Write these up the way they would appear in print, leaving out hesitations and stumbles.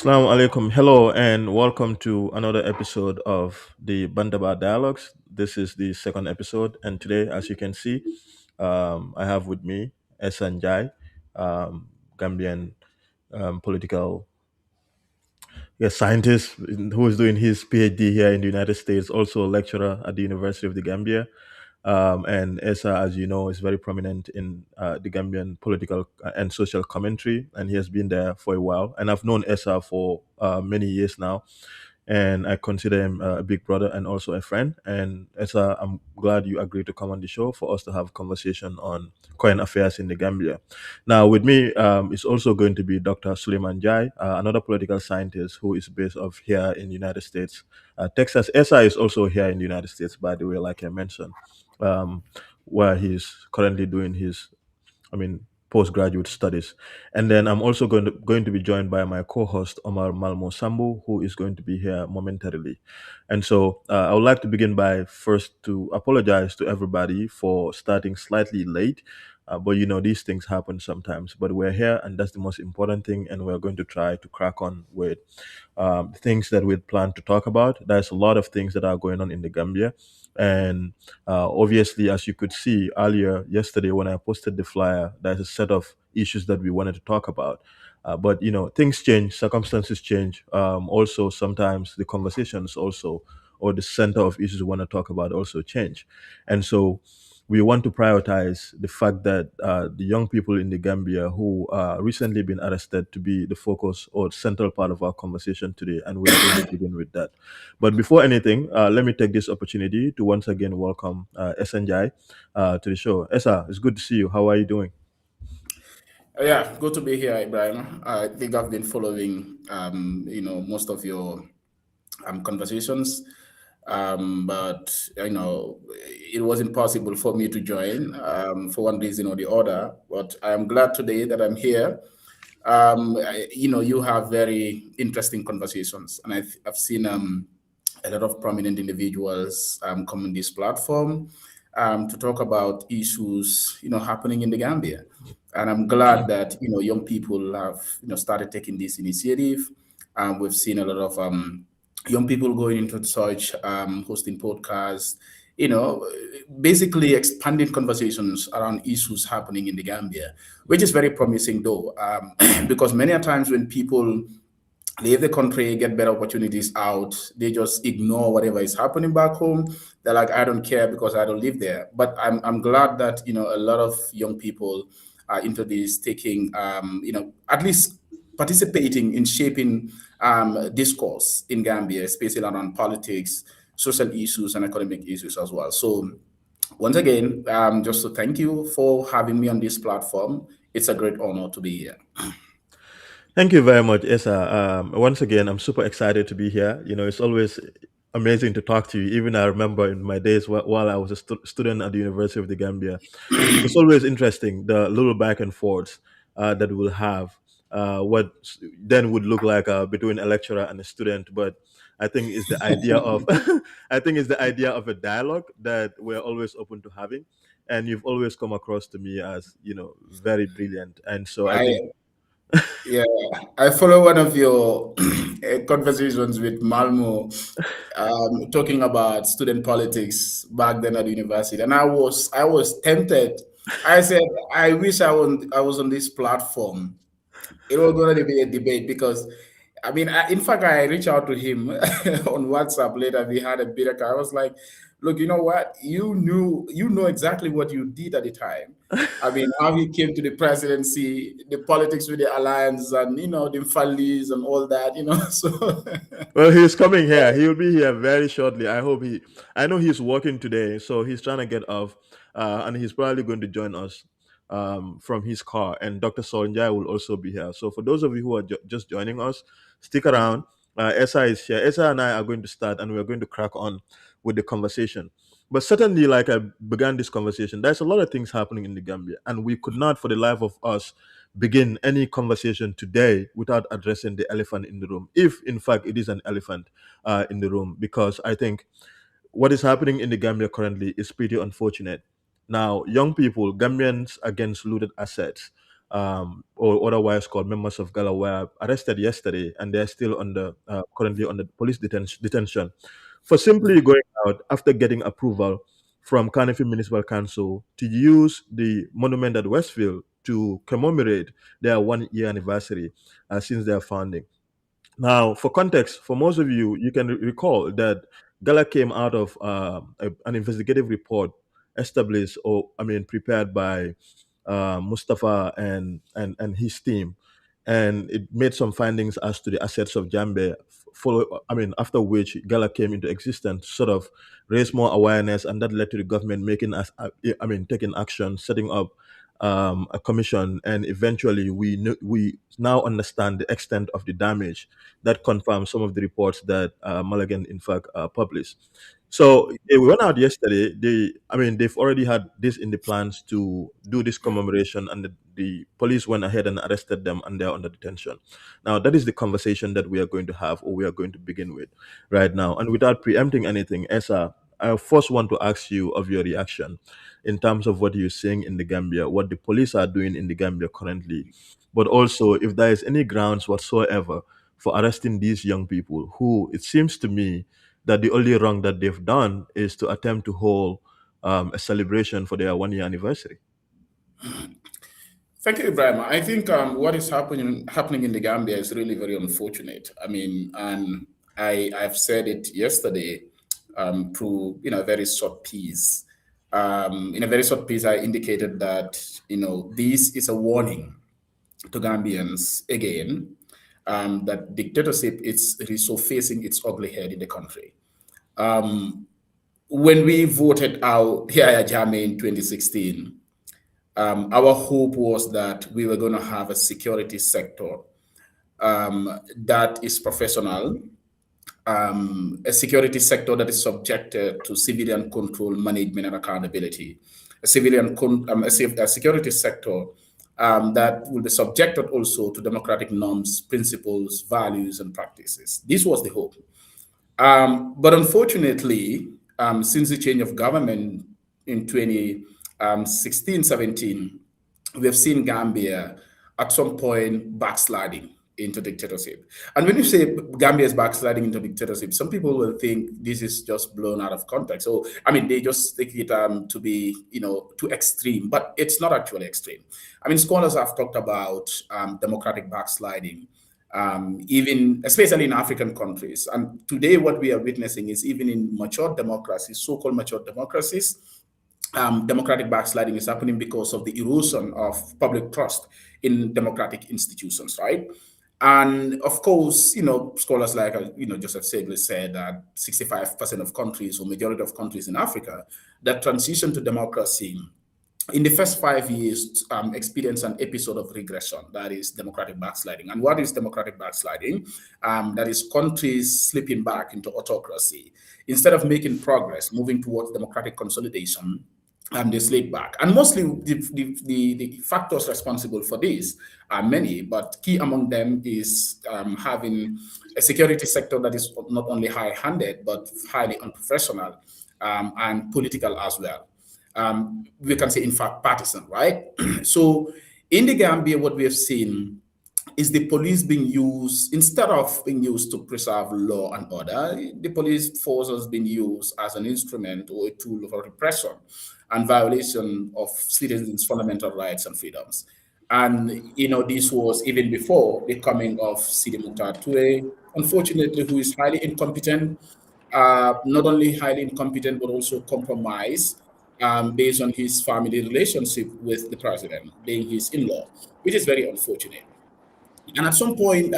Assalamu alaikum. Hello and welcome to another episode of the Bantaba Dialogues. This is the second episode, and today, as you can see, I have with me Sanjay, Gambian political scientist who is doing his PhD here in the United States, also a lecturer at the University of the Gambia. And Esa, as you know, is very prominent in the Gambian political and social commentary, and he has been there for a while. And I've known Esa for many years now, and I consider him a big brother and also a friend. And Esa, I'm glad you agreed to come on the show for us to have a conversation on current affairs in the Gambia. Now, with me is also going to be Dr. Suleiman Jai, another political scientist who is based off here in the United States, Texas. Esa is also here in the United States, by the way, like I mentioned, um, where he's currently doing his postgraduate studies. And then I'm also going to be joined by my co-host Omar Malmo Sambu, who is going to be here momentarily. And so I would like to begin by first to apologize to everybody for starting slightly late. But these things happen sometimes. But we're here, and that's the most important thing. And we're going to try to crack on with things that we plan to talk about. There's a lot of things that are going on in the Gambia. And obviously, as you could see earlier yesterday when I posted the flyer, there's a set of issues that we wanted to talk about. But things change, circumstances change. Also, sometimes the conversations also, or the center of issues we want to talk about, also change. And so we want to prioritize the fact that the young people in the Gambia who recently been arrested to be the focus or central part of our conversation today, and we are going to begin with that. But before anything, let me take this opportunity to once again welcome SNJ to the show. Esa, it's good to see you. How are you doing? Yeah, good to be here, Ibrahim. I think I've been following, most of your conversations, but it wasn't possible for me to join for one reason or the other. But I am glad today that I'm here. You have very interesting conversations, and I've seen a lot of prominent individuals come on this platform to talk about issues happening in the Gambia, and I'm glad that young people have started taking this initiative. We've seen a lot of young people going into such hosting podcasts, you know, basically expanding conversations around issues happening in the Gambia, which is very promising though, because many a times when people leave the country, get better opportunities out, they just ignore whatever is happening back home. They're like, I don't care because I don't live there. But I'm glad that a lot of young people are into this, taking at least participating in shaping discourse in Gambia, especially around politics, social issues, and economic issues as well. So once again, just to thank you for having me on this platform. It's a great honor to be here. Thank you very much, Esa. Once again, I'm super excited to be here. It's always amazing to talk to you. Even I remember in my days while I was a student at the University of the Gambia, it's always interesting the little back and forths that we'll have. What then would look like between a lecturer and a student, but I think it's the idea of I think it's the idea of a dialogue that we're always open to having, and you've always come across to me as very brilliant, and so I think. I Yeah, I follow one of your conversations with Malmo, talking about student politics back then at university, and I was tempted. I said, I wish I was on this platform. It was going to be a debate because, I mean, in fact, I reached out to him on WhatsApp later. We had a bit of, I was like, look, you know what? You know exactly what you did at the time. I mean, how he came to the presidency, the politics with the alliance, and the families and all that. So Well, he's coming here. He'll be here very shortly. I know he's working today, so he's trying to get off, and he's probably going to join us from his car. And Dr. Sonjai will also be here. So for those of you who are just joining us, stick around. Esa is here. Esa and I are going to start, and we're going to crack on with the conversation. But certainly, like I began this conversation, there's a lot of things happening in the Gambia, and we could not, for the life of us, begin any conversation today without addressing the elephant in the room, if in fact it is an elephant in the room, because I think what is happening in the Gambia currently is pretty unfortunate. Now, young people, Gambians against looted assets. or otherwise called members of GALA, were arrested yesterday, and they're still currently under police detention for simply going out after getting approval from Carnegie Municipal Council to use the monument at Westfield to commemorate their 1 year anniversary since their founding. Now, for context, for most of you, you can recall that Gala came out of an investigative report established, or I mean, prepared by Mustafa and his team, and it made some findings as to the assets of Jambe. After which Gala came into existence, sort of raised more awareness, and that led to the government making us, taking action, setting up a commission, and eventually we now understand the extent of the damage that confirms some of the reports that Mulligan, in fact, published. So we went out yesterday. They've already had this in the plans to do this commemoration, and the police went ahead and arrested them, and they're under detention. Now, that is the conversation that we are going to have, or we are going to begin with right now. And without preempting anything, Esa, I first want to ask you of your reaction in terms of what you're seeing in the Gambia, what the police are doing in the Gambia currently, but also if there is any grounds whatsoever for arresting these young people who, it seems to me, that the only wrong that they've done is to attempt to hold a celebration for their 1 year anniversary. Thank you, Ibrahim. I think what is happening in the Gambia is really very unfortunate. I mean, and I've said it yesterday through a very short piece. In a very short piece, I indicated that this is a warning to Gambians again that dictatorship is resurfacing its ugly head in the country. When we voted out Yahya Jammeh in 2016, our hope was that we were going to have a security sector that is professional, a security sector that is subjected to civilian control, management, and accountability, a security sector that will be subjected also to democratic norms, principles, values, and practices. This was the hope. But unfortunately, since the change of government in 2016-17, we have seen Gambia at some point backsliding into dictatorship. And when you say Gambia is backsliding into dictatorship, some people will think this is just blown out of context. So, I mean, they just take it to be, too extreme, but it's not actually extreme. I mean, scholars have talked about democratic backsliding, even especially in African countries. And today, what we are witnessing is even in mature democracies, so-called mature democracies, democratic backsliding is happening because of the erosion of public trust in democratic institutions, right? And of course, scholars like, Joseph Stiglitz said that 65% of countries, or majority of countries in Africa, that transition to democracy in the first 5 years experience an episode of regression, that is democratic backsliding. And what is democratic backsliding? That is countries slipping back into autocracy. Instead of making progress, moving towards democratic consolidation, they slip back. And mostly the factors responsible for this are many, but key among them is having a security sector that is not only high-handed, but highly unprofessional and political as well. We can say, in fact, partisan, right? So in the Gambia, what we have seen is the police being used, instead of being used to preserve law and order, the police force has been used as an instrument or a tool for repression and violation of citizens' fundamental rights and freedoms. And, this was even before the coming of Sidi Mukhtar Toure, unfortunately, who is highly incompetent, not only highly incompetent, but also compromised based on his family relationship with the president, being his in-law, which is very unfortunate. And at some point,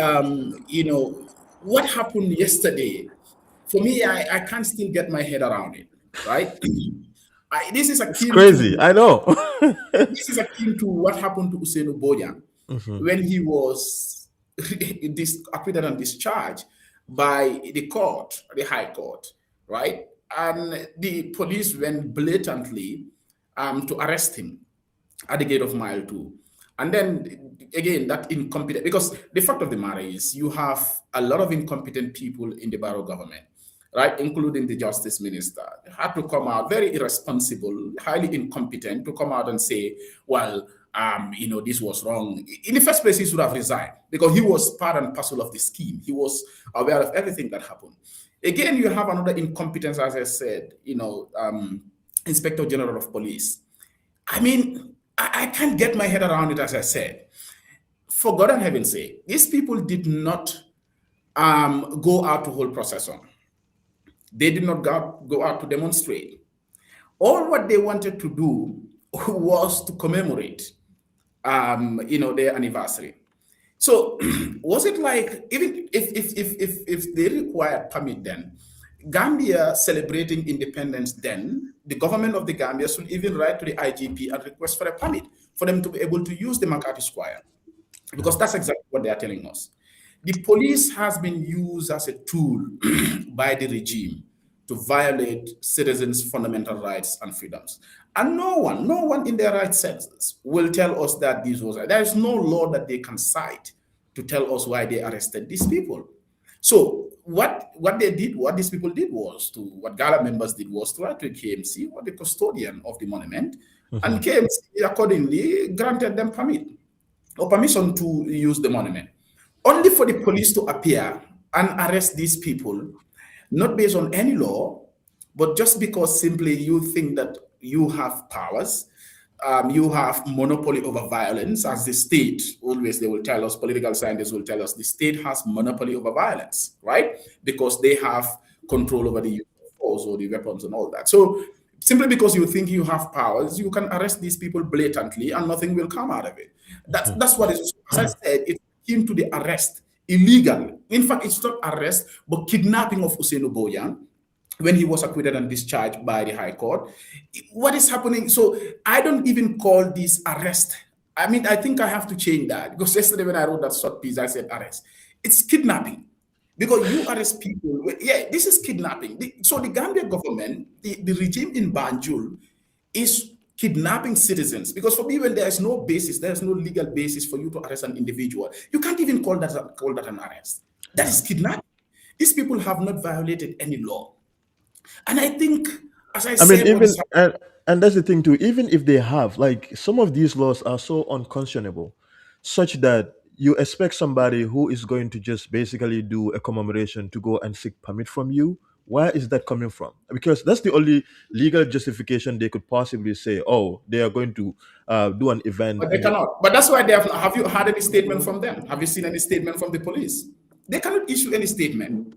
what happened yesterday, for me, I can't still get my head around it, right? This is It's akin crazy, to I know. this is akin to what happened to Usain Boyan Mhm. when he was acquitted and discharged by the court, the High Court, right? And the police went blatantly to arrest him at the gate of mile two. And then again, that incompetent, because the fact of the matter is you have a lot of incompetent people in the Barrow government, right, including the justice minister, had to come out very irresponsible, highly incompetent, to come out and say, well, this was wrong. In the first place, he should have resigned because he was part and parcel of the scheme. He was aware of everything that happened. Again, you have another incompetence, as I said, Inspector General of Police. I mean, I can't get my head around it, as I said. For God and heaven's sake, these people did not go out to hold procession. They did not go out to demonstrate. All what they wanted to do was to commemorate, their anniversary. So, was it like even if they required permit then, Gambia celebrating independence then, the government of the Gambia should even write to the IGP and request for a permit for them to be able to use the McCarthy Square, because that's exactly what they are telling us. The police has been used as a tool by the regime to violate citizens' fundamental rights and freedoms. And no one in their right senses will tell us that this was, there is no law that they can cite to tell us why they arrested these people. So what these people did was what GALA members did was to write to KMC, or the custodian of the monument, and KMC accordingly granted them permission to use the monument, only for the police to appear and arrest these people, not based on any law, but just because simply you think that you have powers, you have monopoly over violence, as the state, always they will tell us, political scientists will tell us, the state has monopoly over violence, right? Because they have control over the use of force or the weapons and all that. So simply because you think you have powers, you can arrest these people blatantly and nothing will come out of it. That's what it is. As I said, it came to the arrest, illegal. In fact, it's not arrest, but kidnapping of Usainu Boyan when he was acquitted and discharged by the High Court. What is happening? So I don't even call this arrest. I mean, I think I have to change that, because yesterday when I wrote that short piece, I said arrest. It's kidnapping. Because you arrest people. Yeah, this is kidnapping. So the Gambia government, the regime in Banjul, is kidnapping citizens. Because for me, when there is no basis, there is no legal basis for you to arrest an individual, you can't even call that an arrest. That is kidnapping. These people have not violated any law. And I think, as I I mean, said, even and that's the thing too. Even if they have, like, some of these laws are so unconscionable, such that you expect somebody who is going to just basically do a commemoration to go and seek permit from you. Where is that coming from? Because that's the only legal justification they could possibly say. Oh, they are going to do an event, but they and they, cannot. But that's why they have you had any statement from them? Have you seen any statement from the police? They cannot issue any statement,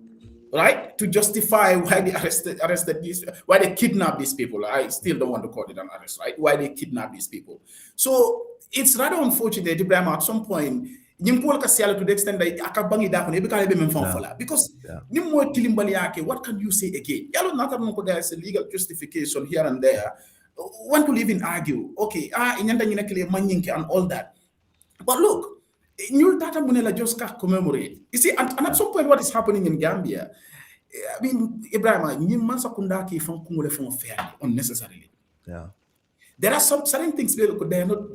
right, to justify why they arrested these, why they kidnapped these people. I still don't want to call it an arrest, right? Why they kidnapped these people. So it's rather unfortunate, Ibrahim, at some point, to the extent that because yeah, what can you say again? There's a legal justification here and there. Want to live in argue, okay, and all that. But look, new data munela just can't commemorate. You see, and at some point, what is happening in Gambia? I mean, Ibrahim, you man sakundaki from kumule from fairly unnecessarily. yeah. There are some certain things they're not.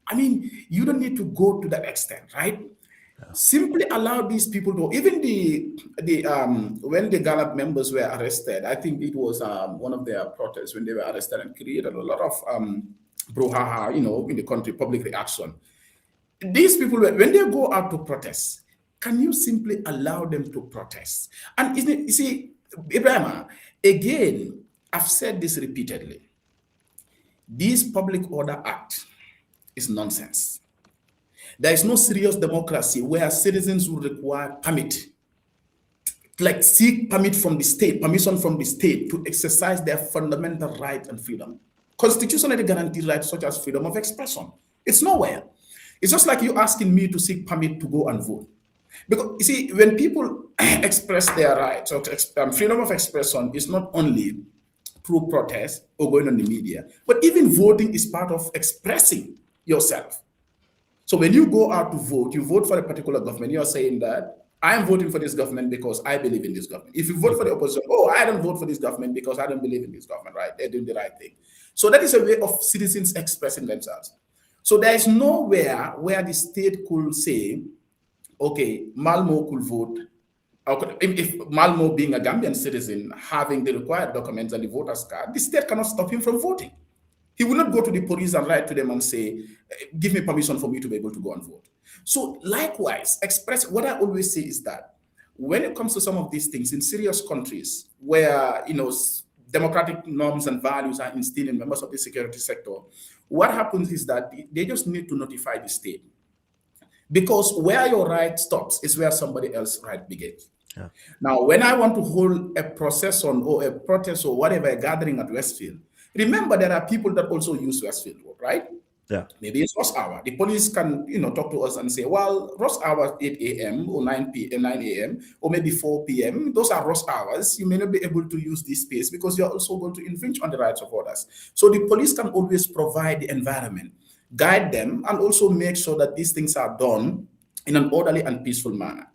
I mean, you don't need to go to that extent, right? Simply allow these people to, even the when the GALA members were arrested, I think it was one of their protests when they were arrested and created a lot of brouhaha, in the country, public reaction. These people, when they go out to protest, can you simply allow them to protest? And isn't it, you see, Ibrahim, again, I've said this repeatedly. This Public Order Act is nonsense. There is no serious democracy where citizens will require permit, like seek permit from the state, permission from the state to exercise their fundamental right and freedom. Constitutionally guaranteed rights such as freedom of expression. It's nowhere. It's just like you asking me to seek permit to go and vote. Because you see, when people express their rights, or freedom of expression is not only through protest or going on the media, but even voting is part of expressing yourself. So when you go out to vote, you vote for a particular government, you're saying that I am voting for this government because I believe in this government. If you vote for the opposition, oh, I don't vote for this government because I don't believe in this government, right? They're doing the right thing. So that is a way of citizens expressing themselves. So there is nowhere where the state could say, okay, Malmo could vote. If Malmo, being a Gambian citizen, having the required documents and the voter's card, the state cannot stop him from voting. He will not go to the police and write to them and say, give me permission for me to be able to go and vote. So likewise, express what I always say is that when it comes to some of these things in serious countries where democratic norms and values are instilled in members of the security sector, what happens is that they just need to notify the state. Because where your right stops is where somebody else's right begins. Yeah. Now, when I want to hold a procession or a protest or whatever, a gathering at Westfield, remember there are people that also use Westfield, right? Yeah. Maybe it's rush hour. The police can, talk to us and say, well, rush hour 8 a.m. or 9 a.m. or maybe 4 p.m. Those are rush hours. You may not be able to use this space because you're also going to infringe on the rights of others. So the police can always provide the environment, guide them, and also make sure that these things are done in an orderly and peaceful manner.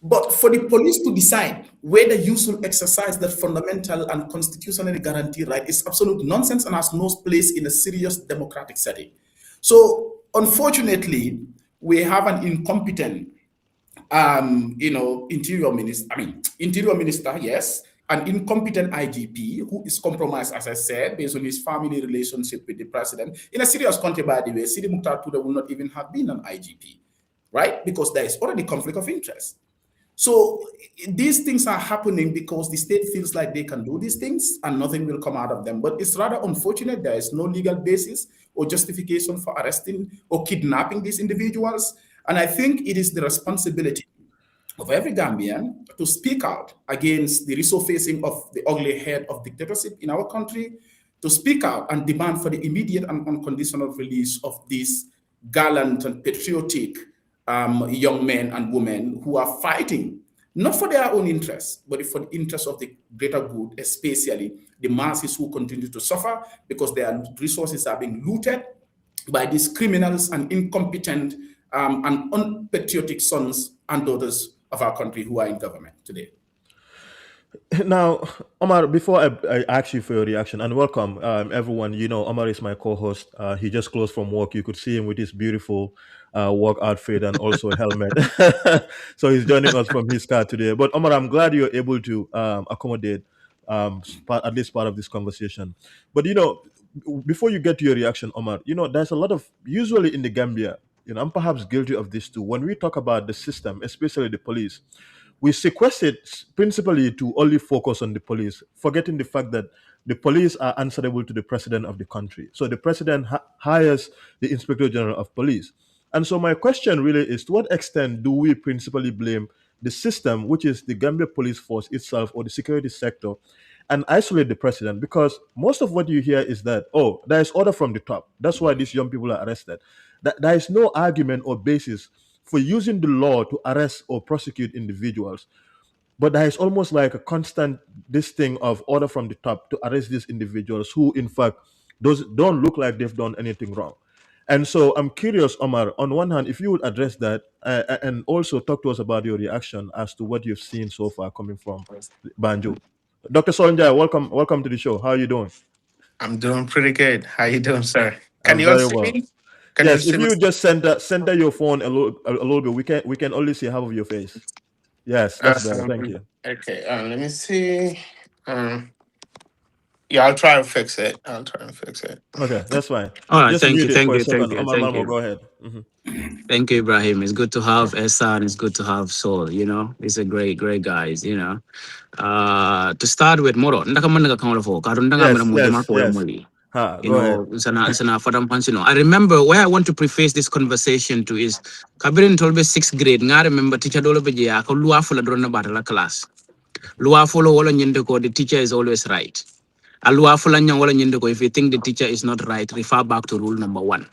But for the police to decide whether you should exercise that fundamental and constitutionally guaranteed right is absolute nonsense and has no place in a serious democratic setting. So unfortunately, we have an incompetent, interior minister, yes, an incompetent IGP who is compromised, as I said, based on his family relationship with the president. In a serious country, by the way, Sidi Mukhtar Toure will not even have been an IGP, right? Because there is already conflict of interest. So these things are happening because the state feels like they can do these things and nothing will come out of them. But it's rather unfortunate. There is no legal basis or justification for arresting or kidnapping these individuals. And I think it is the responsibility of every Gambian to speak out against the resurfacing of the ugly head of dictatorship in our country, to speak out and demand for the immediate and unconditional release of these gallant and patriotic young men and women who are fighting, not for their own interests, but for the interests of the greater good, especially the masses who continue to suffer because their resources are being looted by these criminals and incompetent and unpatriotic sons and daughters of our country who are in government today. Now, Omar, before I ask you for your reaction, and welcome everyone. Omar is my co-host. He just closed from work. You could see him with his beautiful work outfit and also a helmet. So he's joining us from his car today. But Omar, I'm glad you're able to accommodate at least part of this conversation. But before you get to your reaction, Omar, there's a lot of usually in the Gambia. I'm perhaps guilty of this too. When we talk about the system, especially the police, we sequester it principally to only focus on the police, forgetting the fact that the police are answerable to the president of the country. So the president hires the inspector general of police. And so my question really is, to what extent do we principally blame the system, which is the Gambia police force itself or the security sector, and isolate the president? Because most of what you hear is that, oh, there is order from the top. That's why these young people are arrested. There is no argument or basis for using the law to arrest or prosecute individuals. But there is almost like a constant this thing of order from the top to arrest these individuals who, in fact, don't look like they've done anything wrong. And so I'm curious, Omar, on one hand, if you would address that and also talk to us about your reaction as to what you've seen so far coming from Banjo. Dr. Solenjai, welcome to the show. How are you doing? I'm doing pretty good. How you doing, sir? Can I'm you all very see well. me? Can you Yes, if see me? you just center your phone a little bit, we can only see half of your face. Yes, that's better. Thank you. Okay, let me see. Yeah, I'll try and fix it. Okay, that's fine. All right, Just thank you, mute it thank for a you, thank second. you, Omar thank Malmo, you. go ahead. Thank you, Ibrahim. It's good to have Esa and it's good to have Soul, It's a great, great guys. To start with Moro, ndaka manaka kamala fo, karun ndanga mera mujama ko Yes. moli. Go ahead. Sana fadam pansino. I remember where I want to preface this conversation to is Kabirin told me 6th grade. I remember teacher dolo beje ako luafula drona batala class. Luafula wala nyende ko the teacher is always right. Aluafula nyang wala nyende ko if you think the teacher is not right, refer back to rule number 1.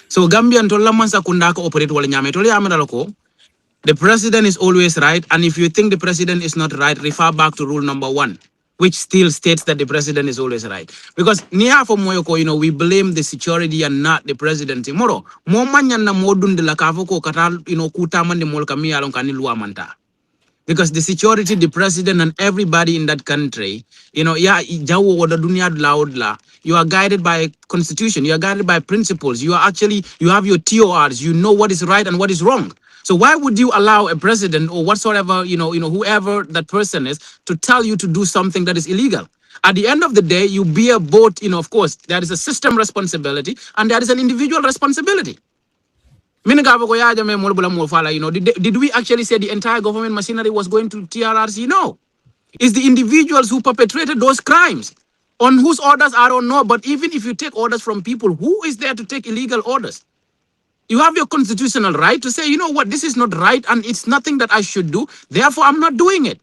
So Gambian to lamansa kundaka operate wala nyame to lako. The president is always right, and if you think the president is not right, refer back to rule number 1, which still states that the president is always right. Because niya for moyoko, we blame the security and not the president. Tomorrow, mo manyan na modun de la kavoko katal, kutaman de molkami along kanilua manta. Because the security, the president, and everybody in that country, jawo wada dunia loud la. You are guided by constitution. You are guided by principles. You have your TORs. You know what is right and what is wrong. So why would you allow a president or whatsoever, whoever that person is, to tell you to do something that is illegal? At the end of the day, you bear both, of course, there is a system responsibility and there is an individual responsibility. Did we actually say the entire government machinery was going to TRRC? No. It's the individuals who perpetrated those crimes. On whose orders, I don't know. But even if you take orders from people, who is there to take illegal orders? You have your constitutional right to say, you know what, this is not right and it's nothing that I should do. Therefore, I'm not doing it.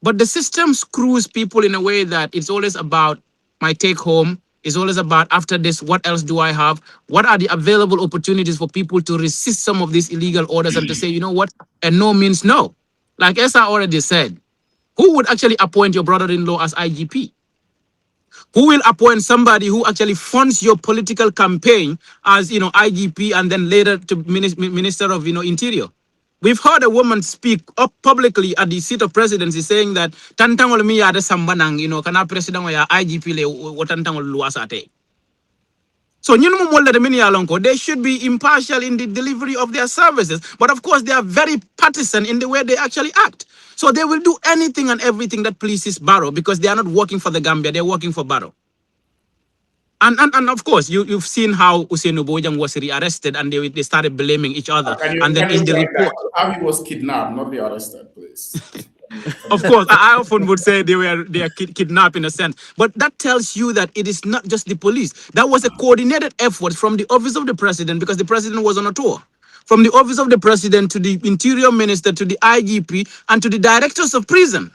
But the system screws people in a way that it's always about my take home. It's always about after this, what else do I have? What are the available opportunities for people to resist some of these illegal orders and to say, you know what, and no means no. Like Esa already said, who would actually appoint your brother-in-law as IGP? Who will appoint somebody who actually funds your political campaign as, IGP and then later to Minister of, Interior? We've heard a woman speak up publicly at the seat of presidency saying that tantangol mi yada sambanang, kana president ya IGP le watantangol luasate. So they should be impartial in the delivery of their services. But of course, they are very partisan in the way they actually act. So they will do anything and everything that pleases Barrow because they are not working for the Gambia, they're working for Barrow. And of course, you've seen how Usain Bojang was rearrested and they started blaming each other. And then in the report, how he was kidnapped, not rearrested, please. Of course, I often would say they are kidnapped in a sense. But that tells you that it is not just the police. That was a coordinated effort from the office of the president because the president was on a tour. From the office of the president to the interior minister to the IGP and to the directors of prison.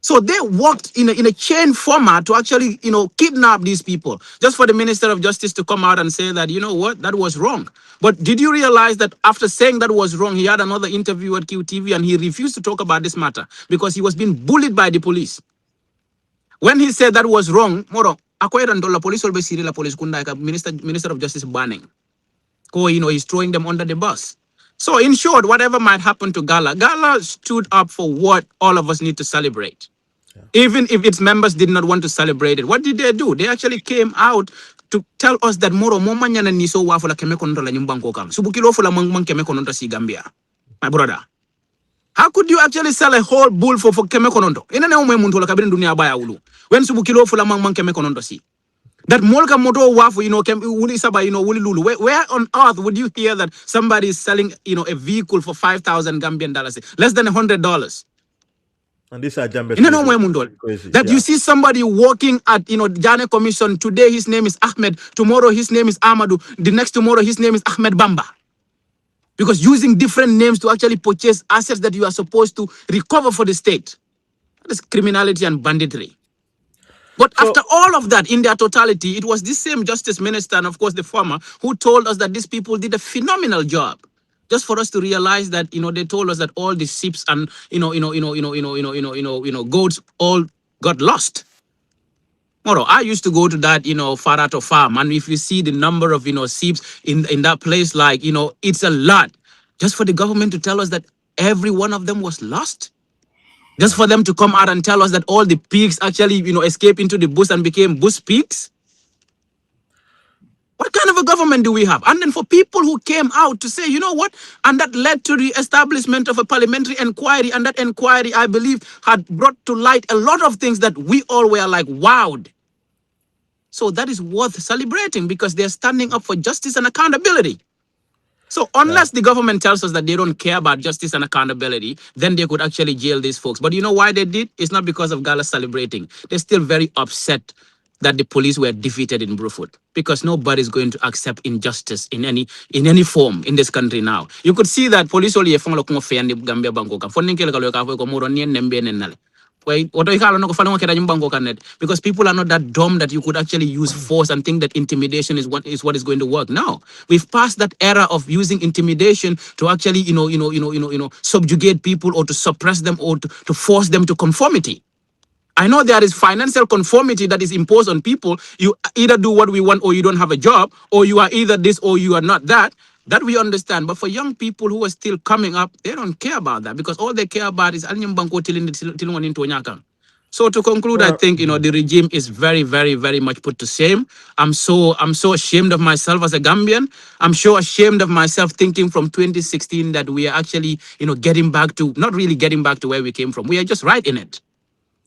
So they worked in a chain format to actually, kidnap these people. Just for the Minister of Justice to come out and say that, you know what, that was wrong. But did you realize that after saying that was wrong, he had another interview at QTV and he refused to talk about this matter because he was being bullied by the police. When he said that was wrong, Moro, the police will be the police Minister of Justice banning. He's throwing them under the bus. So in short, whatever might happen to GALA stood up for what all of us need to celebrate. Even if its members did not want to celebrate it. What did they do? They actually came out to tell us that moro momanyana niso wafula keme konondola nyumbanko kam. Subukilo fula mang keme konondola si Gambia. My brother. How could you actually sell a whole bull for keme konondo? Ina ne ume muntu la kabiri dunia baya ulu. When subukilo fula mang keme konondo si. That molka moto wafu, wuli saba, wuli lulu. Where on earth would you hear that somebody is selling, a vehicle for 5,000 Gambian dollars, less than $100? And these are Jambes. That you see somebody walking at, Jane Commission. Today his name is Ahmed. Tomorrow his name is Amadou. The next tomorrow his name is Ahmed Bamba. Because using different names to actually purchase assets that you are supposed to recover for the state. That is criminality and banditry. But after all of that, in their totality, it was this same justice minister and of course the former who told us that these people did a phenomenal job. Just for us to realize that, they told us that all the sheep and, goats all got lost. Moro, I used to go to that, Farato farm. And if you see the number of, sheep in that place, like, it's a lot. Just for the government to tell us that every one of them was lost. Just for them to come out and tell us that all the pigs actually, escaped into the bush and became bush pigs. What kind of a government do we have? And then for people who came out to say, you know what? And that led to the establishment of a parliamentary inquiry. And that inquiry, I believe, had brought to light a lot of things that we all were like, wowed. So that is worth celebrating because they're standing up for justice and accountability. So unless the government tells us that they don't care about justice and accountability, then they could actually jail these folks. But you know why they did? It's not because of GALA celebrating. They're still very upset that the police were defeated in Brufut because nobody's going to accept injustice in any form in this country now. You could see that police only a fang lokung fe and Gambia banko ka. Fonin kele kalo ka ko moro ni nembe nenale. Because people are not that dumb that you could actually use force and think that intimidation is what is going to work. No, we've passed that era of using intimidation to actually subjugate people or to suppress them or to force them to conformity. I know there is financial conformity that is imposed on people. You either do what we want or you don't have a job, or you are either this or you are not that. That we understand. But for young people who are still coming up, they don't care about that because all they care about is so to conclude, I think the regime is very, very, very much put to shame. I'm so ashamed of myself as a Gambian. I'm so ashamed of myself thinking from 2016 that we are actually, getting back to, not really getting back to where we came from. We are just right in it.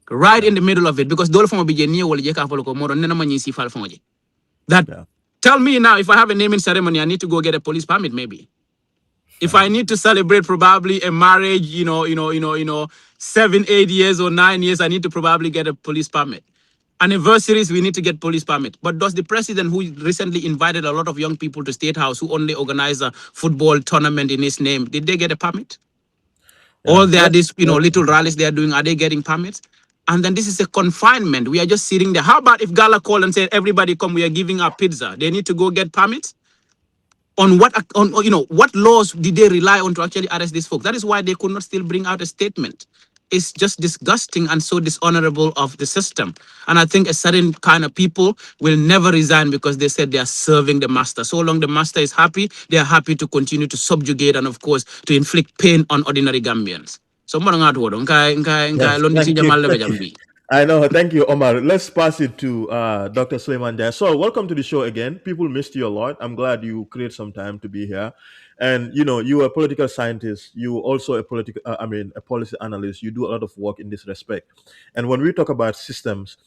right Yeah. in the middle of it, because dole famo bije niye wala je ka folo ko moro nena manyi si fal famo je. That Yeah. tell me now, if I have a naming ceremony, I need to go get a police permit, maybe. If I need to celebrate probably a marriage, 7, 8 years or 9 years, I need to probably get a police permit. Anniversaries, we need to get police permit. But does the president, who recently invited a lot of young people to State House, who only organized a football tournament in his name, did they get a permit? All Yeah. there, these little rallies they are doing, are they getting permits? And then this is a confinement. We are just sitting there. How about if GALA called and said, everybody come, we are giving out pizza? They need to go get permits? On what laws did they rely on to actually arrest these folks? That is why they could not still bring out a statement. It's just disgusting and so dishonorable of the system. And I think a certain kind of people will never resign because they said they are serving the master. So long the master is happy, they are happy to continue to subjugate and, of course, to inflict pain on ordinary Gambians. So Yes. Thank you. I know. Thank you, Omar. Let's pass it to Dr. Suleiman there. So, welcome to the show again. People missed you a lot. I'm glad you create some time to be here. And you are a political scientist. You also a policy analyst. You do a lot of work in this respect. And when we talk about systems,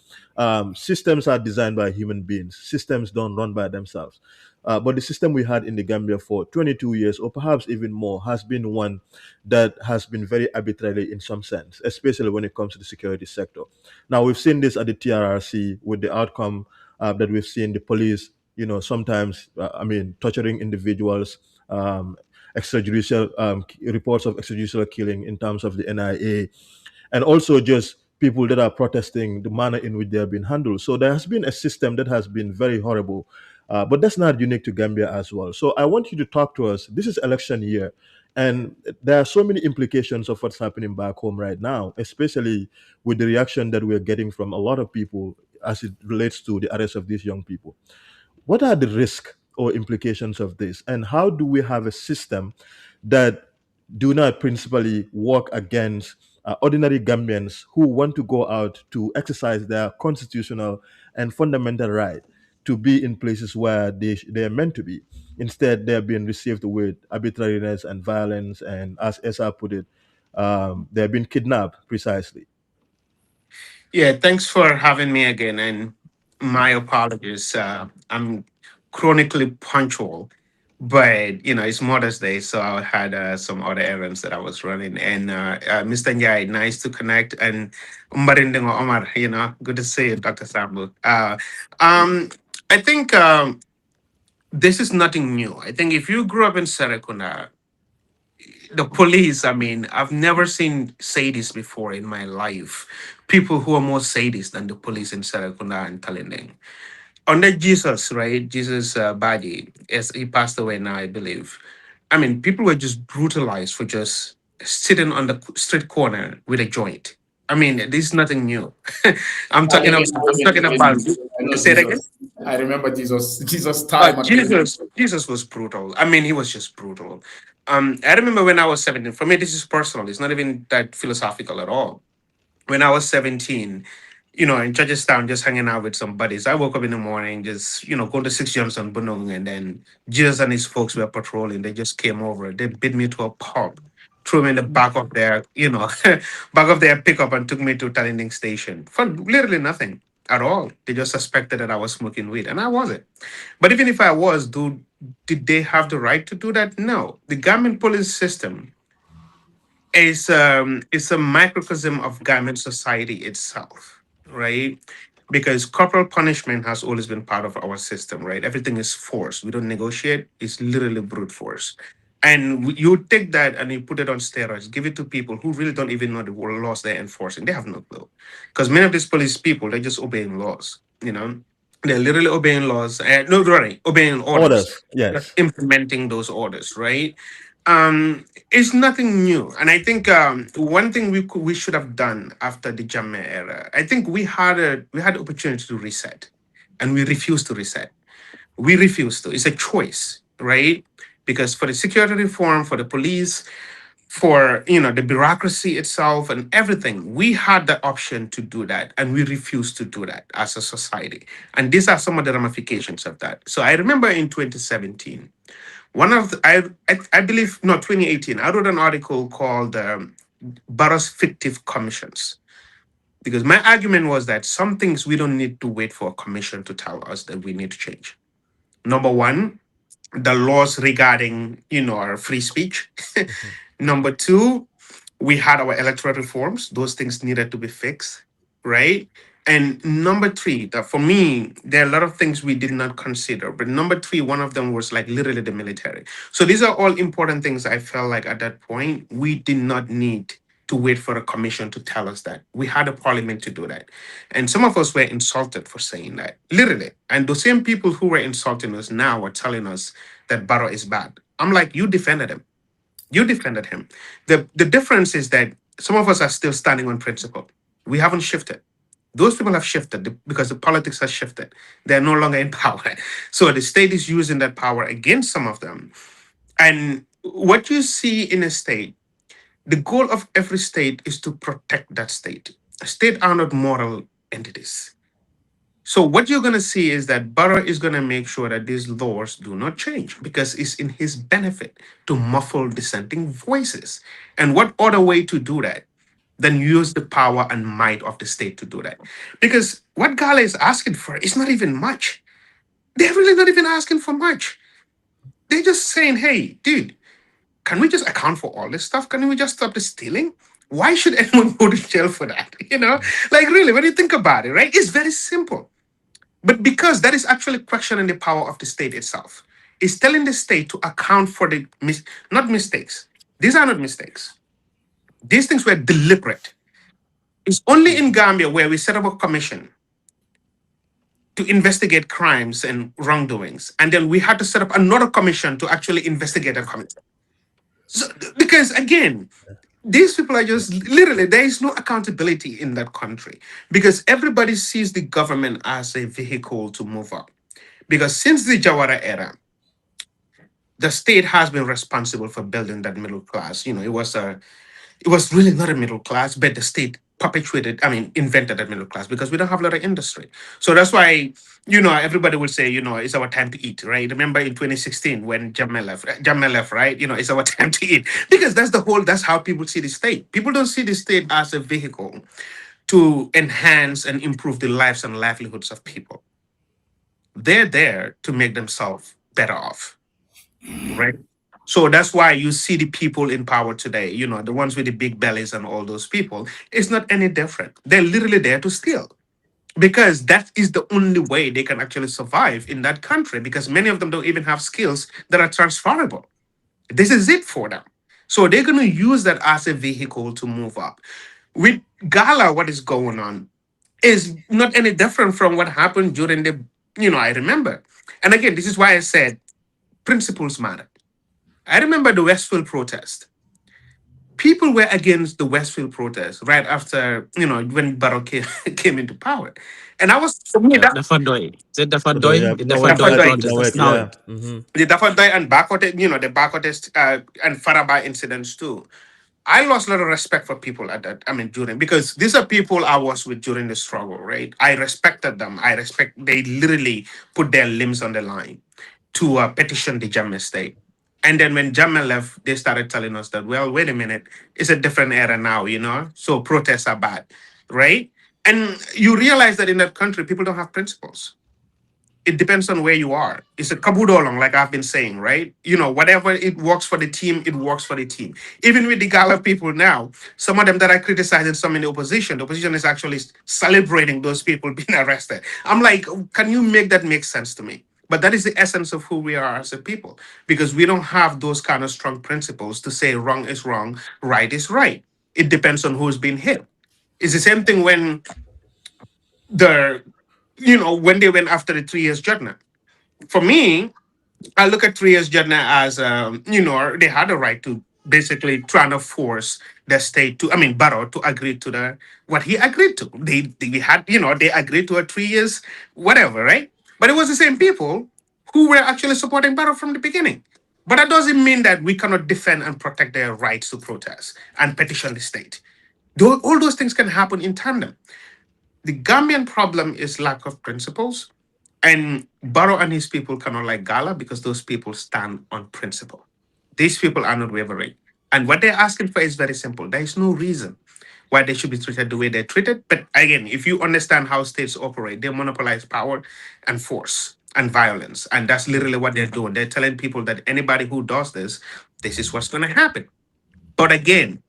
systems are designed by human beings. Systems don't run by themselves. But the system we had in the Gambia for 22 years, or perhaps even more, has been one that has been very arbitrary in some sense, especially when it comes to the security sector. Now, we've seen this at the TRRC with the outcome that we've seen the police, sometimes, torturing individuals, extrajudicial reports of extrajudicial killing in terms of the NIA, and also just people that are protesting the manner in which they have been handled. So there has been a system that has been very horrible, but that's not unique to Gambia as well. So I want you to talk to us. This is election year, and there are so many implications of what's happening back home right now, especially with the reaction that we're getting from a lot of people as it relates to the arrest of these young people. What are the risks or implications of this, and how do we have a system that do not principally work against ordinary Gambians who want to go out to exercise their constitutional and fundamental right to be in places where they are meant to be? Instead, they are being received with arbitrariness and violence, and as Esa put it, they have been kidnapped precisely. Yeah, thanks for having me again. And my apologies. I'm chronically punctual, but it's Mother's Day, so I had some other errands that I was running. And Mr. Njai, nice to connect. And Mbarindingo Omar, good to see you, Dr. Sambu. I think this is nothing new. I think if you grew up in Serekunda, the police, I mean, I've never seen sadists before in my life. People who are more sadists than the police in Serekunda and Kalinding. Under Jesus, right? Jesus Baji, as he passed away now, I believe. I mean, people were just brutalized for just sitting on the street corner with a joint. I mean, this is nothing new. I'm I talking mean, about. I I'm was in talking about. Genesis. I know Say it again. Jesus. I remember Jesus' time at Jesus, Genesis. Jesus was brutal. I mean, he was just brutal. I remember when I was 17. For me, this is personal. It's not even that philosophical at all. When I was 17, in Georgetown, just hanging out with some buddies. I woke up in the morning, just going to Six Jumps on Bunung, and then Jesus and his folks were patrolling. They just came over. They beat me to a pub, threw me in the back of their, back of their pickup, and took me to Talinding Station for literally nothing at all. They just suspected that I was smoking weed, and I wasn't. But even if I was, did they have the right to do that? No. The government police system is a microcosm of government society itself, right? Because corporal punishment has always been part of our system, right? Everything is force. We don't negotiate. It's literally brute force. And you take that and you put it on steroids, give it to people who really don't even know the laws they're enforcing. They have no clue. Because many of these police people, they're just obeying laws. They're literally obeying laws. No, sorry, obeying orders. Orders, Just yes. implementing those orders, right? It's nothing new, and I think one thing we should have done after the Jammeh era. I think we had opportunity to reset, and we refused to reset. We refused to. It's a choice, right? Because for the security reform, for the police, for the bureaucracy itself and everything, we had the option to do that, and we refused to do that as a society. And these are some of the ramifications of that. So I remember in 2017. One of the, I believe, no, 2018, I wrote an article called Barrow's Fictive Commissions. Because my argument was that some things we don't need to wait for a commission to tell us that we need to change. Number one, the laws regarding, our free speech. Mhm. Number two, we had our electoral reforms. Those things needed to be fixed, right? And number three, that for me, there are a lot of things we did not consider. But number three, one of them was like literally the military. So these are all important things. I felt like at that point, we did not need to wait for a commission to tell us that. We had a parliament to do that. And some of us were insulted for saying that, literally. And the same people who were insulting us now are telling us that Barrow is bad. I'm like, you defended him. You defended him. The difference is that some of us are still standing on principle. We haven't shifted. Those people have shifted because the politics has shifted. They're no longer in power. So the state is using that power against some of them. And what you see in a state, the goal of every state is to protect that state. State are not moral entities. So what you're going to see is that Barrow is going to make sure that these laws do not change because it's in his benefit to muffle dissenting voices. And what other way to do that than use the power and might of the state to do that? Because what GALA is asking for is not even much. They're really not even asking for much. They're just saying, hey, dude, can we just account for all this stuff? Can we just stop the stealing? Why should anyone go to jail for that? Like really, when you think about it, right? It's very simple. But because that is actually questioning the power of the state itself, it's telling the state to account for the not mistakes. These are not mistakes. These things were deliberate. It's only in Gambia where we set up a commission to investigate crimes and wrongdoings, and then we had to set up another commission to actually investigate that commission. So, because again, these people are just literally there is no accountability in that country because everybody sees the government as a vehicle to move up. Because since the Jawara era, the state has been responsible for building that middle class. It was really not a middle class, but the state invented that middle class because we don't have a lot of industry. So that's why, everybody would say, it's our time to eat, right? Remember in 2016 when Jammeh left, right? It's our time to eat. Because that's how people see the state. People don't see the state as a vehicle to enhance and improve the lives and livelihoods of people. They're there to make themselves better off, right? So that's why you see the people in power today, the ones with the big bellies and all those people, it's not any different. They're literally there to steal because that is the only way they can actually survive in that country because many of them don't even have skills that are transferable. This is it for them. So they're going to use that as a vehicle to move up. With GALA, what is going on is not any different from what happened during I remember. And again, this is why I said principles matter. I remember the Westfield protest. People were against the Westfield protest right after, when Barrow came, came into power. And I was, for me, that Dafa Doi. Is it Dafa Although, yeah, Doi? The Dafa Nawek, Doi I think protest. That's Nawek, now. yeah. Hmm. the Dafadai and Bakote, the Bakote and Faraba incidents too. I lost a lot of respect for people at that. During because these are people I was with during the struggle, right? I respected them. They literally put their limbs on the line to petition the Jammeh state. And then when Jammeh left, they started telling us that, well, wait a minute, it's a different era now, so protests are bad, right? And you realize that in that country, people don't have principles. It depends on where you are. It's a kabudolong, like I've been saying, right? Whatever it works for the team, it works for the team. Even with the GALA people now, some of them that are criticizing some in the opposition is actually celebrating those people being arrested. I'm like, can you make that make sense to me? But that is the essence of who we are as a people, because we don't have those kind of strong principles to say wrong is wrong, right is right. It depends on who's being hit. It's the same thing when the when they went after the 3 years judgment. For me, I look at 3 years judgment as they had a right to basically trying to force the state to Barrow to agree to the what he agreed to. They had they agreed to a 3 years whatever, right? But it was the same people who were actually supporting Barrow from the beginning. But that doesn't mean that we cannot defend and protect their rights to protest and petition the state. All those things can happen in tandem. The Gambian problem is lack of principles, and Barrow and his people cannot like GALA because those people stand on principle. These people are not wavering. And what they're asking for is very simple. There is no reason why they should be treated the way they're treated. But again, if you understand how states operate, they monopolize power and force and violence. And that's literally what they're doing. They're telling people that anybody who does this, this is what's going to happen. But again,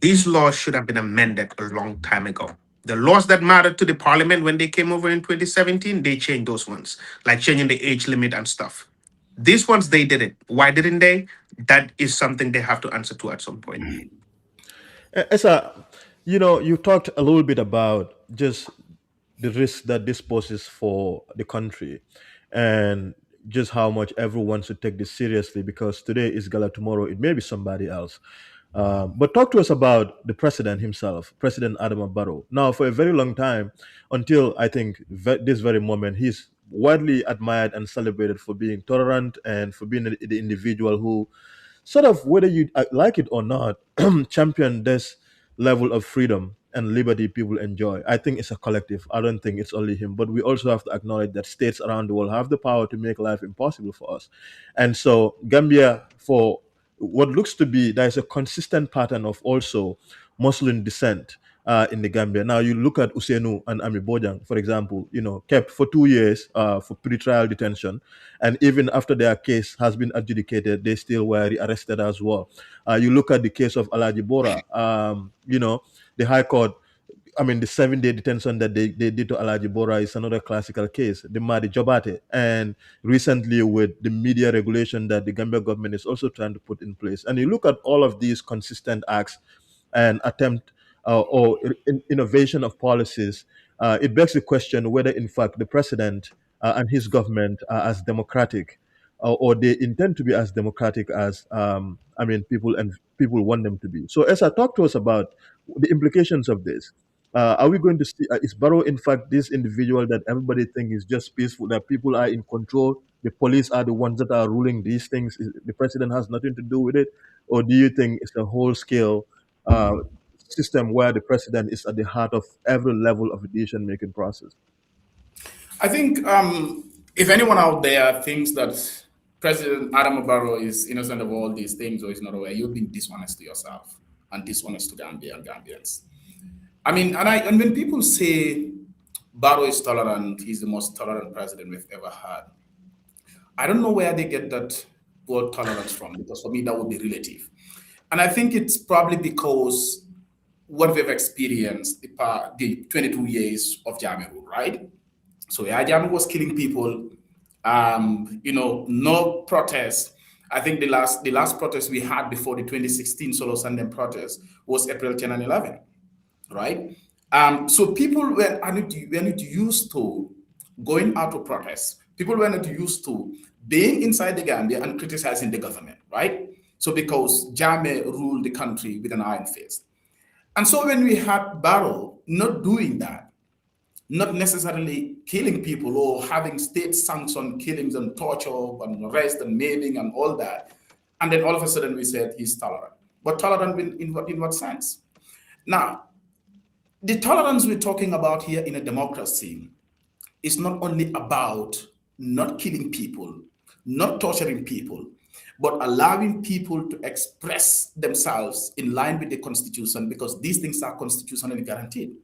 these laws should have been amended a long time ago. The laws that mattered to the parliament when they came over in 2017, they changed those ones, like changing the age limit and stuff. These ones, they did it. Why didn't they? That is something they have to answer to at some point. Esa, you talked a little bit about just the risk that this poses for the country and just how much everyone should take this seriously because today is Gala, tomorrow it may be somebody else. But talk to us about the president himself, President Adama Barrow. Now, for a very long time, until I think this very moment, he's widely admired and celebrated for being tolerant and for being the individual who sort of, whether you like it or not, champion this level of freedom and liberty people enjoy. I think it's a collective. I don't think it's only him, but we also have to acknowledge that states around the world have the power to make life impossible for us. And so Gambia, for what looks to be, there's a consistent pattern of also Muslim descent in the Gambia. Now you look at Usenu and Ami Bojang, for example, kept for 2 years for pretrial detention, and even after their case has been adjudicated, they still were arrested as well. You look at the case of Alaji Bora, the High Court. I mean, the 7-day detention that they did to Alaji Bora is another classical case. The Madi Jobate, and recently with the media regulation that the Gambia government is also trying to put in place. And you look at all of these consistent acts and attempt or innovation of policies, it begs the question whether, in fact, the president and his government are as democratic, or they intend to be as democratic as people want them to be. So, Esa, talk to us about the implications of this. Are we going to see? Is Barrow, in fact, this individual that everybody thinks is just peaceful, that people are in control? The police are the ones that are ruling these things. The president has nothing to do with it, or do you think it's a whole scale uh, system where the president is at the heart of every level of the decision making process? I think if anyone out there thinks that President Adam Barrow is innocent of all these things or is not aware, you've been dishonest to yourself and dishonest to Gambia and Gambians. I mean, and when people say Barrow is tolerant, he's the most tolerant president we've ever had, I don't know where they get that word tolerance from, because for me, that would be relative. And I think it's probably because what we've experienced the 22 years of Jammeh rule, right? So Jammeh was killing people, no protest. I think the last protest we had before the 2016 Solo Sunday protest was April 10 and 11, right? So people were not used to going out to protest. People were not used to being inside the Gambia and criticizing the government, right? So because Jammeh ruled the country with an iron fist. And so when we had Barrow not doing that, not necessarily killing people or having state-sanctioned killings and torture and arrest and maiming and all that, and then all of a sudden we said he's tolerant. But tolerant in what sense? Now, the tolerance we're talking about here in a democracy is not only about not killing people, not torturing people, but allowing people to express themselves in line with the Constitution, because these things are constitutionally guaranteed.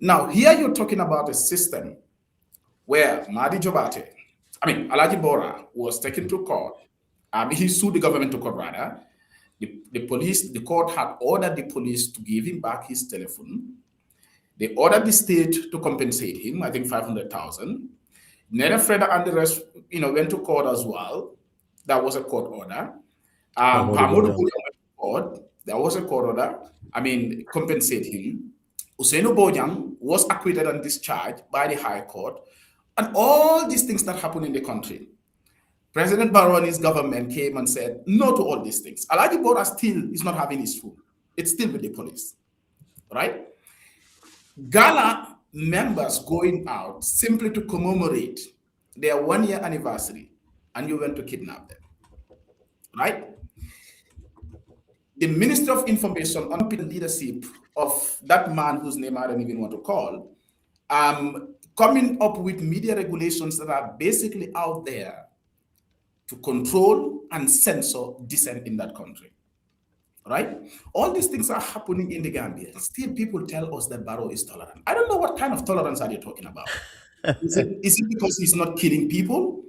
Now, here you're talking about a system where Alaji Bora was taken to court. He sued the government to court, rather. The court had ordered the police to give him back his telephone. They ordered the state to compensate him, I think 500,000. Nene Freda and the rest, went to court as well. That was a court order. Pamodu went to court. That was a court order. Compensate him. Usainu Bojang was acquitted and discharged by the High Court. And all these things that happen in the country. President Barrow and his government came and said no to all these things. Alaji Bora still is not having his food. It's still with the police, right? GALA members going out simply to commemorate their 1-year anniversary, and you went to kidnap them, right? The Minister of Information, under the leadership of that man whose name I don't even want to call, coming up with media regulations that are basically out there to control and censor dissent in that country, right? All these things are happening in the Gambia. Still, people tell us that Barrow is tolerant. I don't know what kind of tolerance are they talking about. Is it because he's not killing people?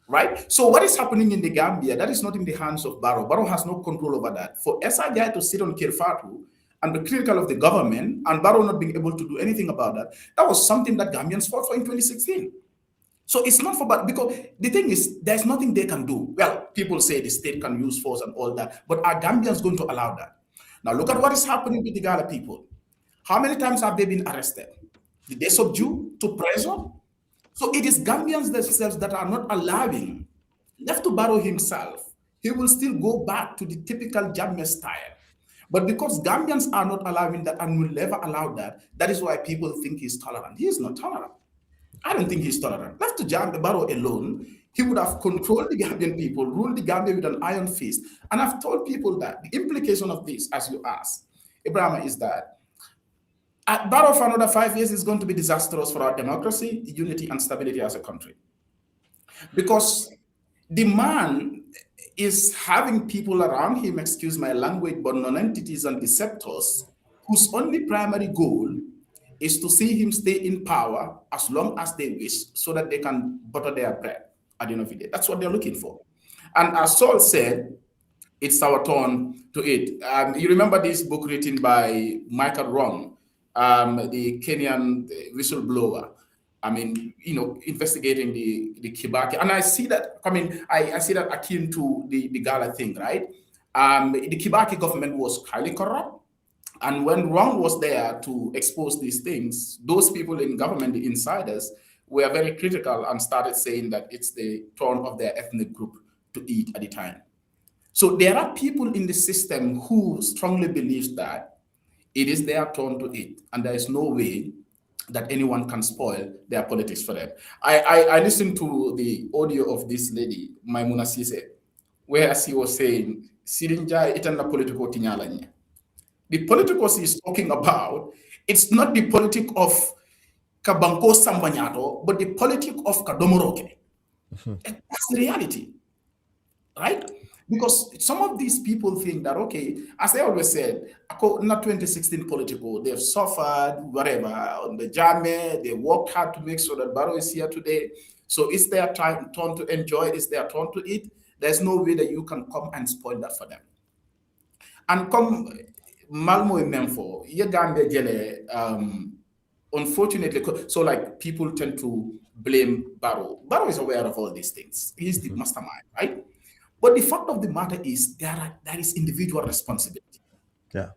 Right? So what is happening in the Gambia, that is not in the hands of Barrow. Barrow has no control over that. For SIJ to sit on Kirfatu and be critical of the government and Barrow not being able to do anything about that, that was something that Gambians fought for in 2016. So it's not for bad, because the thing is, there's nothing they can do. Well, people say the state can use force and all that, but are Gambians going to allow that? Now look at what is happening with the GALA people. How many times have they been arrested? Did they subdue to pressure? So it is Gambians themselves that are not allowing. Left to Barrow himself, he will still go back to the typical Jammeh style. But because Gambians are not allowing that and will never allow that, that is why people think he's tolerant. He is not tolerant. I don't think he's tolerant. Left to Barrow alone, he would have controlled the Gambian people, ruled the Gambia with an iron fist. And I've told people that the implication of this, as you asked, Ibrahim, is that at Barrow for another 5 years is going to be disastrous for our democracy, unity, and stability as a country. Because the man is having people around him, excuse my language, but non-entities and deceptors, whose only primary goal is to see him stay in power as long as they wish, so that they can butter their bread at the end of the day. That's what they're looking for. And as Saul said, it's our turn to eat. You remember this book written by Michael Wrong, the Kenyan whistleblower. I mean, investigating the Kibaki. And I see that, I see that akin to the GALA thing, right? The Kibaki government was highly corrupt. And when Wrong was there to expose these things, those people in government, the insiders, were very critical and started saying that it's the turn of their ethnic group to eat at the time. So there are people in the system who strongly believe that it is their turn to eat, and there is no way that anyone can spoil their politics for them. I listened to the audio of this lady, Maimuna Sise, where she was saying, Sirinja itanda politiko tinyalanya. The politicos he's talking about, it's not the politic of Kabanko Sambanyato, but the politic of Kadomoroke. That's the reality, right? Because some of these people think that, okay, as I always said, not 2016 political, they've suffered, whatever, on the Jammeh, they worked hard to make sure that Barrow is here today. So it's their turn to enjoy, it's their turn to eat. There's no way that you can come and spoil that for them. And come Malmo in Memphis, Gambia Jele, unfortunately, so like people tend to blame Barrow. Barrow is aware of all these things. He's the mastermind, right? But the fact of the matter is there is individual responsibility. Yeah.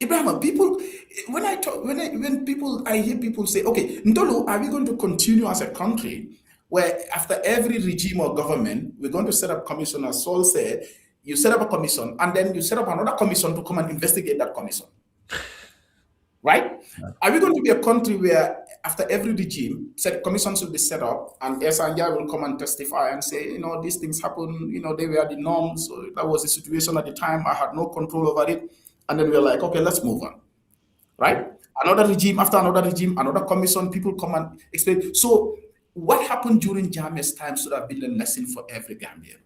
Ibrahim, people, when I hear people say, okay, Ndolo, are we going to continue as a country where after every regime or government, we're going to set up commission, as Saul said, you set up a commission, and then you set up another commission to come and investigate that commission. Right? Yeah. Are we going to be a country where after every regime, commissions will be set up, and Esanja will come and testify and say, these things happen, they were the norms, so that was the situation at the time, I had no control over it, and then we're like, okay, let's move on. Right? Another regime, after another regime, another commission, people come and explain. So what happened during Jammeh's time should have been a lesson for every Gambian.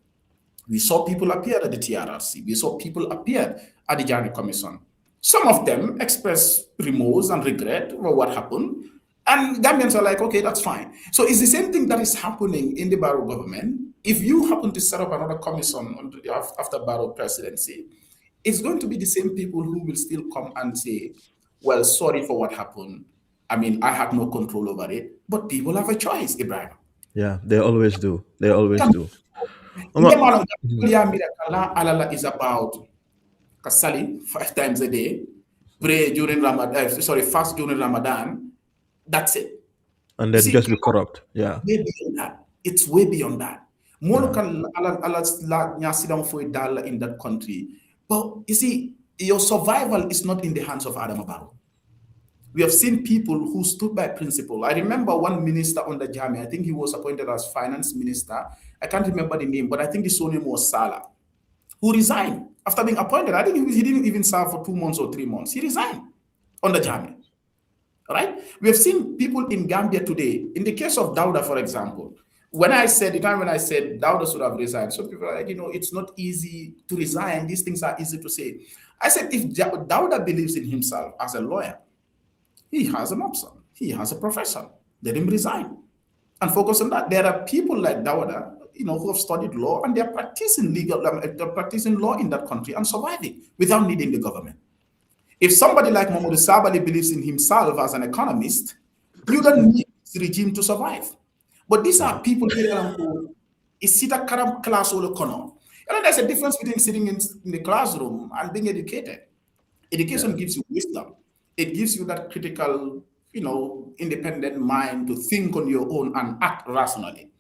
We saw people appear at the TRRC. We saw people appear at the Jammeh Commission. Some of them express remorse and regret over what happened. And Gambians are like, okay, that's fine. So it's the same thing that is happening in the Barrow government. If you happen to set up another commission after Barrow presidency, it's going to be the same people who will still come and say, well, sorry for what happened. I mean, I had no control over it. But people have a choice, Ibrahim. Yeah, they always do. They always do. Is about Kasali 5 times a day, pray during Ramadan, fast during Ramadan. That's it. And then just be corrupt. Yeah. Way beyond that. It's way beyond that. More can in that country. But you see, your survival is not in the hands of Adam Barrow. We have seen people who stood by principle. I remember one minister on the Jammeh, I think he was appointed as finance minister. I can't remember the name, but I think his own name was Salah, who resigned after being appointed. I think he didn't even serve for 2 months or 3 months. He resigned on the Jammeh, right? We have seen people in Gambia today. In the case of Dauda, for example, when I said the time when I said Dawda should have resigned, some people are like, it's not easy to resign. These things are easy to say. I said, if Dawda believes in himself as a lawyer, he has an option. He has a profession. Let him resign and focus on that. There are people like Dawda, who have studied law and they're practicing they're practicing law in that country and surviving without needing the government. If somebody like Mamadou Sabali believes in himself as an economist, you don't need this regime to survive. But these are people who is sit a class or kono. There's a difference between sitting in the classroom and being educated. Education gives you wisdom. It gives you that critical, independent mind to think on your own and act rationally.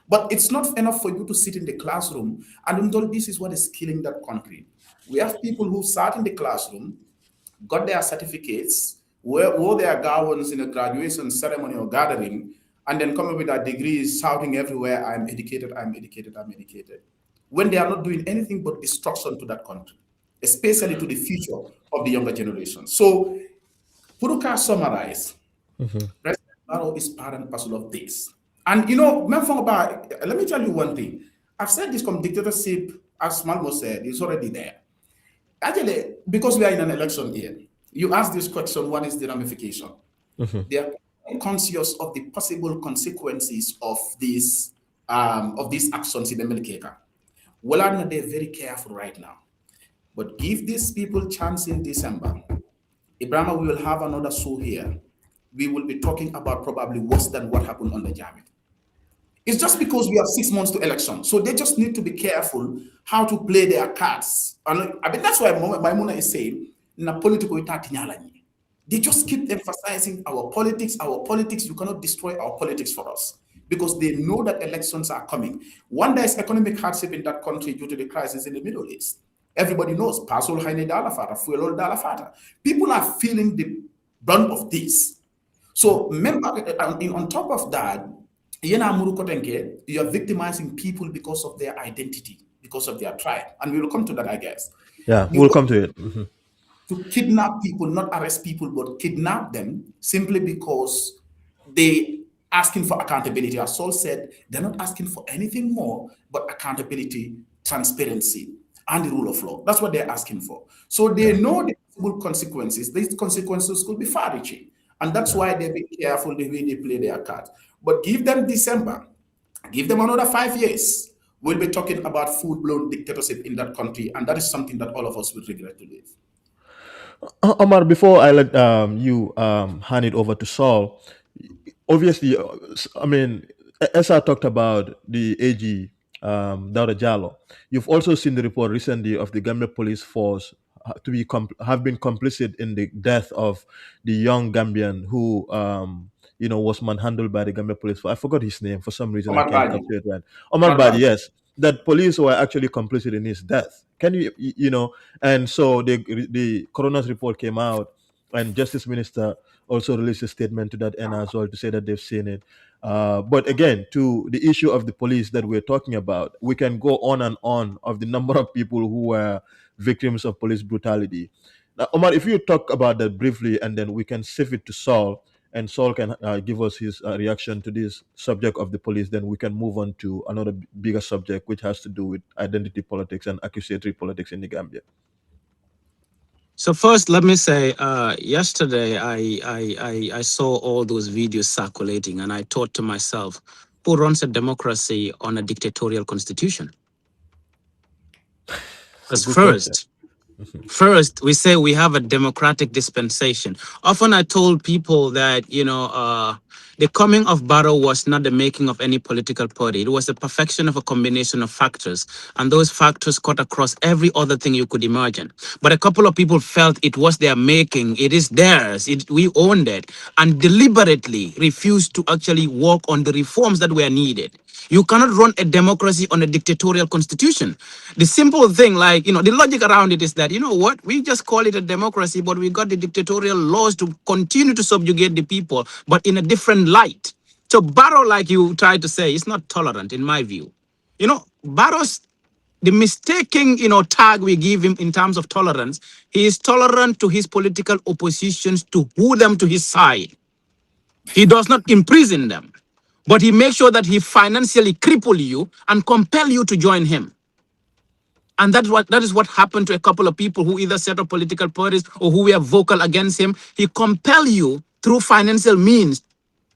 But it's not enough for you to sit in the classroom and until this is what is killing that country. We have people who sat in the classroom, got their certificates, wore their gowns in a graduation ceremony or gathering, and then come up with their degrees, shouting everywhere, I'm educated, I'm educated, I'm educated, when they are not doing anything but destruction to that country, especially to the future of the younger generation. So, Puruka summarize, President Barrow is part and parcel of this. And let me tell you one thing. I've said this dictatorship, as Malmo said, is already there. Actually, because we are in an election year, you ask this question, what is the ramification? They are conscious of the possible consequences of these actions in the Melkeka. Well, they're very careful right now. But give these people chance in December. Ibrahim, we will have another show here. We will be talking about probably worse than what happened on the Jamit. It's just because we have 6 months to election. So they just need to be careful how to play their cards. And I mean, that's why Maimuna is saying, na political they just keep emphasizing our politics, you cannot destroy our politics for us. Because they know that elections are coming. One, there is economic hardship in that country due to the crisis in the Middle East. Everybody knows, people are feeling the brunt of this. So remember, on top of that, you're victimizing people because of their identity, because of their tribe. And we will come to that, I guess. Yeah, we'll come to it. To kidnap people, not arrest people, but kidnap them simply because they asking for accountability. As Saul said, they're not asking for anything more but accountability, transparency, and the rule of law. That's what they're asking for. So they know the possible consequences. These consequences could be far-reaching. And that's why they be careful the way they play their cards. But give them December, give them another 5 years. We'll be talking about full-blown dictatorship in that country. And that is something that all of us would regret to live. Omar, before I let you hand it over to Saul, obviously, I mean, as I talked about the AG, Dawda Jallo, you've also seen the report recently of the Gambia police force to be have been complicit in the death of the young Gambian who was manhandled by the Gambia police. I forgot his name for some reason. Omar I can't Badi. capture it right. Omar Badi, yes. That police were actually complicit in his death. Can and so the coroner's report came out, and Justice Minister also released a statement to that end as well to say that they've seen it. But again, to the issue of the police that we're talking about, we can go on and on of the number of people who were victims of police brutality. Now, Omar, if you talk about that briefly, and then we can shift it to Saul, and Saul can give us his reaction to this subject of the police, then we can move on to another bigger subject, which has to do with identity politics and accusatory politics in the Gambia. So first, let me say, yesterday I saw all those videos circulating, and I thought to myself, who runs a democracy on a dictatorial constitution? Because first, we say we have a democratic dispensation. Often I told people that, the coming of Barrow was not the making of any political party. It was the perfection of a combination of factors. And those factors cut across every other thing you could imagine. But a couple of people felt it was their making. It is theirs. We owned it. And deliberately refused to actually work on the reforms that were needed. You cannot run a democracy on a dictatorial constitution. The simple thing, the logic around it is that, we just call it a democracy, but we got the dictatorial laws to continue to subjugate the people, but in a different light. So Barrow, like you tried to say, is not tolerant, in my view. Barrow's, the mistaking, tag we give him in terms of tolerance, he is tolerant to his political oppositions to woo them to his side. He does not imprison them. But he makes sure that he financially cripple you and compel you to join him. And that is what happened to a couple of people who either set up political parties or who were vocal against him. He compel you through financial means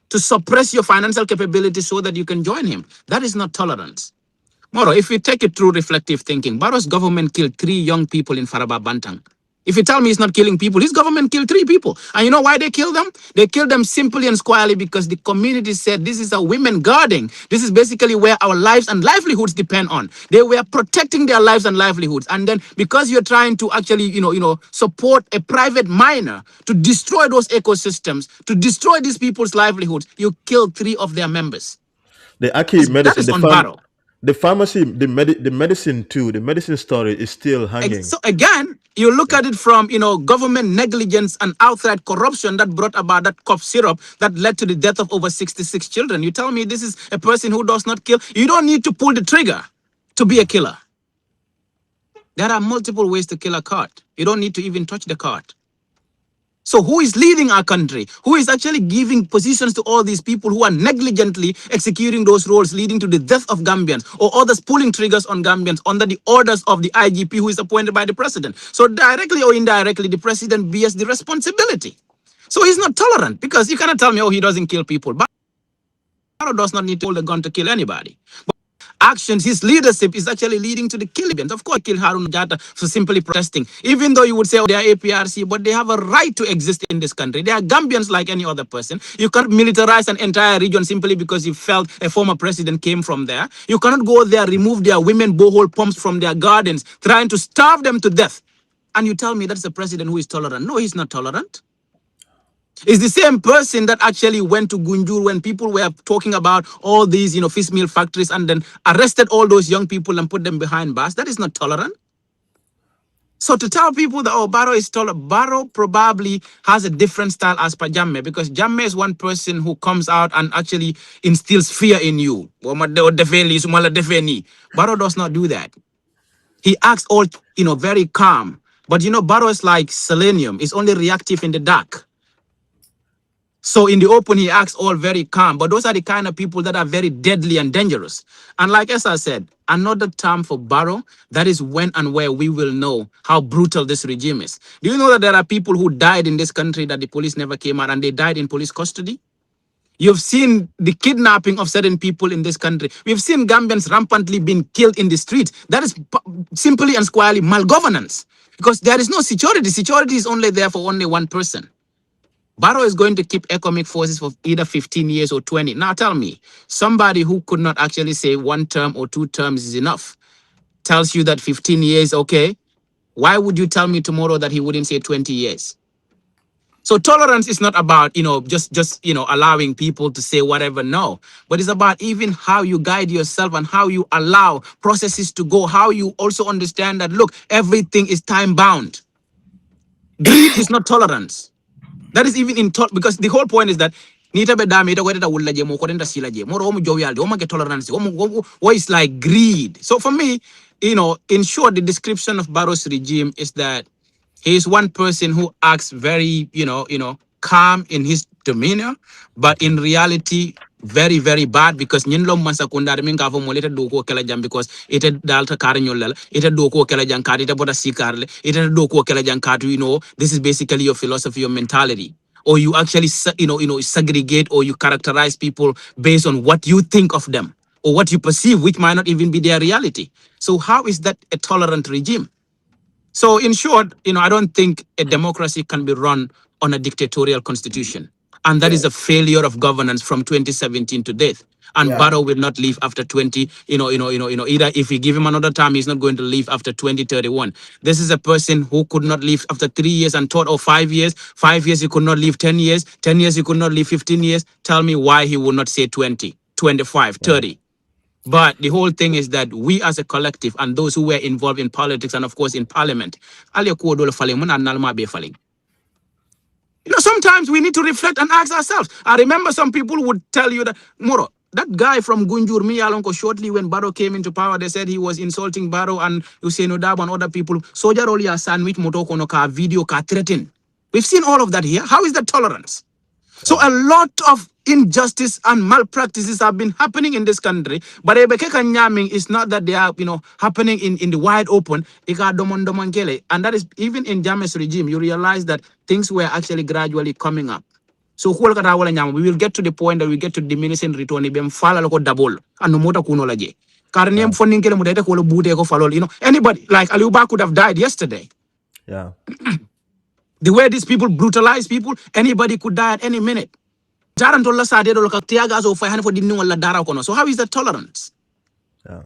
to suppress your financial capability so that you can join him. That is not tolerance. Moro, if we take it through reflective thinking, Barrow's government killed 3 young people in Faraba Bantang. If you tell me he's not killing people, his government killed 3 people. And you know why they killed them? They killed them simply and squarely because the community said this is a women guarding. This is basically where our lives and livelihoods depend on. They were protecting their lives and livelihoods. And then because you're trying to actually, support a private miner to destroy those ecosystems, to destroy these people's livelihoods, you killed 3 of their members. The Aki That medicine, is on Barrow. the pharmacy, the medicine too, the medicine story is still hanging. So again, you look at it from, government negligence and outright corruption that brought about that cough syrup that led to the death of over 66 children. You tell me this is a person who does not kill. You don't need to pull the trigger to be a killer. There are multiple ways to kill a cart. You don't need to even touch the cart. So who is leading our country? Who is actually giving positions to all these people who are negligently executing those roles, leading to the death of Gambians or others pulling triggers on Gambians under the orders of the IGP who is appointed by the president? So directly or indirectly, the president bears the responsibility. So he's not tolerant because you cannot tell me, he doesn't kill people. Barrow does not need to hold a gun to kill anybody. Actions, his leadership is actually leading to the killing. Of course, kill Harun Jatta for simply protesting. Even though you would say they are APRC, but they have a right to exist in this country. They are Gambians like any other person. You can't militarize an entire region simply because you felt a former president came from there. You cannot go there, remove their women borehole pumps from their gardens, trying to starve them to death. And you tell me that's a president who is tolerant. No, he's not tolerant. It's the same person that actually went to Gunjur when people were talking about all these, fish meal factories and then arrested all those young people and put them behind bars. That is not tolerant. So to tell people that, Barrow is tolerant, Barrow probably has a different style as per Jammeh, because Jammeh is one person who comes out and actually instills fear in you. Barrow does not do that. He acts all, very calm. But, Barrow is like selenium. It's only reactive in the dark. So in the open, he acts all very calm. But those are the kind of people that are very deadly and dangerous. And like as I said, another term for Barrow, that is when and where we will know how brutal this regime is. Do you know that there are people who died in this country that the police never came out and they died in police custody? You've seen the kidnapping of certain people in this country. We've seen Gambians rampantly being killed in the streets. That is simply and squarely malgovernance. Because there is no security. Security is only there for only one person. Barrow is going to keep economic forces for either 15 years or 20. Now tell me, somebody who could not actually say 1 term or 2 terms is enough tells you that 15 years, okay. Why would you tell me tomorrow that he wouldn't say 20 years? So tolerance is not about, just allowing people to say whatever, no. But it's about even how you guide yourself and how you allow processes to go, how you also understand that, look, everything is time bound. Greed is not tolerance. That is even in because the whole point is that what is like greed. So for me, in short, the description of Barrow's regime is that he is one person who acts very, calm in his demeanor, but in reality, very, very bad, because nyinlo masakunda minga fo moleta doko kala jam, because ite dalta karnyolala ite doko kala jam kadi ite boda sikarle ite doko kala jam kadu, this is basically your philosophy, your mentality. Or you actually segregate or you characterize people based on what you think of them or what you perceive, which might not even be their reality. So how is that a tolerant regime? So in short, I don't think a democracy can be run on a dictatorial constitution. And that is a failure of governance from 2017 to date. And Barrow will not leave after 20, either if we give him another time, he's not going to leave after 2031. This is a person who could not leave after 3 years and thought, 5 years. 5 years, he could not leave 10 years. 10 years, he could not leave 15 years. Tell me why he will not say 20, 25, 30. But the whole thing is that we as a collective and those who were involved in politics and of course in parliament, sometimes we need to reflect and ask ourselves. I remember some people would tell you that, Moro, that guy from Gunjur, Miyalonko, shortly when Barrow came into power, they said he was insulting Barrow and Hussein Odab and other people. Soja Rolia sandwich motoko video ka threaten. We've seen all of that here. How is that tolerance? So a lot of injustice and malpractices have been happening in this country. But Ebekeka Nyaming is not that they are, happening in the wide open. And that is even in Jammeh's regime, you realize that things were actually gradually coming up. So we will get to the point that we get to diminishing return ibem fala loko double and no mota kuno laje. Karniem funding kele mudete ko bute ko follow. Anybody like Aliuba could have died yesterday. Yeah. The way these people brutalize people, anybody could die at any minute. So how is that tolerance? Yeah.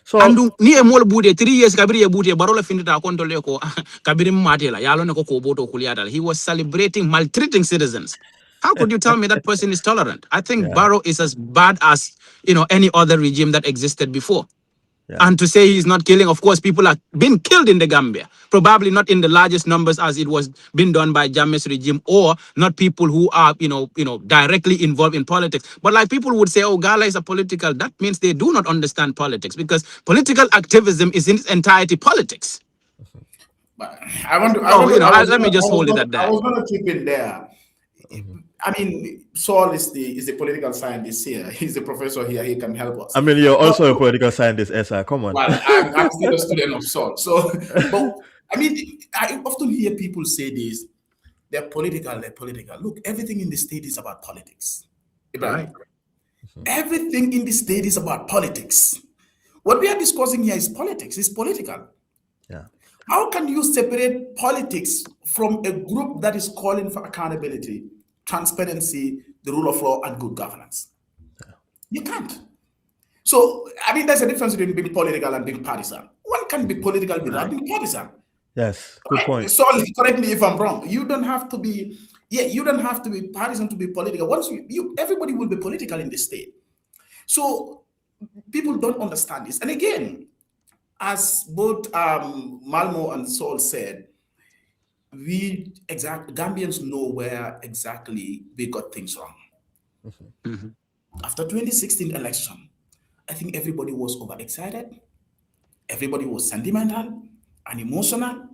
So And ni emol bude 3 years kabiri bude Barrow finita kontole ko kabiri matela yalo ne ko boto kuliata. He was celebrating maltreating citizens. How could you tell me that person is tolerant? I think Barrow is as bad as any other regime that existed before. And to say he's not killing, of course, people are being killed in the Gambia. Probably not in the largest numbers as it was being done by Jammeh's regime, or not people who are, directly involved in politics. But like people would say, oh, GALA is a political, that means they do not understand politics, because political activism is in its entirety politics. But I want to. Let me just hold it at that. I was going to keep it there. I mean, Saul is the political scientist here. He's the professor here. He can help us. I mean, you're also a political scientist, Esa. Come on. Well, I'm still a student of Saul. So, but I mean, I often hear people say this. They're political. Look, everything in the state is about politics. Right? Everything in the state is about politics. What we are discussing here is politics. It's political. Yeah. How can you separate politics from a group that is calling for accountability, transparency, the rule of law, and good governance? Yeah. You can't. So, I mean, there's a difference between being political and being partisan. One can be political without being partisan. Yes, good point. So, correct me if I'm wrong. You don't have to be, you don't have to be partisan to be political. Once everybody will be political in the state. So, people don't understand this. And again, as both Malmo and Saul said, Gambians know where exactly we got things wrong. After 2016 election, I think everybody was overexcited. Everybody was sentimental and emotional.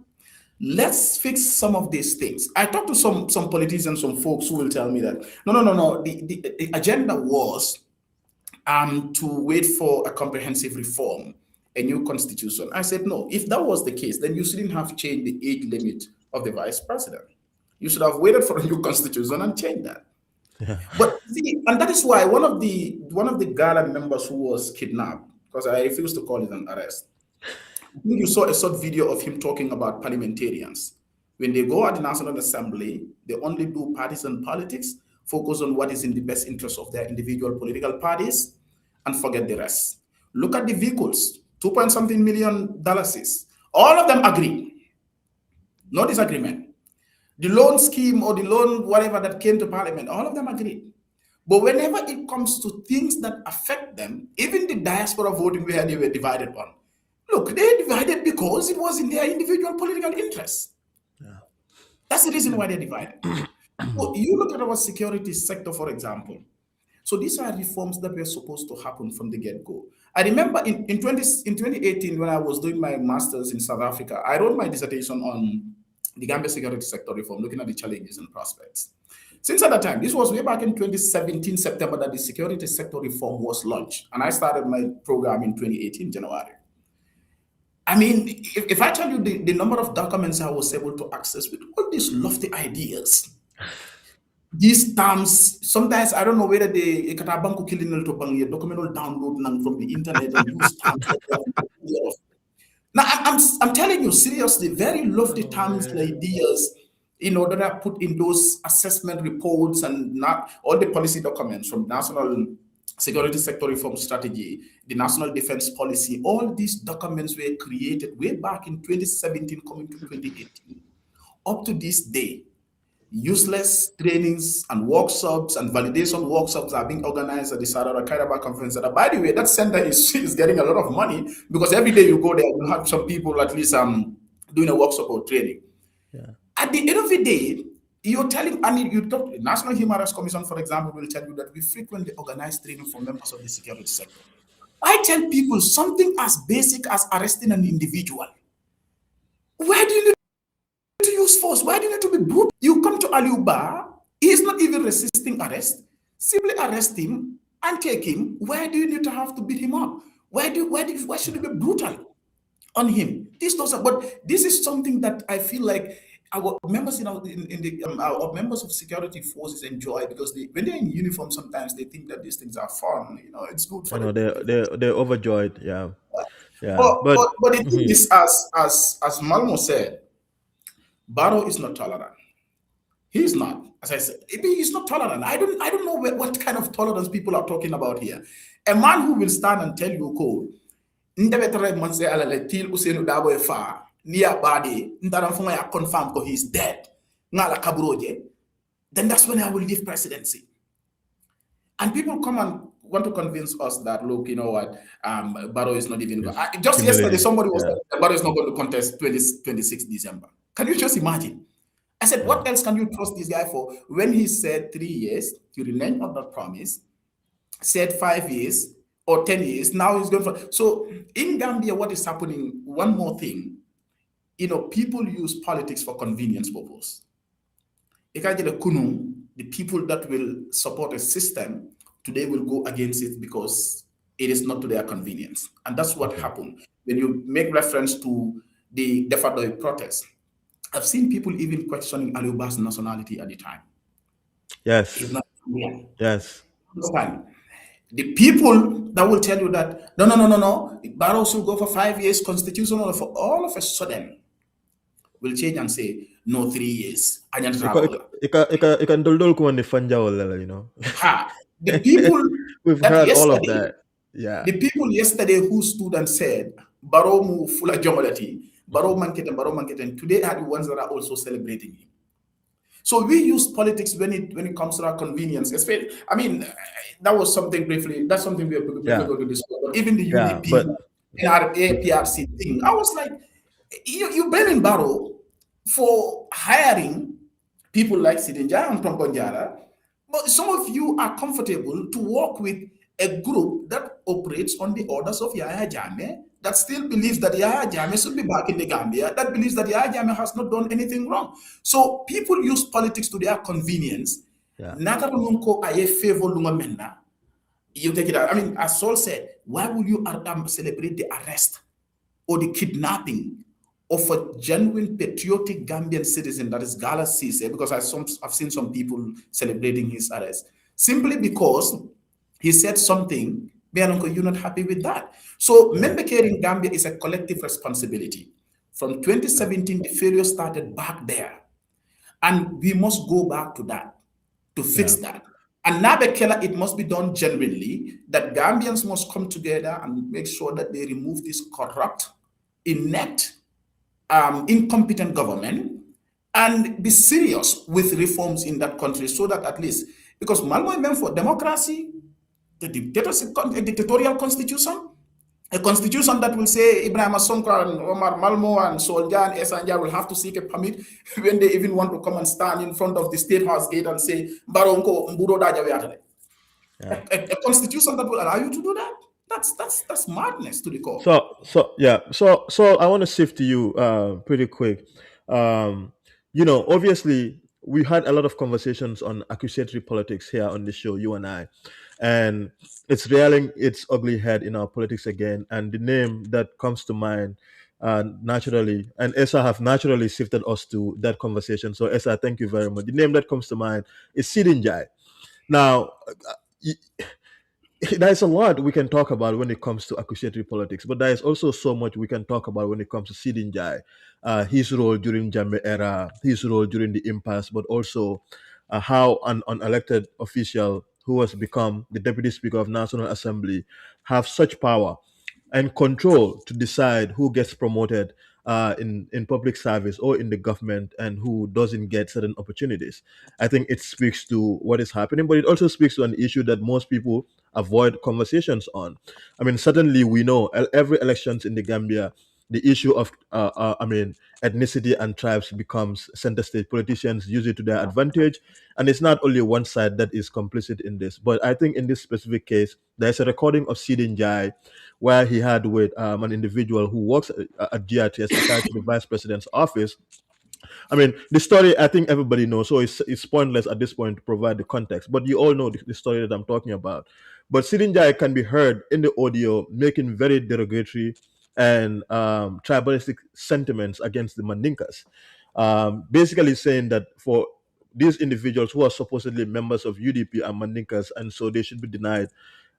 Let's fix some of these things. I talked to some politicians, some folks who will tell me that, no. The agenda was to wait for a comprehensive reform, a new constitution. I said, no, if that was the case, then you shouldn't have changed the age limit of the vice president. You should have waited for a new constitution and changed that. Yeah. But see, and that is why one of the GALA members who was kidnapped, because I refuse to call it an arrest, you saw a short video of him talking about parliamentarians. When they go at the National Assembly, they only do partisan politics, focus on what is in the best interest of their individual political parties, and forget the rest. Look at the vehicles, $2.something million. All of them agree. No disagreement. The loan scheme or the loan, whatever that came to Parliament, all of them agreed. But whenever it comes to things that affect them, even the diaspora voting where they were divided on, look, they divided because it was in their individual political interests. Yeah. That's the reason why they divided. So you look at our security sector, for example. So these are reforms that were supposed to happen from the get-go. I remember in 2018, when I was doing my master's in South Africa, I wrote my dissertation on the Gambia security sector reform, looking at the challenges and prospects. Since at that time, this was way back in 2017, September, that the security sector reform was launched. And I started my program in 2018, January. I mean, if I tell you the number of documents I was able to access with all these lofty ideas, these terms, sometimes I don't know whether the Katabanko killing document will download from the internet and use terms. Now, I'm telling you seriously, very lofty terms and ideas, that are put in those assessment reports and not all the policy documents from National Security Sector Reform Strategy, the National Defense Policy. All these documents were created way back in 2017, coming to 2018. Up to this day, useless trainings and workshops and validation workshops are being organized at the Sarara Kairaba conference. And by the way, that center is getting a lot of money, because every day you go there, you have some people at least doing a workshop or training. Yeah. At the end of the day, you're telling, you talk, National Human Rights Commission, for example, will tell you that we frequently organize training for members of the security sector. I tell people something as basic as arresting an individual. Why do you need to use force? Why do you need to be brutal? You come to Aliuba, he is not even resisting arrest. Simply arrest him and take him. Why do you need to have to beat him up? Why should you be brutal on him? This doesn't. But this is something that I feel like our members in the our members of security forces enjoy, because when they're in uniform, sometimes they think that these things are fun. It's good I for know them. they're overjoyed. Yeah, yeah. But But but the thing mhm, is, as Malmo said, Barrow is not tolerant. He's not. As I said, he's not tolerant. I don't know what kind of tolerance people are talking about here. A man who will stand and tell you, "Code, ndebetare manse alale til usenu dabo e fa niya body ndaram fuma ya confirm ko he's dead ngala kabroje." Then that's when I will leave presidency. And people come and want to convince us that, look, you know what, Barrow is not even. it's Just yesterday, humiliating. somebody was Yeah, saying Barrow is not going to contest 26 December. Can you just imagine? I said, yeah, what else can you trust this guy for? When he said 3 years, he reneged on that promise, said 5 years or 10 years, now he's going for. So in Gambia, what is happening? One more thing, people use politics for convenience purpose. The people that will support a system today will go against it because it is not to their convenience. And that's what okay. happened. When you make reference to the Defadoi protest, I've seen people even questioning Aliuba's nationality at the time. He's Yes, not Gambian. yes. Understand? The people that will tell you that no, no, no, no, no, Barrow should go for 5 years constitutional, for all of a sudden will change and say no 3 years. Ikan dol ko ni fanja wala. Ha! The people We've that heard all of yesterday, that. Yeah, the people yesterday who stood and said Barrow mu fula jongolati, Barrow Manketen, today are the ones that are also celebrating him. So we use politics when it comes to our convenience. I mean, that was something briefly. That's something we are briefly yeah, going to discuss. But even the yeah. UDP, But NRA, PRC thing, I was like, you blaming Barrow for hiring people like Sidinja and Tongonjara, but some of you are comfortable to work with a group that operates on the orders of Yahya Jammeh, that still believes that Yahya Jammeh should be back in the Gambia, that believes that Yahya Jammeh has not done anything wrong. So people use politics to their convenience. yeah, Nakarunko aye favor lunga menna. You take it out. I mean, as Saul said, why would you celebrate the arrest or the kidnapping of a genuine patriotic Gambian citizen, that is GALA Cisse, because I've seen some people celebrating his arrest, simply because he said something, you're not happy with that. So yeah, member care in Gambia is a collective responsibility. From 2017, the failure started back there. And we must go back to that, to fix yeah, that. And Nabekela, it must be done genuinely, that Gambians must come together and make sure that they remove this corrupt, inept, incompetent government, and be serious with reforms in that country, so that at least, because Malmo meant for democracy, the a dictatorial constitution, a constitution that will say Ibrahim Sonko and Omar Malmo and Soljan Esanja will have to seek a permit when they even want to come and stand in front of the State House gate and say, Baronko Mburo Daja. yeah. A constitution that will allow you to do that? That's madness to the core. So I want to shift to you pretty quick. Obviously we had a lot of conversations on accusatory politics here on the show, you and I, and it's rearing its ugly head in our politics again. And the name that comes to mind naturally, and Esa have naturally shifted us to that conversation. So Esa, thank you very much. The name that comes to mind is Sidinjai. Now, there's a lot we can talk about when it comes to accusatory politics, but there's also so much we can talk about when it comes to Sidinjai, his role during Jammeh era, his role during the impasse, but also how an unelected official who has become the deputy speaker of National Assembly have such power and control to decide who gets promoted in public service or in the government and who doesn't get certain opportunities. I think it speaks to what is happening, but it also speaks to an issue that most people avoid conversations on. I mean, certainly we know every elections in the Gambia, the issue of ethnicity and tribes becomes center stage. Politicians use it to their advantage, and it's not only one side that is complicit in this. But I think in this specific case, there's a recording of Sidin Jai where he had with an individual who works at GRTS attached to the vice president's office, I mean, the story I think everybody knows, so it's pointless at this point to provide the context. But you all know the story that I'm talking about. But Sidinjai can be heard in the audio making very derogatory and tribalistic sentiments against the Mandinkas, basically saying that for these individuals who are supposedly members of UDP are Mandinkas, and so they should be denied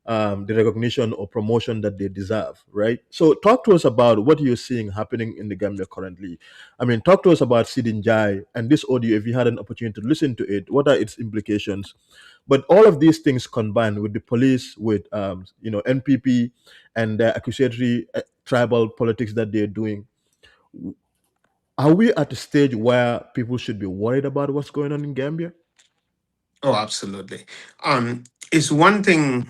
the recognition or promotion that they deserve, right? So, talk to us about what you're seeing happening in the Gambia currently. I mean, talk to us about Sidin Jai and this audio. If you had an opportunity to listen to it, what are its implications? But all of these things combined with the police, with NPP, and the accusatory tribal politics that they're doing, are we at a stage where people should be worried about what's going on in Gambia? Oh, absolutely. It's one thing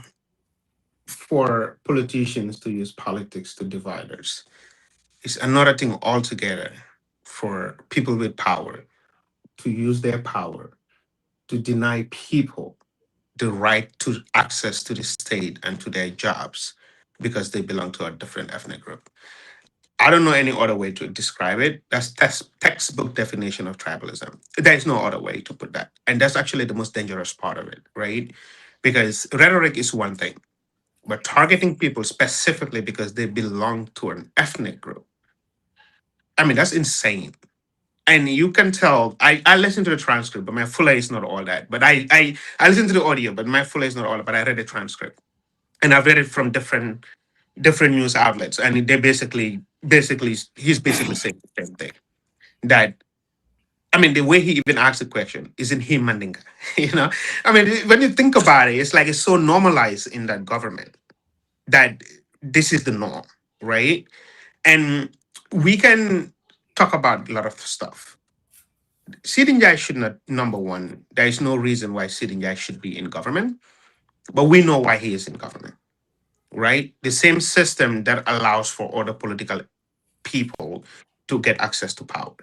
for politicians to use politics to divide us. It's another thing altogether for people with power to use their power to deny people the right to access to the state and to their jobs because they belong to a different ethnic group. I don't know any other way to describe it. That's textbook definition of tribalism. There is no other way to put that. And that's actually the most dangerous part of it, right? Because rhetoric is one thing, but targeting people specifically because they belong to an ethnic group, I mean, that's insane. And you can tell, I listened to the transcript, but my full A is not all that. But I listened to the audio, but my full A is not all that. But I read the transcript. And I've read it from different news outlets. And they basically he's basically saying the same thing. That I mean, the way he even asked the question, isn't he Mandinka? You know? I mean, when you think about it, it's like it's so normalized in that government that this is the norm, right? And we can talk about a lot of stuff. Sidinjai should not, number one, there is no reason why Sidinjai should be in government, but we know why he is in government, right? The same system that allows for other political people to get access to power.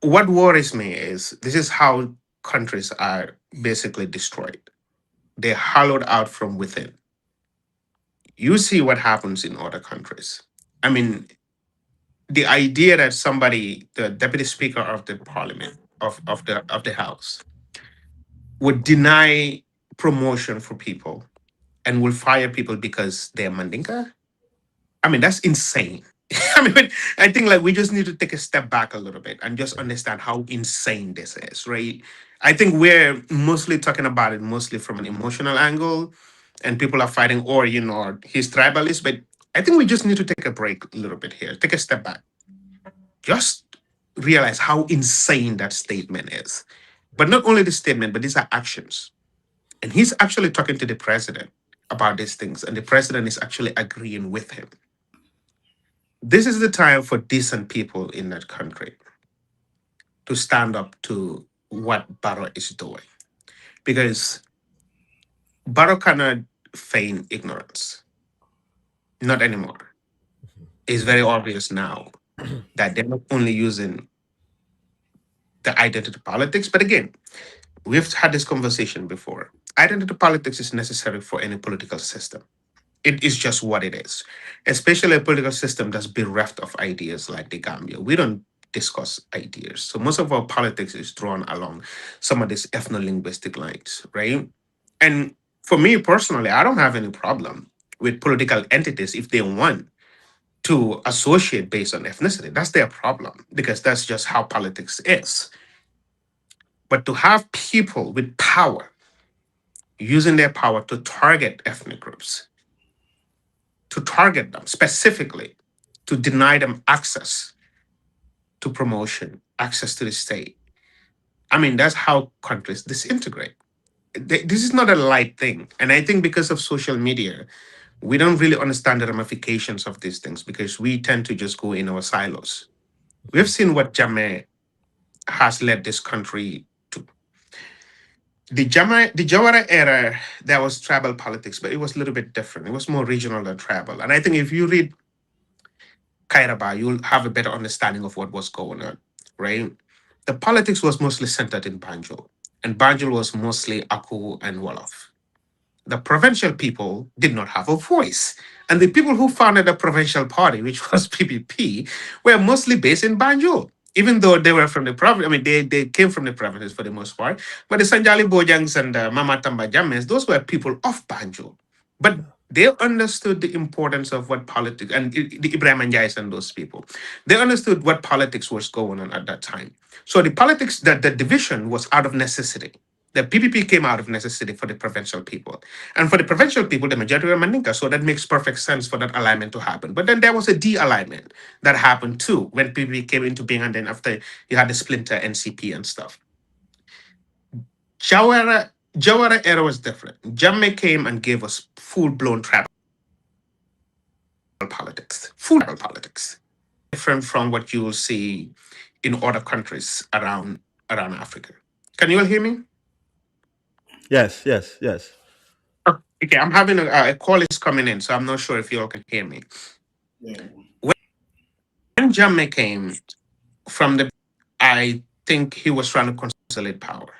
What worries me is this is how countries are basically destroyed. They're hollowed out from within. You see what happens in other countries. I mean, the idea that somebody, the deputy speaker of the parliament, of the house, would deny promotion for people and will fire people because they're Mandinka. I mean, that's insane. I mean, I think like we just need to take a step back a little bit and just understand how insane this is, right? I think we're mostly talking about it mostly from an emotional angle, and people are fighting, or he's tribalist. But I think we just need to take a break a little bit here, take a step back, just realize how insane that statement is. But not only the statement, but these are actions. And he's actually talking to the president about these things, and the president is actually agreeing with him. This is the time for decent people in that country to stand up to what Barrow is doing. Because Barrow cannot feign ignorance. Not anymore. It's very obvious now that they're not only using the identity politics, but again, we've had this conversation before. Identity politics is necessary for any political system. It is just what it is, especially a political system that's bereft of ideas like the Gambia. We don't discuss ideas. So most of our politics is drawn along some of these ethno-linguistic lines, right? And for me personally, I don't have any problem with political entities if they want to associate based on ethnicity. That's their problem because that's just how politics is. But to have people with power using their power to target ethnic groups, to target them specifically, to deny them access to promotion, access to the state. I mean, that's how countries disintegrate. This is not a light thing. And I think because of social media, we don't really understand the ramifications of these things because we tend to just go in our silos. We've seen what Jammeh has led this country to. The Jawara era, there was tribal politics, but it was a little bit different. It was more regional than tribal. And I think if you read Kairaba, you'll have a better understanding of what was going on, right? The politics was mostly centered in Banjul, and Banjul was mostly Aku and Wolof. The provincial people did not have a voice. And the people who founded the provincial party, which was PPP, were mostly based in Banjul, even though they were from the province. I mean, they came from the provinces for the most part. But the Sanjali Bojangs and Mama Tamba Jammehs, those were people of Banjul. But they understood the importance of what politics, and the Ibrahim Anjais and those people, they understood what politics was going on at that time. So the politics, that the division was out of necessity. The PPP came out of necessity for the provincial people. And for the provincial people, the majority were Mandinka. So that makes perfect sense for that alignment to happen. But then there was a de-alignment that happened too when PPP came into being. And then after you had the splinter NCP and stuff. Jawara era was different. Jammeh came and gave us full-blown tribal politics. Full tribal politics. Different from what you will see in other countries around Africa. Can you all hear me? Yes, yes, yes. Okay, I'm having a call is coming in, so I'm not sure if you all can hear me. Yeah. When Jammeh came from the, I think he was trying to consolidate power.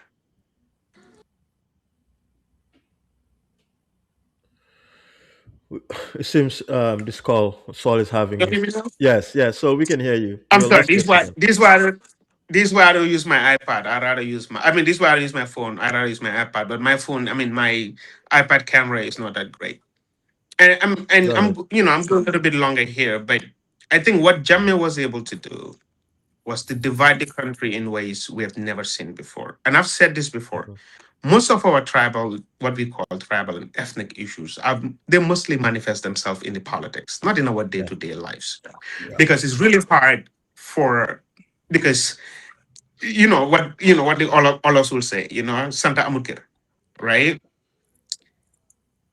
It seems this call Saul is having You hear his. me now? Yes, yes. So we can hear you. I'm You sorry. lost you a second. This is why I don't use my iPad. I rather use my. I mean, this is why I don't use my phone. I rather use my iPad. But my phone, I mean, my iPad camera is not that great. And Go I'm ahead. I'm going a little bit longer here, but I think what Jammeh was able to do was to divide the country in ways we have never seen before. And I've said this before. Mhm. Most of our tribal, what we call tribal and ethnic issues, they mostly manifest themselves in the politics, not in our Yeah. day-to-day lives. Yeah. Because it's really hard for, because what the all us will say, Santa Amukir, right?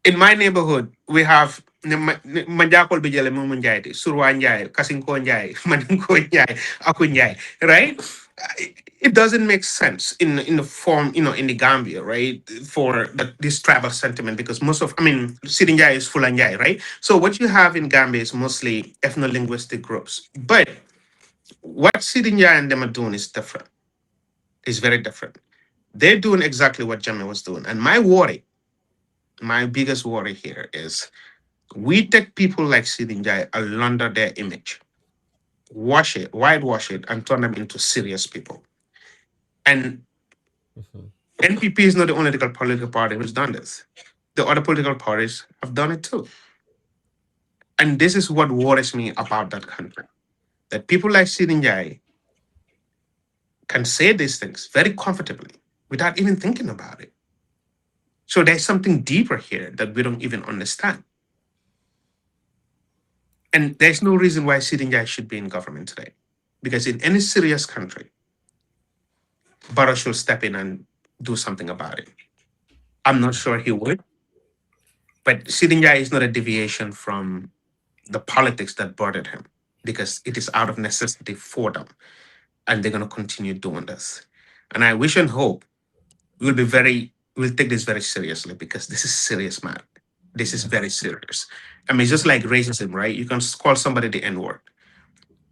In my neighborhood, we have Manjakol Bijele Mumunjai, Surwa Njai, Kasinko Njai, Maninko Njai, Aku Njai, right? It doesn't make sense in the form, in the Gambia, right? For this tribal sentiment, because Sidinjai is Fulanjai, right? So what you have in Gambia is mostly ethno-linguistic groups. But what Sidinjai and them are doing is different. It's very different. They're doing exactly what Jammeh was doing. And my biggest worry here is we take people like Sidinjai and launder their image, whitewash it, and turn them into serious people. And Mhm. NPP is not the only political party who's done this. The other political parties have done it too. And this is what worries me about that country. That people like Sidinjai can say these things very comfortably without even thinking about it. So there's something deeper here that we don't even understand. And there's no reason why Sidinjai should be in government today. Because in any serious country, Barrow should step in and do something about it. I'm not sure he would, but Sidinjai is not a deviation from the politics that bothered him because it is out of necessity for them. And they're going to continue doing this. And I wish and hope we'll take this very seriously because this is serious, man. This is very serious. I mean, it's just like racism, right? You can call somebody the N word.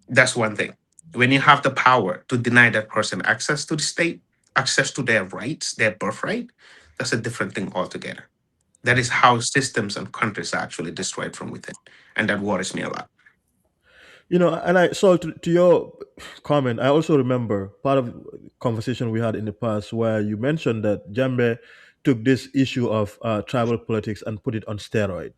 That's one thing. When you have the power to deny that person access to the state, access to their rights, their birthright, that's a different thing altogether. That is how systems and countries are actually destroyed from within. And that worries me a lot. And I saw to your comment, I also remember part of conversation we had in the past where you mentioned that Jambe took this issue of tribal politics and put it on steroid.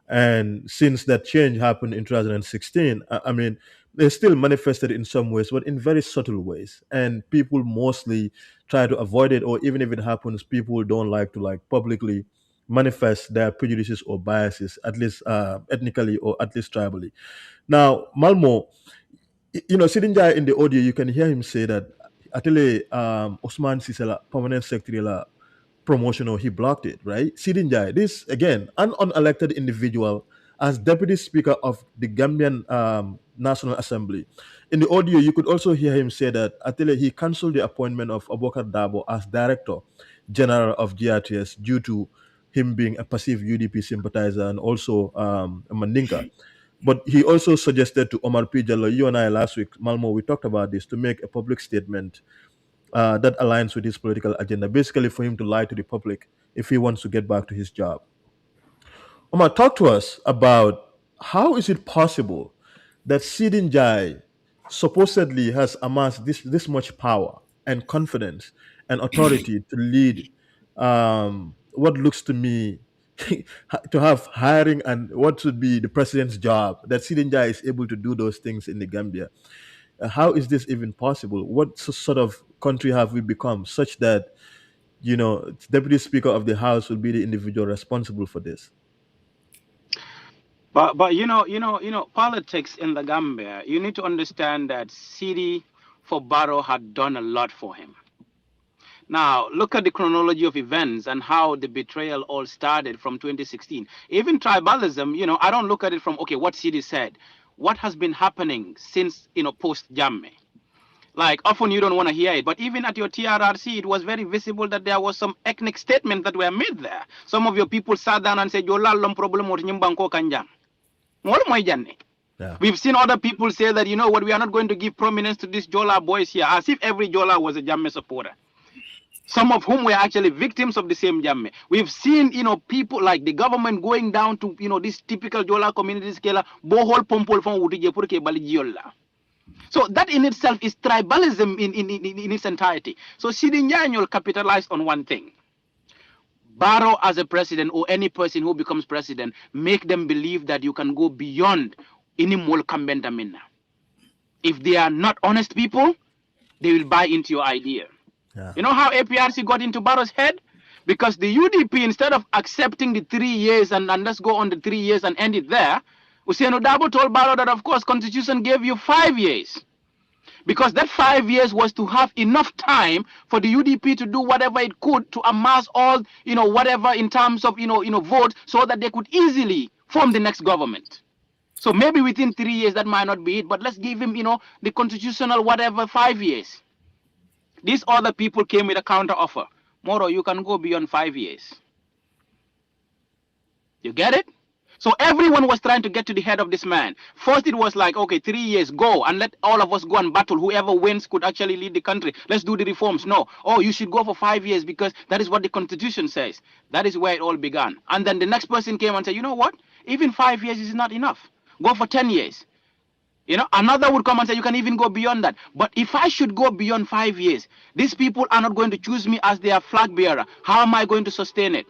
And since that change happened in 2016, I mean, they still manifested in some ways, but in very subtle ways. And people mostly try to avoid it, or even if it happens, people don't like to publicly manifest their prejudices or biases, at least ethnically or at least tribally. Now, Malmo, Sidinja in the audio, you can hear him say that Atele Osman Sisela, permanent secretary, promotion, or he blocked it, right? Sidinja, this again, an unelected individual as deputy speaker of the Gambian National Assembly. In the audio, you could also hear him say that Atele he cancelled the appointment of Abokar Dabo as director general of GRTS due to him being a passive UDP sympathizer and also a Mandinka. But he also suggested to Omar P. Jallo, you and I last week, Malmo, we talked about this, to make a public statement that aligns with his political agenda, basically for him to lie to the public if he wants to get back to his job. Omar, talk to us about how is it possible that Sidin Jai supposedly has amassed this much power and confidence and authority to lead what looks to me to have hiring and what should be the president's job, that Sidin Jai is able to do those things in the Gambia. How is this even possible? What sort of country have we become such that, deputy speaker of the house will be the individual responsible for this? But politics in the Gambia, you need to understand that City for Barrow had done a lot for him. Now, look at the chronology of events and how the betrayal all started from 2016. Even tribalism, I don't look at it from, okay, what City said. What has been happening since, post-Jammeh? Like, often you don't want to hear it, but even at your TRRC, it was very visible that there was some ethnic statements that were made there. Some of your people sat down and said, "Yola lom problem or nyimbanko kanjang." Yeah. We've seen other people say that, you know what, we are not going to give prominence to these Jola boys here, as if every Jola was a Jammeh supporter. Some of whom were actually victims of the same Jammeh. We've seen, people like the government going down to, this typical Jola community scale, bohol pompol from Utijepurke Baligiola. So that in itself is tribalism in its entirety. So Sidinyanyol capitalized on one thing. Barrow as a president, or any person who becomes president, make them believe that you can go beyond any Molkambendamina. If they are not honest people, they will buy into your idea. Yeah. You know how APRC got into Barrow's head? Because the UDP, instead of accepting the 3 years and let's go on the 3 years and end it there, Hussein Odabo told Barrow that, of course, Constitution gave you 5 years. Because that 5 years was to have enough time for the UDP to do whatever it could to amass all, whatever in terms of, votes, so that they could easily form the next government. So maybe within 3 years that might not be it, but let's give him, the constitutional whatever 5 years. These other people came with a counter offer. Moro, you can go beyond 5 years. You get it? So everyone was trying to get to the head of this man. First, it was like, okay, 3 years, go, and let all of us go and battle. Whoever wins could actually lead the country. Let's do the reforms. No. Oh, you should go for 5 years because that is what the Constitution says. That is where it all began. And then the next person came and said, you know what? Even 5 years is not enough. Go for 10 years. Another would come and say, you can even go beyond that. But if I should go beyond 5 years, these people are not going to choose me as their flag bearer. How am I going to sustain it?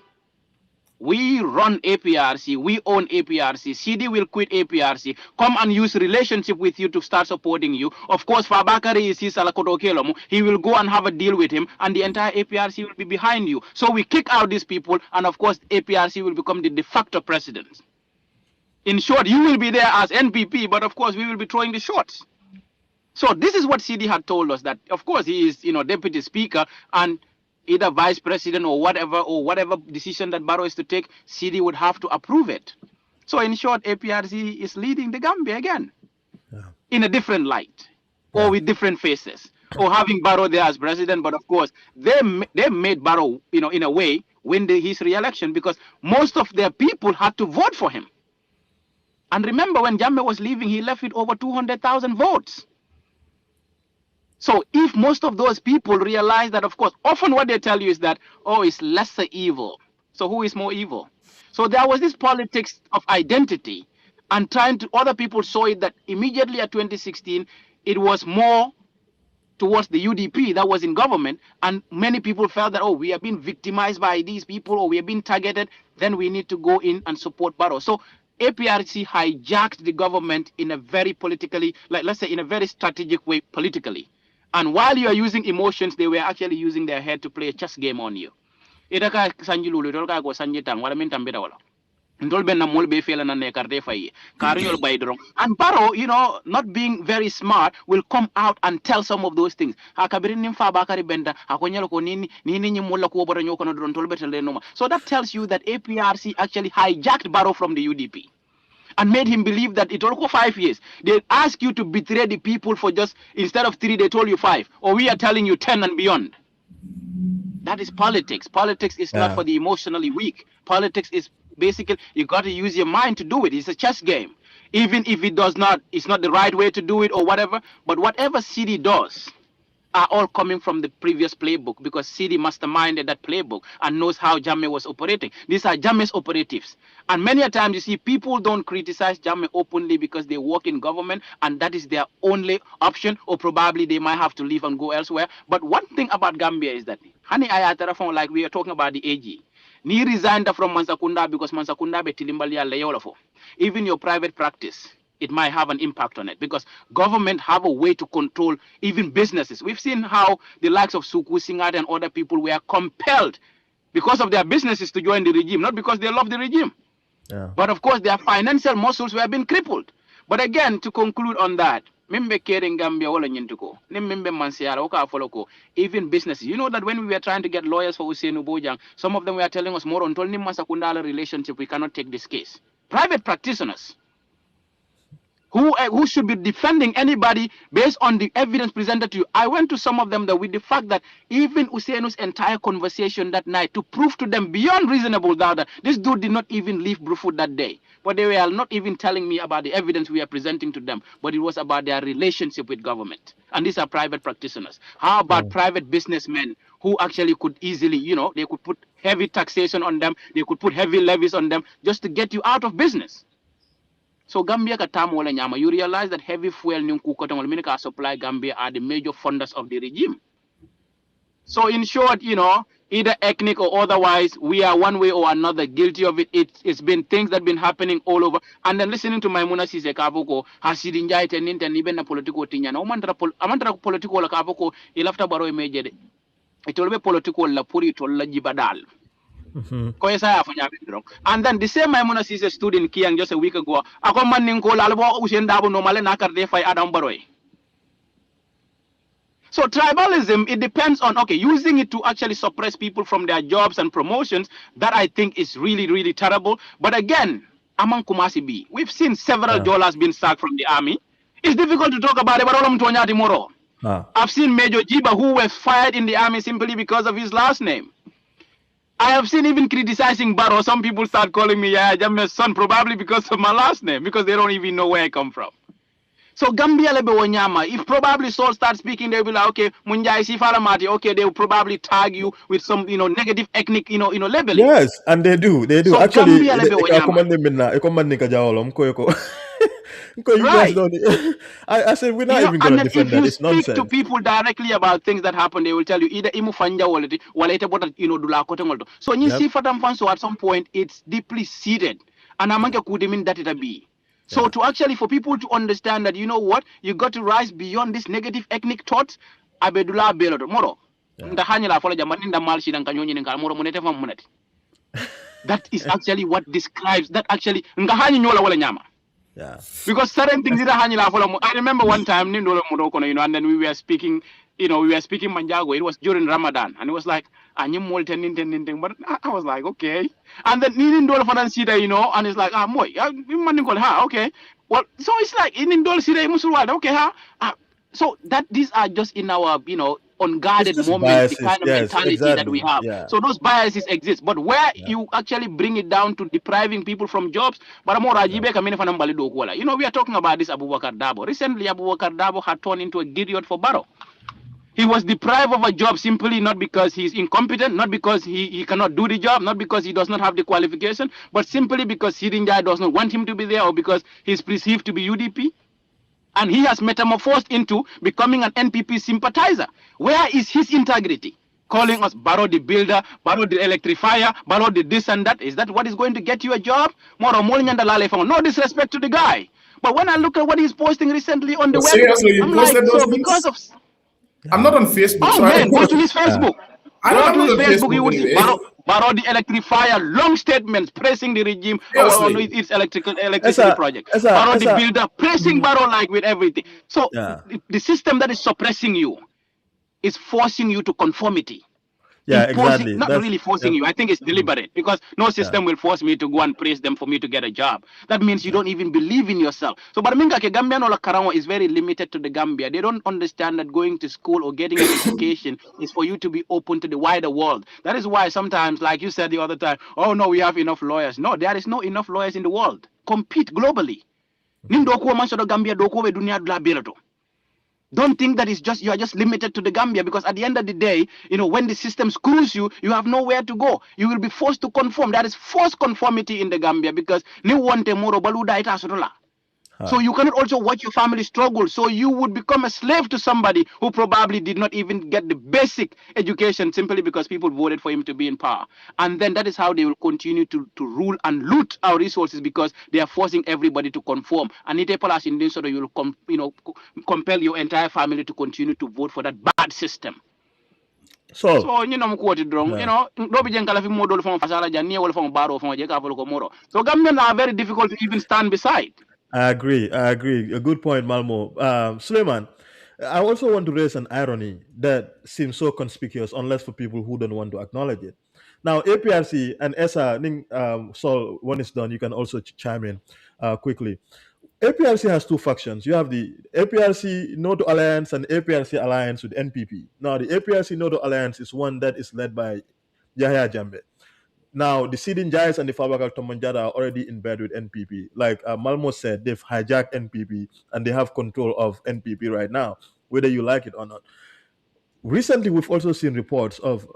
We run APRC, we own APRC, CD will quit APRC, come and use relationship with you to start supporting you. Of course, Fabakari is his Alakotokelomu, he will go and have a deal with him, and the entire APRC will be behind you. So we kick out these people, and of course, APRC will become the de facto president. In short, you will be there as NPP, but of course, we will be throwing the shots. So this is what CD had told us, that of course he is, deputy speaker, and either vice president or whatever decision that Barrow is to take, CD would have to approve it. So in short, APRC is leading the Gambia again, in a different light, or with different faces, or having Barrow there as president. But of course, they made Barrow, in a way, win his re-election, because most of their people had to vote for him. And remember, when Jammeh was leaving, he left with over 200,000 votes. So if most of those people realize that, of course, often what they tell you is that, oh, it's lesser evil. So who is more evil? So there was this politics of identity, and other people saw it that immediately at 2016, it was more towards the UDP that was in government, and many people felt that, oh, we have been victimized by these people, or we have been targeted, then we need to go in and support Barrow. So APRC hijacked the government in a very politically, let's say in a very strategic way politically. And while you are using emotions, they were actually using their head to play a chess game on you. Itaka sanjilulu, itaka go sanjitang, wala mintambira wala. Ndolbe na molbe fela na nekarte faye. Kariyol baydrong. And Barrow, not being very smart, will come out and tell some of those things. Hakabirin nimfa bakari benda, hakonyalo ko nini nyimulla ko obora nyoko na dron tolbe tele noma. So that tells you that APRC actually hijacked Barrow from the UDP. And made him believe that it will go 5 years. They ask you to betray the people for just, instead of 3, they told you 5. Or we are telling you 10 and beyond. That is politics. Politics is not for the emotionally weak. Politics is basically, you got to use your mind to do it. It's a chess game. Even if it's not the right way to do it or whatever. But whatever CD does, are all coming from the previous playbook because Sidi masterminded that playbook and knows how Jammeh was operating. These are Jammeh's operatives. And many a times you see people don't criticize Jammeh openly because they work in government and that is their only option, or probably they might have to leave and go elsewhere. But one thing about Gambia is that, Hani Ayatara, like we are talking about the AG, Ni resigned from Mansakunda because Mansakunda be tilimbalia layolafo. Even your private practice, it might have an impact on it because government have a way to control even businesses. We've seen how the likes of Suku Singad and other people were compelled because of their businesses to join the regime, not because they love the regime. Yeah. But of course, their financial muscles were being crippled. But again, to conclude on that, Mimbe Kering Gambia wala nyintuko, Nimbe Mansiara, Oka Foloko, even businesses. You know that when we were trying to get lawyers for Usainu Bojang, some of them were telling us more on Tolni Masakundala relationship, we cannot take this case. Private practitioners who should be defending anybody based on the evidence presented to you. I went to some of them that with the fact that even Usainu's entire conversation that night to prove to them beyond reasonable doubt that this dude did not even leave Brufut that day. But they were not even telling me about the evidence we are presenting to them, but it was about their relationship with government. And these are private practitioners. How about private businessmen who actually could easily, they could put heavy taxation on them, they could put heavy levies on them just to get you out of business. So Gambia ka wala nyama, you realize that heavy fuel ka supply Gambia are the major funders of the regime. So in short, either ethnic or otherwise, we are one way or another guilty of it. It's been things that have been happening all over. And then listening to Maimuna Sise Kaboko, Hasidinja tenin ten even a political thing. And Amantara political la Kaboko, ilafta Barrow major. It will be political la puri to la jibadal. And then the same Maimuna Sise stood in Kiang just a week ago. Ako man ning ko lalabo usen dabo normale nakar de fay Adam Barrow. So tribalism, it depends on, using it to actually suppress people from their jobs and promotions. That I think is really, really terrible. But again, among Kumasi B, we've seen several dollars being sacked from the army. It's difficult to talk about it, but I've seen Major Jiba who was fired in the army simply because of his last name. I have seen even criticizing Barrow. Some people start calling me Jammeh's son, probably because of my last name, because they don't even know where I come from. So Gambia lebe wanyama. If probably Saul starts speaking, they'll be like, okay, Munjai si faramati, okay, they'll probably tag you with some, negative ethnic, labeling. Yes, and they do. So Actually, Gambia lebe you guys don't. I said we're not even going to defend that. It's nonsense. If you speak to people directly about things that happen, they will tell you either imu fanja walete bota dula kote. So you see fatam fanso at some point it's deeply seated, and amanke kudimin that it be. So to actually for people to understand that you got to rise beyond this negative ethnic thoughts, abedula belodo moro. Ndahanyala fola jamani ndamalshi nkanyonyi nkamoro munete fam munete. That is actually what describes that actually ngahanyi nyola wala nyama. Yeah. Because certain things I remember one time, and then we were speaking, Manjago. It was during Ramadan, and it was like, but I was like, okay. And then and it's like, okay. Well, so it's like okay, so that these are just in our, unguarded moments, the kind of mentality that we have. Yeah. So those biases exist. But where you actually bring it down to depriving people from jobs, we are talking about this Abubakar Dabo. Recently, Abubakar Dabo had turned into a idiot for Barrow. He was deprived of a job simply not because he's incompetent, not because he cannot do the job, not because he does not have the qualification, but simply because Sidinja does not want him to be there or because he's perceived to be UDP. And he has metamorphosed into becoming an NPP sympathizer. Where is his integrity? Calling us Barrow the builder, Barrow the electrifier, Barrow the this and that. Is that what is going to get you a job? No disrespect to the guy. But when I look at what he's posting recently on the web, seriously, I'm like, so because of... I'm not on Facebook. Oh, man, go to his Facebook. Go to his Facebook, you would see Barrow the electrifier, long statements praising the regime on its electricity project. Barrow the builder, praising Barrow like with everything. So the system that is suppressing you is forcing you to conformity. Yeah, imposing, exactly. Not really forcing you. I think it's deliberate because no system will force me to go and praise them for me to get a job. That means you don't even believe in yourself. So, but Gambia no Karango is very limited to the Gambia. They don't understand that going to school or getting an education is for you to be open to the wider world. That is why sometimes, like you said the other time, oh no, we have enough lawyers. No, there is no enough lawyers in the world. Compete globally. Gambia Don't think that it's just you are just limited to the Gambia, because at the end of the day, when the system screws you, you have nowhere to go. You will be forced to conform. That is forced conformity in the Gambia, because ni wante moro baluda ita sotola. So you cannot also watch your family struggle. So you would become a slave to somebody who probably did not even get the basic education, simply because people voted for him to be in power. And then that is how they will continue to rule and loot our resources, because they are forcing everybody to conform. And it as in so that you will compel your entire family to continue to vote for that bad system. So, So quote it wrong. yeah, Do be jenkala fi modol from fasara jani wala from Barrow from je ka ko moro. So Gambians are very difficult to even stand beside. I agree. I agree. A good point, Malmo. Suleiman, I also want to raise an irony that seems so conspicuous, unless for people who don't want to acknowledge it. Now, APRC and ESA, so when it's done, you can also chime in quickly. APRC has two factions. You have the APRC Noto Alliance and APRC Alliance with NPP. Now, the APRC Noto Alliance is one that is led by Yahya Jammeh. Now, the Sidin Jais and the Fabakal Tomanjada are already in bed with NPP. Like Malmo said, they've hijacked NPP and they have control of NPP right now, whether you like it or not. Recently, we've also seen reports of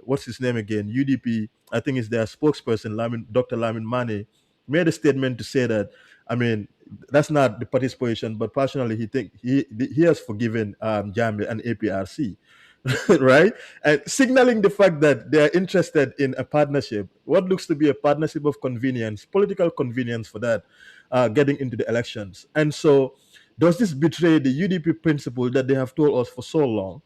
what's his name again? UDP. I think it's their spokesperson, Dr. Lamin Mane, made a statement to say that. I mean, that's not the party's position, but personally, he has forgiven Jambi and APRC, right? And signaling the fact that they are interested in a partnership, what looks to be a partnership of convenience, political convenience for that, getting into the elections. And so, does this betray the UDP principle that they have told us for so long?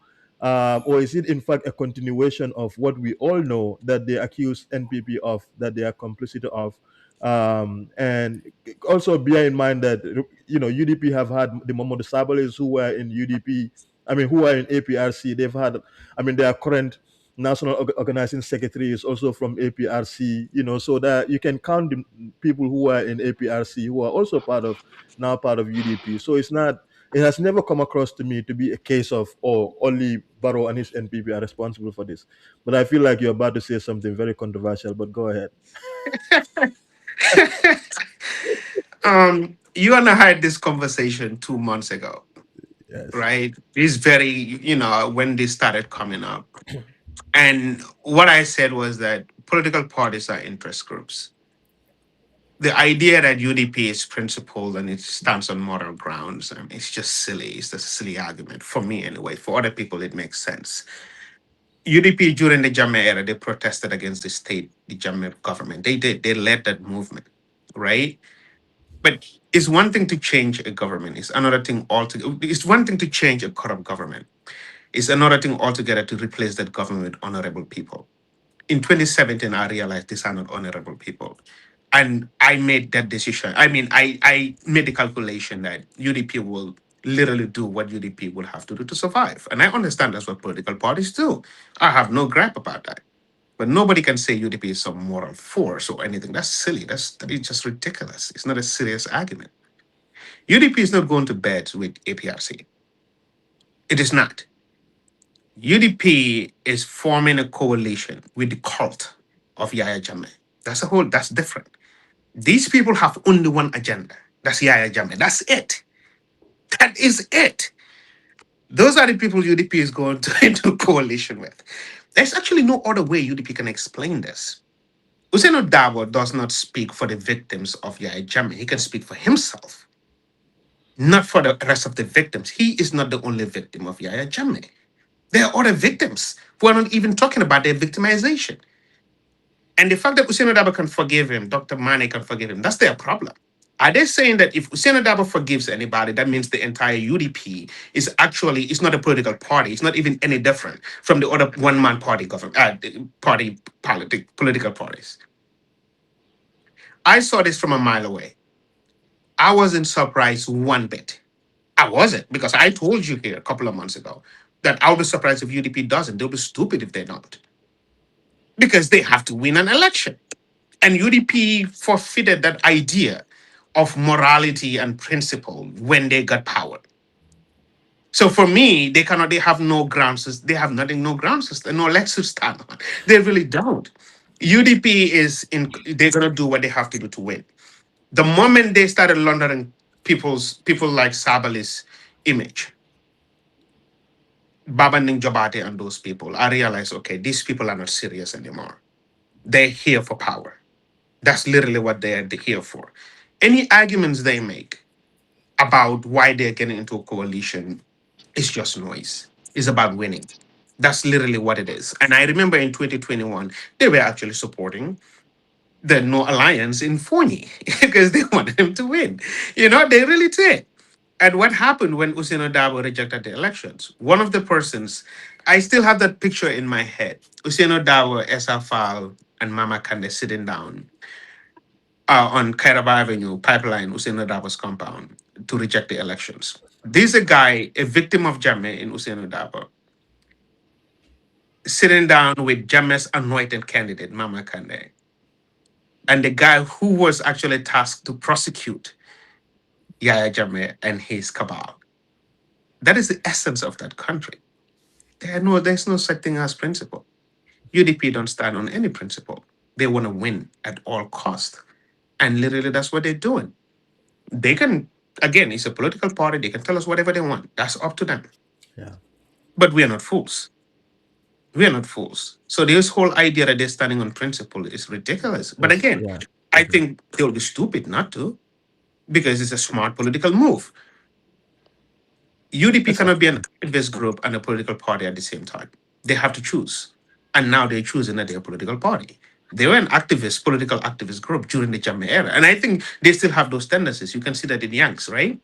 Or is it in fact a continuation of what we all know that they accuse NPP of, that they are complicit of? And also bear in mind that UDP have had the Momodu Sabalis who were in UDP, I mean who are in APRC. They've had, I mean, their current national organizing secretary is also from APRC. So that you can count the people who are in APRC who are also part of UDP. So it has never come across to me to be a case of, oh, only Barrow and his NPP are responsible for this. But I feel like you're about to say something very controversial, but go ahead. You and I had this conversation 2 months ago, Yes. right? It's very, when they started coming up. And what I said was that political parties are interest groups. The idea that UDP is principled and it stands on moral grounds, it's just silly. It's just a silly argument for me, anyway. For other people, it makes sense. UDP during the Jammeh era, they protested against the Jammeh government. They did. They led that movement, right? But it's one thing to change a government. It's another thing altogether. It's one thing to change a corrupt government. It's another thing altogether to replace that government with honorable people. In 2017, I realized these are not honorable people. And I made that decision. I mean, I made the calculation that UDP will literally do what UDP will have to do to survive. And I understand that's what political parties do. I have no gripe about that. But nobody can say UDP is some moral force or anything. That's silly. It's just ridiculous. It's not a serious argument. UDP is not going to bed with APRC. It is not. UDP is forming a coalition with the cult of Yahya Jammeh. That's different. These people have only one agenda. That's Yahya Jammeh. That's it. That is it. Those are the people UDP is going to into coalition with. There's actually no other way UDP can explain this. Usaino Dabo does not speak for the victims of Yahya Jammeh. He can speak for himself, not for the rest of the victims. He is not the only victim of Yahya Jammeh. There are other victims who are not even talking about their victimization. And the fact that Usaino Dabo can forgive him, Dr. Mane can forgive him, that's their problem. Are they saying that if Usaino Dabo forgives anybody, that means the entire UDP is actually, it's not a political party. It's not even any different from the other one-man party government, political parties. I saw this from a mile away. I wasn't surprised one bit. I wasn't, because I told you here a couple of months ago that I'll be surprised if UDP doesn't. They'll be stupid if they don't, because they have to win an election. And UDP forfeited that idea of morality and principle when they got power. So for me, they have no grounds, they have nothing, no grounds, no legs to stand on. They really don't. UDP they're gonna do what they have to do to win. The moment they started laundering people like Sabali's image, Baba Ning Jobate and those people, I realized, okay, these people are not serious anymore. They're here for power. That's literally what they're here for. Any arguments they make about why they're getting into a coalition is just noise. It's about winning. That's literally what it is. And I remember in 2021, they were actually supporting the No Alliance in Foni because they wanted him to win. They really did. And what happened when Usino Dabo rejected the elections? One of the persons, I still have that picture in my head. Usino Dabo, Esa Fal, and Mama Kande sitting down on Kairaba Avenue, pipeline, Usino Dabo's compound to reject the elections. This is a guy, a victim of Jammeh in Usino Dabo, sitting down with Jammeh's anointed candidate, Mama Kande, and the guy who was actually tasked to prosecute Yahya Jammeh and his cabal. That is the essence of that country. There's no such thing as principle. UDP don't stand on any principle. They want to win at all cost. And literally that's what they're doing. They can, again, it's a political party. They can tell us whatever they want. That's up to them. Yeah. But we are not fools. We are not fools. So this whole idea that they're standing on principle is ridiculous. But again, Yeah. I think they'll be stupid not to, because it's a smart political move. UDP cannot be an activist group and a political party at the same time. They have to choose. And now they're choosing that they're a political party. They were an political activist group during the Jammeh era. And I think they still have those tendencies. You can see that in Yanks, right?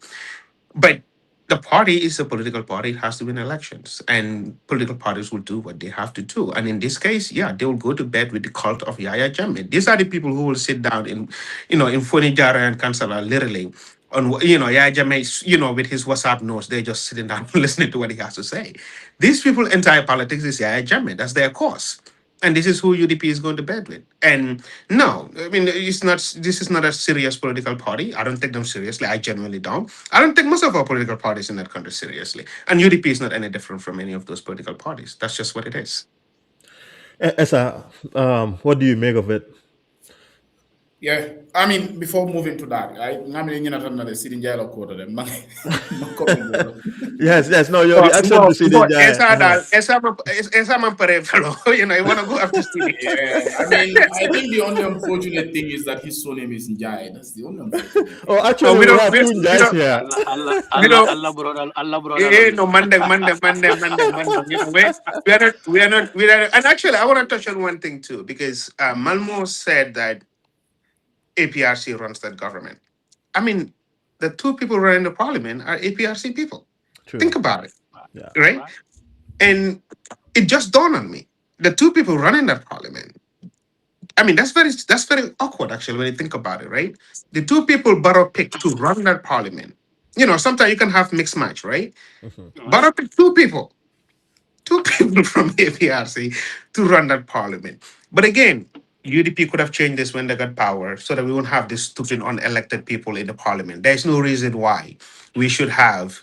But the party is a political party. It has to win elections. And political parties will do what they have to do. And in this case, yeah, they will go to bed with the cult of Yahya Jammeh. These are the people who will sit down in Foni Jara and Kansala, literally, on, Yahya Jammeh, with his WhatsApp notes, they're just sitting down listening to what he has to say. These people, entire politics is Yahya Jammeh. That's their cause. And this is who UDP is going to bed with. And no, I mean, this is not a serious political party. I don't take them seriously. I genuinely don't. I don't take most of our political parties in that country seriously. And UDP is not any different from any of those political parties. That's just what it is. Esa, what do you make of it? Yeah, I mean, before moving to that, I mean, you're not another Sidia Jatta quote of them. Yes. No, your reaction to Sidia Jatta. Esa man peripheral. You want to go after Stevie. Yeah, I mean, I think the only unfortunate thing is that his surname is Njai. That's the only unfortunate thing. Oh, actually, we have two guys here. Allah bro. No, Monday. We are not. And actually, I want to touch on one thing too, because Malmo said that APRC runs that government. I mean, the two people running the parliament are APRC people. True. Think about it, Yeah. right? And it just dawned on me: the two people running that parliament. I mean, that's very awkward actually when you think about it, right? The two people Barrow picked to run that parliament. Sometimes you can have mixed match, right? Barrow picked two people from APRC to run that parliament. But again, UDP could have changed this when they got power so that we won't have this stupid unelected people in the parliament. There's no reason why we should have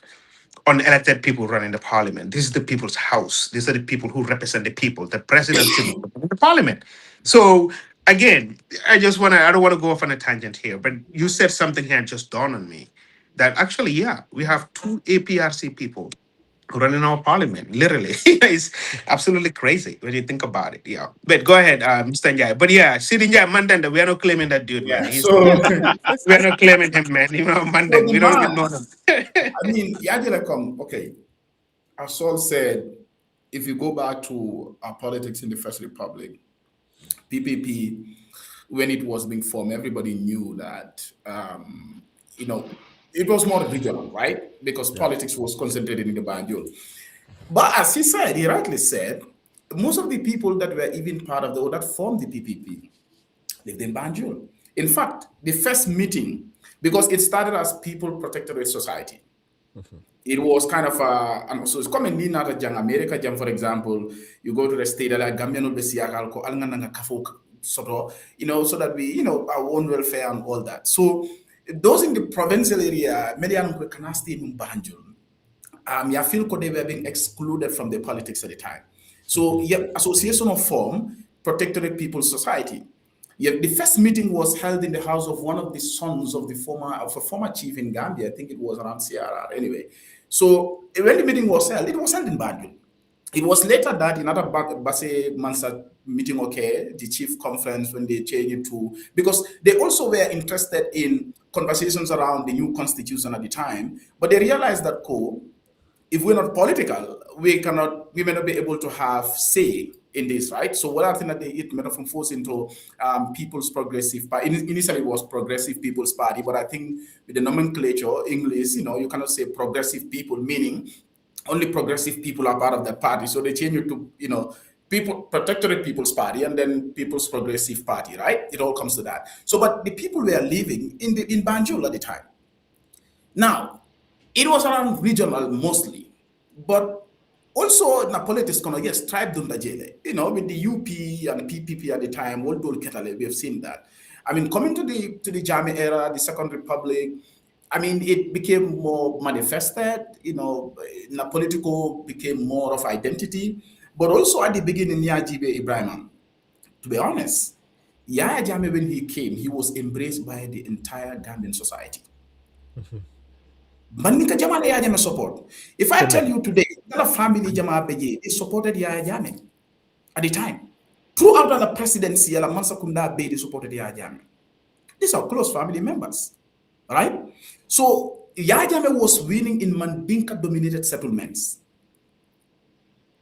unelected people running the parliament. This is the people's house. These are the people who represent the people. The president should represent the parliament. So again, I don't want to go off on a tangent here, but you said something here just dawned on me that actually, yeah, we have two APRC people running our parliament, literally. It's absolutely crazy when you think about it. Yeah. But go ahead, Mr. Njai. But yeah, Sidia Mandanda, we are not claiming that dude, man. We are not claiming him, man. Mandanda, we don't even know him. I mean, okay. As Saul said, if you go back to our politics in the First Republic, PPP, when it was being formed, everybody knew that, it was more regional, right? Because politics was concentrated in the Banjul. But as he rightly said, most of the people that were even part of that formed the PPP lived in Banjul. In fact, the first meeting, because it started as People Protectorate Society, it was kind of and so it's commonly not a young America, for example, you go to the state like Gambia no Besiakalko, Alnanga Kafok, so that we, our own welfare and all that. So those in the provincial area, Median Kanasti in Banjul, I feel they were being excluded from the politics at the time. So association of form, Protectorate People's Society. The first meeting was held in the house of one of the sons of a former chief in Gambia. I think it was around CRR anyway. So when the meeting was held, it was held in Banjul. It was later that in other Basse Mansa meeting, okay, the chief conference, when they changed it to, because they also were interested in conversations around the new constitution at the time, but they realized that, if we're not political, we may not be able to have say in this, right? So what I think that it metamorphosed into People's Progressive Party. Initially it was Progressive People's Party, but I think with the nomenclature, English, you cannot say progressive people, meaning only progressive people are part of that party. So they change it to, Protectorate People's Party and then People's Progressive Party, right? It all comes to that. So, but the people were living in Banjul at the time. Now, it was around regional mostly, but also in politics, yes, tribe dunda jele. With the UP and the PPP at the time, all those ketale, we have seen that. I mean, coming to the Jami era, the Second Republic, I mean, it became more manifested. The political became more of identity, but also at the beginning, Yajibe Ibrahim. To be honest, Yaya Jammeh, when he came, he was embraced by the entire Gambian society. Maninka Jamal Yaya Jammeh support. If I tell you today, the family Jamal Beje, they supported Yaya Jammeh at the time. Throughout the presidency, Ala Mansa Kunda Bey, they supported Yaya Jammeh. These are close family members, right? So Yaya Jammeh was winning in Mandinka-dominated settlements.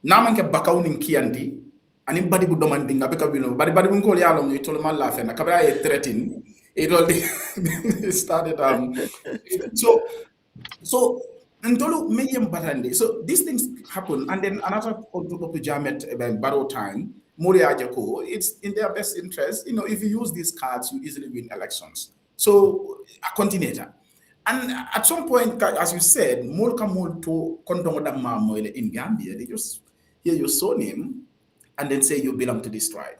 Namanke Bakau in Kianti, and in Badibu Domandinga, because Badibu Kolialum, you told him laugh, and Kabaya threatened. It already started. So Ntolu Mayem Batande. So these things happen, and then another Jamet Barrow time, Moria Jako, it's in their best interest. If you use these cards, you easily win elections. So a continuator. And at some point, as you said, Molka Molto Kondomoda Mamoile in Gambia, they just hear your surname and then say you belong to this tribe.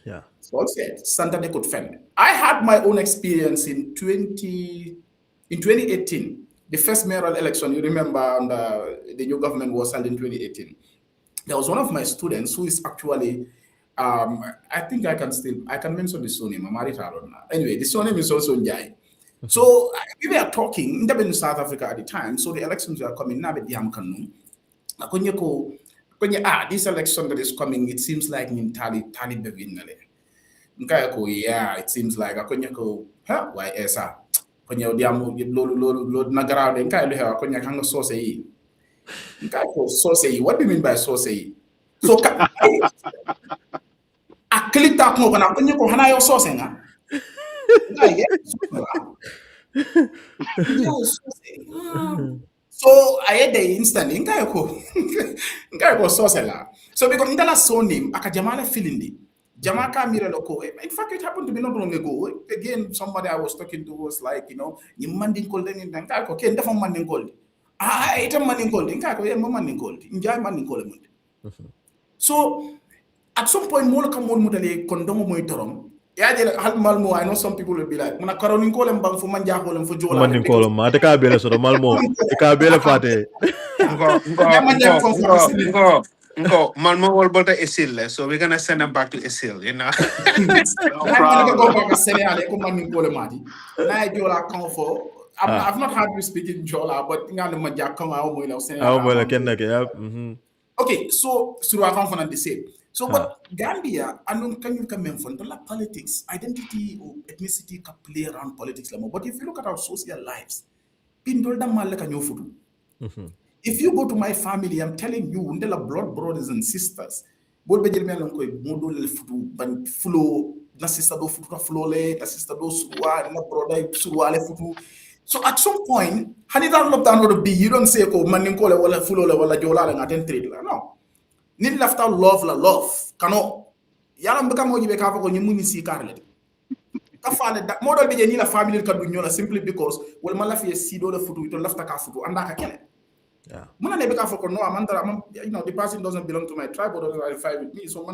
Yeah. So I said, Santa de could fend. I had my own experience in 2018. The first mayoral election, you remember, the new government was held in 2018. There was one of my students who is actually, I think I can mention the surname, anyway, the surname is also Njai. So we were talking in South Africa at the time, so the elections were coming, this election that is coming, it seems like Tali Bevinale. Yeah, it seems like why esa konya diamu lolu nagara de nkai lo konya hanga sauce yi nkai ko sauce yi. What do you mean by sauce yi? So a click that no kana konya ko hana yo sauce nga so I had the instant nkai ko sauce la. So because indala surname akajamala feeling Jamaica Miraloko. In fact, it happened to be not long ago. Again, somebody I was talking to was like, you manding cold in Dankako, okay, and the manding cold. I ate a manding cold in Kako, yeah, manding cold, enjoy manding cold. So at some point, Molaka Molmutale, Condomo Moitorum, Malmo, I know some people will be like, Mona Caroline Colum Bang for Manjahol and for Jola. Manding column, Mataka Bela, so the Malmo, the Cabela Fate. Go, Malmo will go to Isil, so we're gonna send them back to Isil, No problem. I've not heard you speak in Jola, but okay, so I confront the same. So but Gambia, I don't can you come in from politics, identity or ethnicity can play around politics. But if you look at our social lives, if you go to my family, I'm telling you, undela blood brothers and sisters. So at some point, you don't say, oh, no. Need left out love. Kano. Yalam become what you become when you munisi carlet. That model be any family can simply because well malafi is sido the food with left a kafutu and that can. Yeah. The person doesn't belong to my tribe or doesn't identify with me, so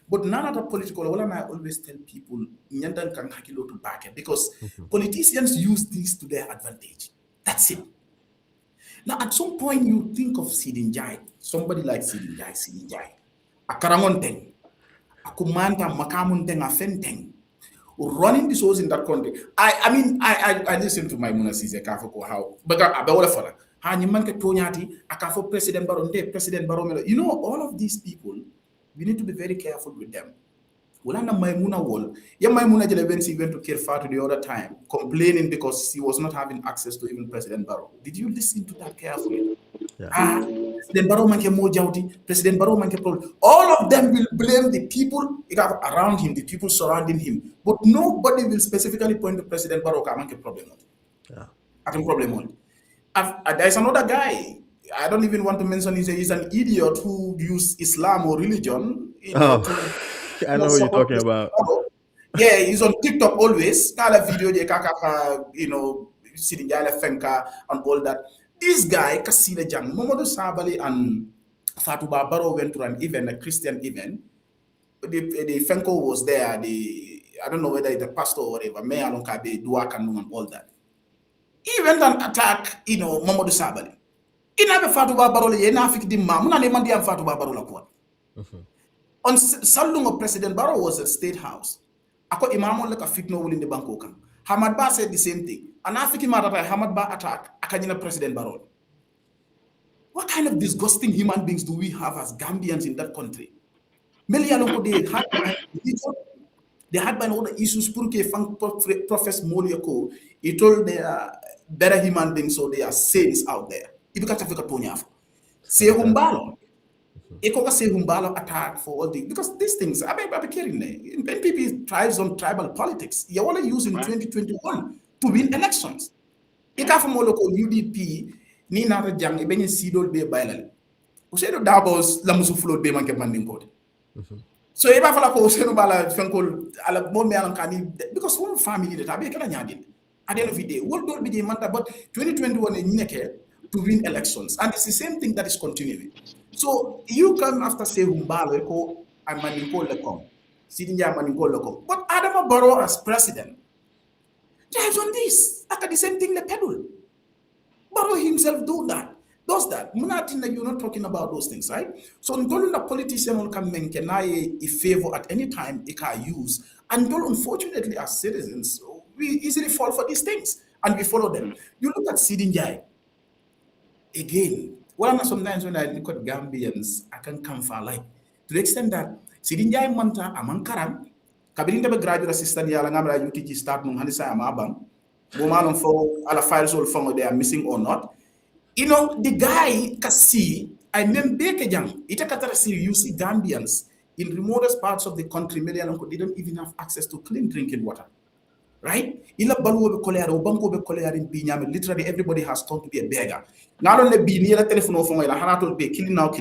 but none of the political, I always tell people, to back it because politicians use this to their advantage. That's it. Now, at some point, you think of Sidia Jatta, somebody like Sidia Jatta, a Karamonteng, a Kumanta, Makamunteng, a Fenteng, running this house in that country. I listen to my Muna Cafe, how, but President Barrow, President Barrow. You know, all of these people, we need to be very careful with them. Ulana Maimuna wall. Yeah, Maimuna Jelevensi went to Kirfatu the other time, complaining because he was not having access to even President Barrow. Did you listen to that carefully? Yeah. President Barrow manke mo jawdi, President Barrow manke problem. All of them will blame the people around him, the people surrounding him. But nobody will specifically point to President Barrow manke problem. Yeah. Problem. There's another guy. I don't even want to mention he's an idiot who used Islam or religion, I know what you're talking about. Yeah, he's on TikTok always. Kala video sitting Fenka and all that. This guy, Kasile Jang, Momodu Sabali and Fatuba Barrow went to an event, a Christian event. The Fenko was there. I don't know whether it's a pastor or whatever, May Alonkabe, Duakanum and all that. He went and attacked, Momodu Sabali. Inabe Fatuba Barrow, Yenafik di Mamuna Nemandia Fatuba Barrow. On Salung of President Barrow was a state house. Ako imamo like a fitno will in the Bangkok. Hamad Ba said the same thing. An African matter Hamad Ba attack Akajina President Barrow. What kind of disgusting human beings do we have as Gambians in that country? They had by all the issues Professor Moliako. He told they are better human beings, so they are saints out there. Ekoka say Humbalo attack for all the because these things I mean NPP thrives on tribal politics. You want to use in 2021 to win elections. Ika from local UDP ni nata jang ibenye sidol be bailal. Usedo dabos la musu float be manke manding code. So eba fala ko useno bala fenkol ala bon me alam kani because one family that abe kala nyadil. At the end of the day, what don't be manta but 2021 nyeke to win elections and it's the same thing that is continuing. So you come after say Humbalo ko and Maninko Lekom, Sidia Maninko Lekom. But Adama Barrow as president drives on this. Like the same thing the pedal. Barrow himself does that. Munatina, you're not talking about those things, right? So until the politician will come and can a favor at any time it can use. And unfortunately as citizens, we easily fall for these things and we follow them. You look at Sidia Jatta. Again, sometimes when I look at Gambians, I can come far like to the extent that Sidia Jatta Manta Amankaram, Kabirinda graduate assistant Yalangamra UTG start no Hanisa Amabang, Woman for alla files all from they are missing or not. The guy can see, I mean Bekejang, Itakatara you see Gambians in remotest parts of the country, didn't even have access to clean drinking water. Right? Literally everybody has turned to be a beggar. Not only be near a telephone phone, killing now.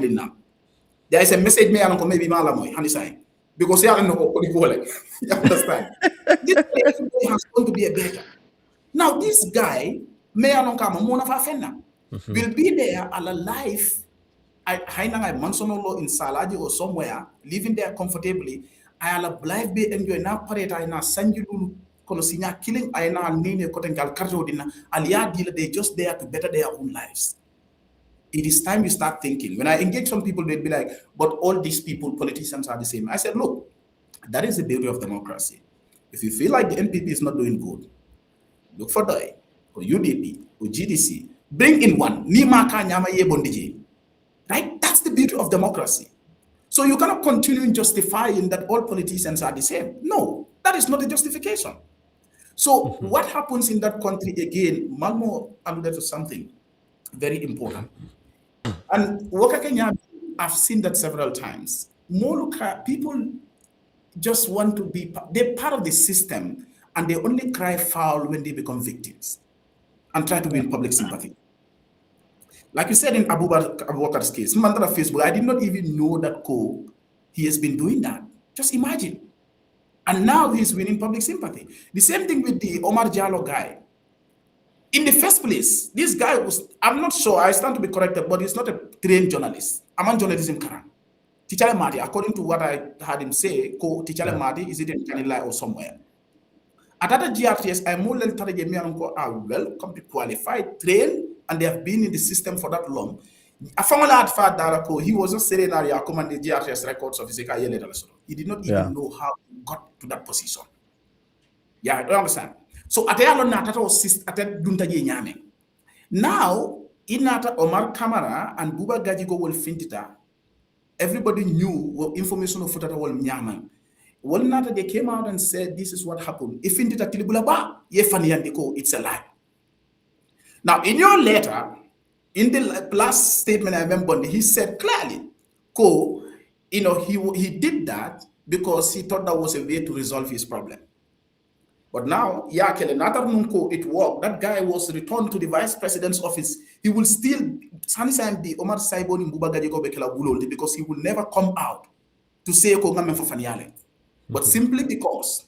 There is a message me maybe Malamoy, Hanisai. Because you don't know what you understand? Everybody has turned to be a beggar. Now this guy, will be there alive. I Mansonolo in Salaji or somewhere, living there comfortably. I will live be enjoy na pareta na sanjulu kono sinya killing I na nene kotengal karjo dina alia deal they just there to better their own lives. It is time you start thinking. When I engage some people, they'd be like, but all these people, politicians are the same. I said, look, that is the beauty of democracy. If you feel like the NPP is not doing good, look for DOI, or UDP, or GDC. Bring in one. Right? That's the beauty of democracy. So you cannot continue justifying that all politicians are the same. No, that is not a justification. So what happens in that country again, Malmo alluded to something very important. And Waka Kenya, I've seen that several times. Moluka, people just want to be, they're part of the system and they only cry foul when they become victims and try to win public sympathy. Like you said in Abu Bakar's case, Mandela Facebook, I did not even know that he has been doing that. Just imagine. And now he's winning public sympathy. The same thing with the Omar Jallo guy. In the first place, this guy was, I'm not sure, I stand to be corrected, but he's not a trained journalist. I'm on journalism Karan. Tichale Madi, according to what I heard him say, Tichale Madi, is it in Kanila or somewhere? At other GRTS, I'm more than are well qualified, trained, and they have been in the system for that long. He was just saying that he commanded the GRTS records of his He did not even know how he got to that position. Yeah, I don't understand. So now Inata Omar Kamara and Buba Gajigo will fintita. Everybody knew what information of Futata will Nyaman. One night they came out and said, this is what happened. If fintita Tilibulaba, Yefani and Deko, it's a lie. Now, in your letter, in the last statement I remember, he said clearly, he did that because he thought that was a way to resolve his problem. But now, it worked. That guy was returned to the vice president's office. He will still Omar Saiboni because he will never come out to say but simply because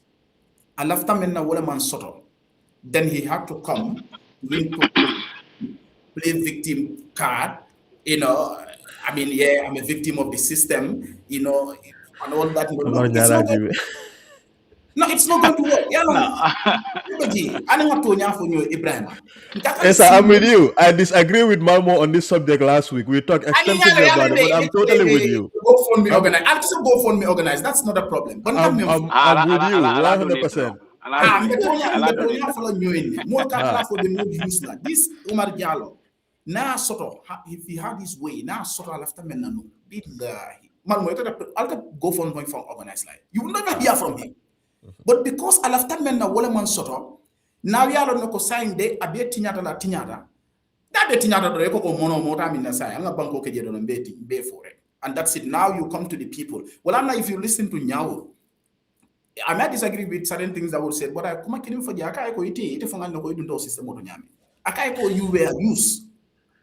Alafta Menna Wolaman Soto, then he had to come to play victim card. I'm a victim of the system, and all that. No, it's not going to work. Yes, I'm with you. I disagree with Malmo on this subject last week. We talked extensively about it, but I'm totally with you. I'll just go for me organized. That's not a problem. But I'm with you 100%. This Umar Diallo, now sort of, if he had his way, now sort of after Menano, I'll go for me from organized life. You will never hear from him. But because alafta men na wala man soto, now yalo no ko sign de abe tinyata la tinyata. That be tinyata do ko mono mota min na say anga banko ke jedo mbeti be for it. And that's it. Now you come to the people. Well, I'm not, if you listen to Nyao, I might disagree with certain things I would say, but I come kidding for the akai ko ite fonga no ko idundo system moto nyami. Akai ko you were used.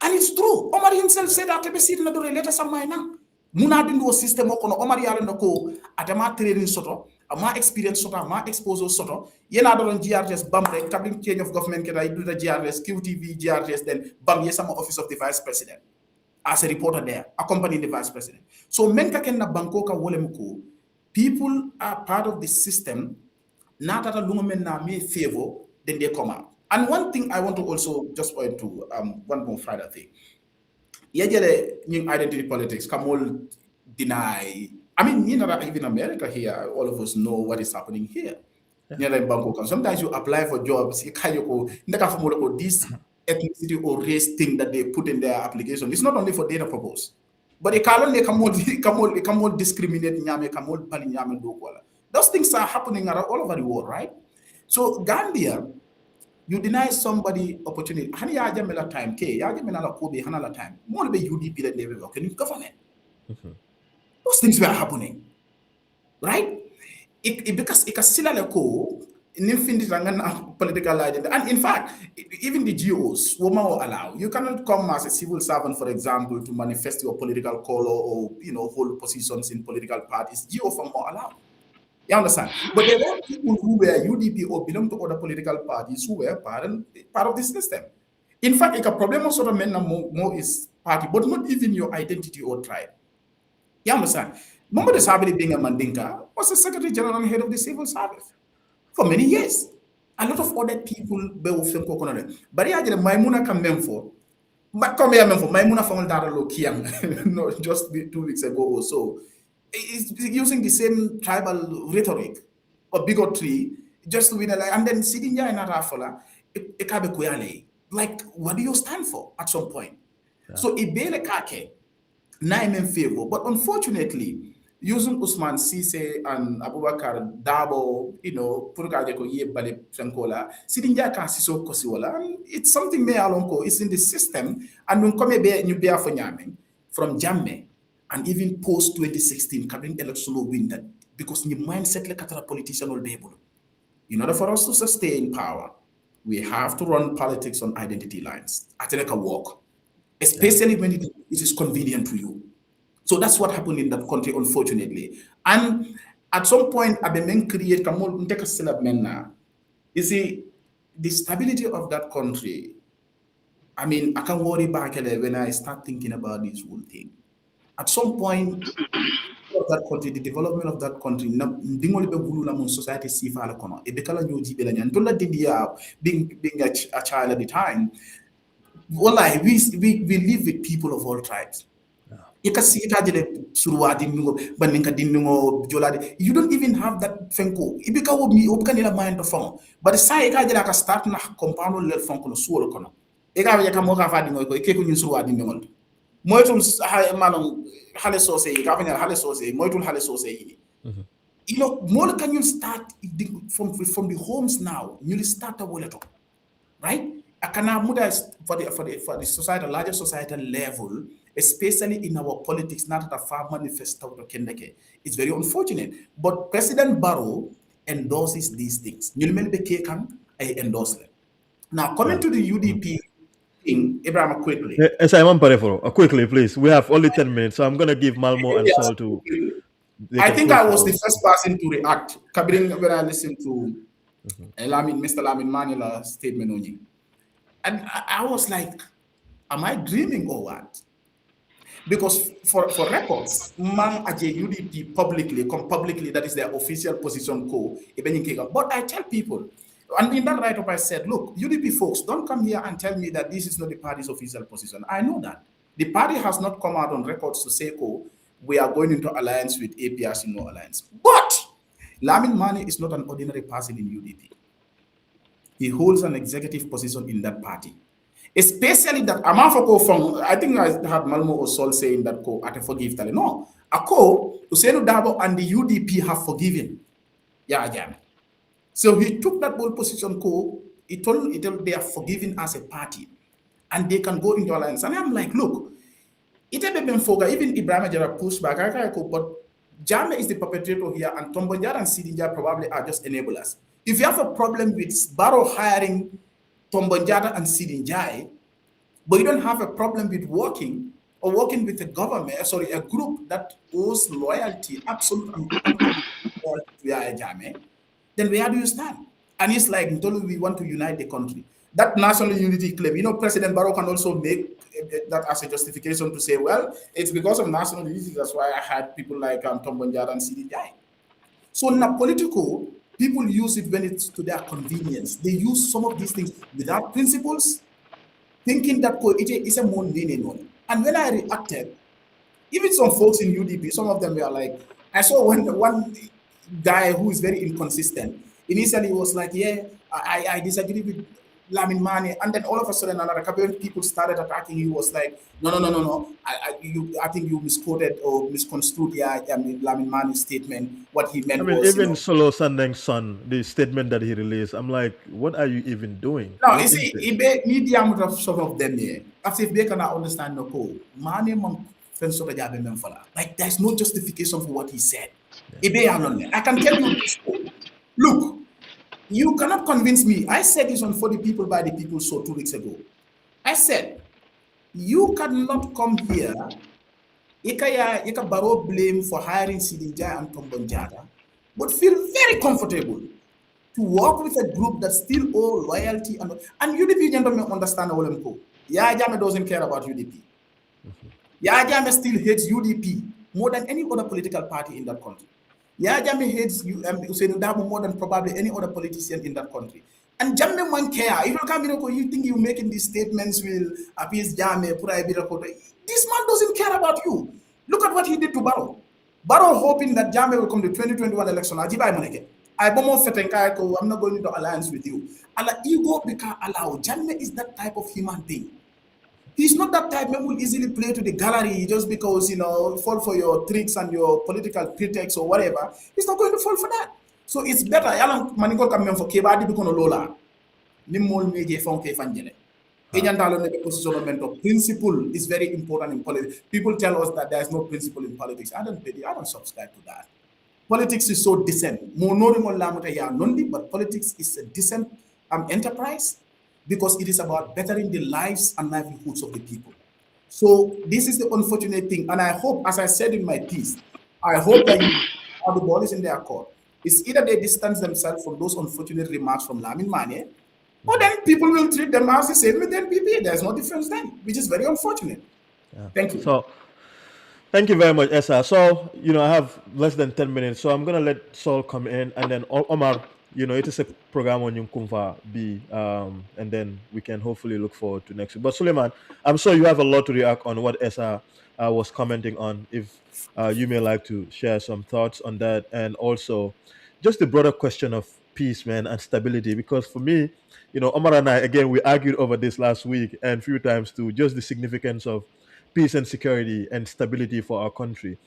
And it's true. Omar himself said that be sit na do later some na. Muna dindo system ko no Omar yalo no ko atama training soto. My experience soto, my exposure soto. Yena do on GRS bam rek tabling change of government I do the GRS, QTV, GRS, then bam yesama office of the vice president. As a reporter there, accompanying the vice president. So menka kenna bankoka wolemko, people are part of the system, not that a lumen na me favor, then they come out. And one thing I want to also just point to, one more Friday thing. Yajele new identity politics, come all deny. I mean, even America here, all of us know what is happening here. Yeah. Sometimes you apply for jobs, this ethnicity or race thing that they put in their application. It's not only for data purpose, but they come all discriminate. Those things are happening all over the world, right? So Gambia, you deny somebody opportunity. Time, more be UDP that they work in government. Those things were happening, right? Because it can still political identity. And in fact, even the GOs will not allow. You cannot come as a civil servant, for example, to manifest your political color or hold positions in political parties. GOs will not allow. You understand? But there were people who were UDP or belong to other political parties who were part of this system. In fact, a problem also more is party, but not even your identity or tribe. You understand? Muhammad Sabri being a Mandinka was the Secretary General and head of the civil service for many years. A lot of other people be often coconut. But yeah, Maimuna come for. But come here for Maimuna found that Lokiang no, just 2 weeks ago or so. It's using the same tribal rhetoric or bigotry just to win a lie. And then sitting there in Arafola, like, what do you stand for at some point? Yeah. So it be like now I'm in favor, but unfortunately, using Usman Sise and Abubakar Dabo, it's something it's in the system, and when come from Jamme, and even post 2016, coming election will win that because the mindset like a politician will be able. In order for us to sustain power, we have to run politics on identity lines. I think a walk. Especially when it is convenient to you. So that's what happened in that country, unfortunately. And at some point, Abemen create you see, the stability of that country, I mean, I can worry back when I start thinking about this whole thing. At some point, of that country, the development of that country, society being a child at the time. Well, we live with people of all tribes. You can see it you don't even have that fenko. But the side start na compound level funko no suolo kono. ega ya kamo ka fadi ngoy ko ke ko ñun suwa di ngol moytul manam xale sosé yi ka fa ñal xale sosé moytul xale sosé yi you know more can you start from the homes now you start a wallet right akana muda for the society larger societal level especially in our politics not at a far manifesto to kendeke it's very unfortunate but President Barrow endorses these things you mel be kan I endorse them now coming to the UDP thing Ibrahim quickly Simon Pareforo, quickly please, we have only 10 minutes, so I'm going to give Malmo and Sol to they I can think close I it was out. the first person to react. Kabirin, when I listened to Mr. Lamin Manila statement on you. And I was like, am I dreaming or what? Because for records, man aje UDP publicly, that is their official position co. But I tell people, and in that write-up I said, look, UDP folks, don't come here and tell me that this is not the party's official position. I know that. The party has not come out on records to say, we are going into alliance with APRC, no alliance. But Lamin Mane is not an ordinary person in UDP. He holds an executive position in that party. Especially that Amafoko from, I think I had Malmo or Sol saying that at a forgive tale. No, Ako, Usenu Dabo and the UDP have forgiven. Yeah, yeah. So he took that bold position, he told they are forgiven as a party and they can go into alliance. And I'm like, look, it had been Foga, even Ibrahim Jara pushed back, but Jame is the perpetrator here, and Tombonjara and Sidia probably are just enablers. If you have a problem with Barrow hiring Tombonjara and Sidinjai, but you don't have a problem with working with a government, a group that owes loyalty, absolute and unconditional loyalty to Yahya Jammeh, then where do you stand? And it's like, we want to unite the country. That national unity claim, President Barrow can also make that as a justification to say, well, it's because of national unity, that's why I had people like Tom Bonjara and CDI. So in a political, people use it when it's to their convenience. They use some of these things without principles, thinking that it is a more meaning. And when I reacted, even some folks in UDP, some of them were like, I saw one guy who is very inconsistent. Initially, he was like, yeah, I disagree with Lamin Mane. And then all of a sudden, another couple of people started attacking. He was like, no. I think you misquoted or misconstrued Lamin Mane's statement. What he meant I mean, was, even Solo Sandeng's son, the statement that he released, I'm like, what are you even doing? now, What you is see, this? media of some of them here, as if they cannot understand the code. Like, there's no justification for what he said. I can tell you this. Look, you cannot convince me. I said this on For the People by the People show 2 weeks ago. I said, you cannot come here. You can borrow blame for hiring Sidinja and Tombonjata, but feel very comfortable to work with a group that still owe loyalty and UDP gentlemen understand Olemko. Yahya Jammeh doesn't care about UDP. Yahya Jammeh still hates UDP more than any other political party in that country. Yahya Jammeh hates Usainu Dabo more than probably any other politician in that country. And Jammeh won't care. If you come you think you're making these statements will appease Jammeh, this man doesn't care about you. Look at what he did to Barrow. Barrow hoping that Jammeh will come to 2021 election. I'm not going into alliance with you. Allah ego because allow. Jammeh is that type of human being. He's not that type who will easily play to the gallery just because, fall for your tricks and your political pretext or whatever. He's not going to fall for that. So it's better. Yalang maniko kamyon for kebadi bikono lola. Nimol meje fon ke fanjele. Positionment of principle is very important in politics. People tell us that there is no principle in politics. I don't subscribe to that. Politics is so decent. But politics is a decent enterprise because it is about bettering the lives and livelihoods of the people. So this is the unfortunate thing. And I hope, as I said in my piece, I hope that the ball is in their court. It's either they distance themselves from those unfortunate remarks from Lamin Mane, or then people will treat them as the same with the NPP. There's no difference then, which is very unfortunate. Yeah. Thank you. So, thank you very much, Esa. So, I have less than 10 minutes, so I'm going to let Saul come in, and then Omar, it is a program on Yunkumva B, and then we can hopefully look forward to next week. But Suleiman, I'm sure you have a lot to react on what Esa was commenting on. If you may like to share some thoughts on that, and also just the broader question of peace, man, and stability. Because for me, Omar and I, again, we argued over this last week and a few times too, just the significance of peace and security and stability for our country.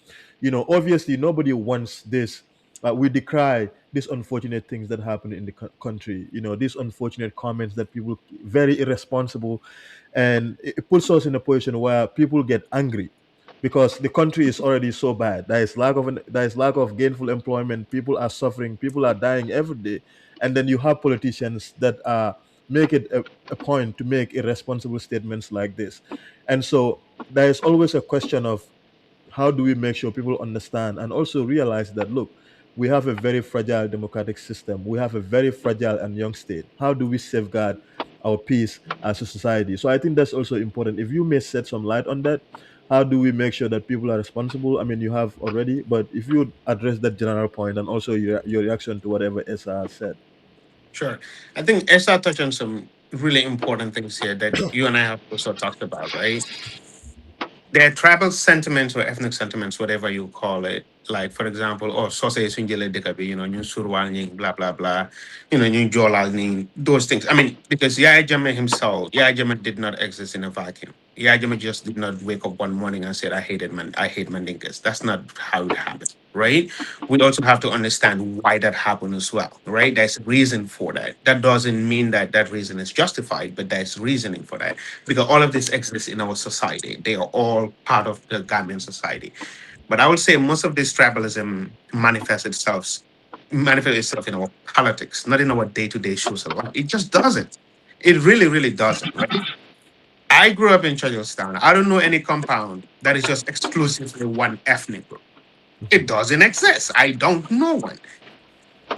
Obviously, nobody wants this. We decry these unfortunate things that happen in the country. These unfortunate comments that people very irresponsible, and it puts us in a position where people get angry because the country is already so bad. There is lack of gainful employment. People are suffering. People are dying every day, and then you have politicians that make it a point to make irresponsible statements like this, and so there is always a question of how do we make sure people understand and also realize that, look, we have a very fragile democratic system, we have a very fragile and young state. How do we safeguard our peace as a society? So I think that's also important. If you may shed some light on that, how do we make sure that people are responsible? I mean, you have already, but if you address that general point and also your reaction to whatever Esa has said. Sure. I think Esther touched on some really important things here that you and I have also talked about, right? There are tribal sentiments or ethnic sentiments, whatever you call it. Like, for example, or sausage sinjele dekabi, new surwal ning, blah, blah, blah, new jolal ning, those things. I mean, because Yaya Jammeh himself, Yaya Jammeh did not exist in a vacuum. Yaya Jammeh just did not wake up one morning and said, I hate Mandinkas. That's not how it happened, right? We also have to understand why that happened as well, right? There's reason for that. That doesn't mean that that reason is justified, but there's reasoning for that because all of this exists in our society. They are all part of the Gambian society. But I would say most of this tribalism manifests itself in our politics, not in our day-to-day social life. It just doesn't. It really, really doesn't, right? I grew up in Charlestown. I don't know any compound that is just exclusively one ethnic group. It doesn't exist. I don't know one.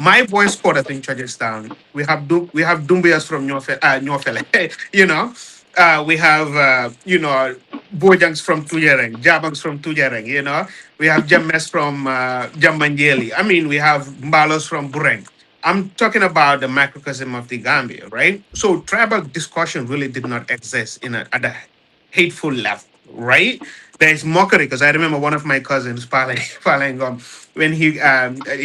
My boys quarters in Charlestown. We have Dumbias from Nyofele, you know. We have Bojangs from Tujereng, Jabangs from Tujereng, you know. We have James from Jambanjeli. I mean, we have Mbalos from Bureng. I'm talking about the microcosm of the Gambia, right? So tribal discussion really did not exist at a hateful level, right? There's mockery because I remember one of my cousins, Palengom, when he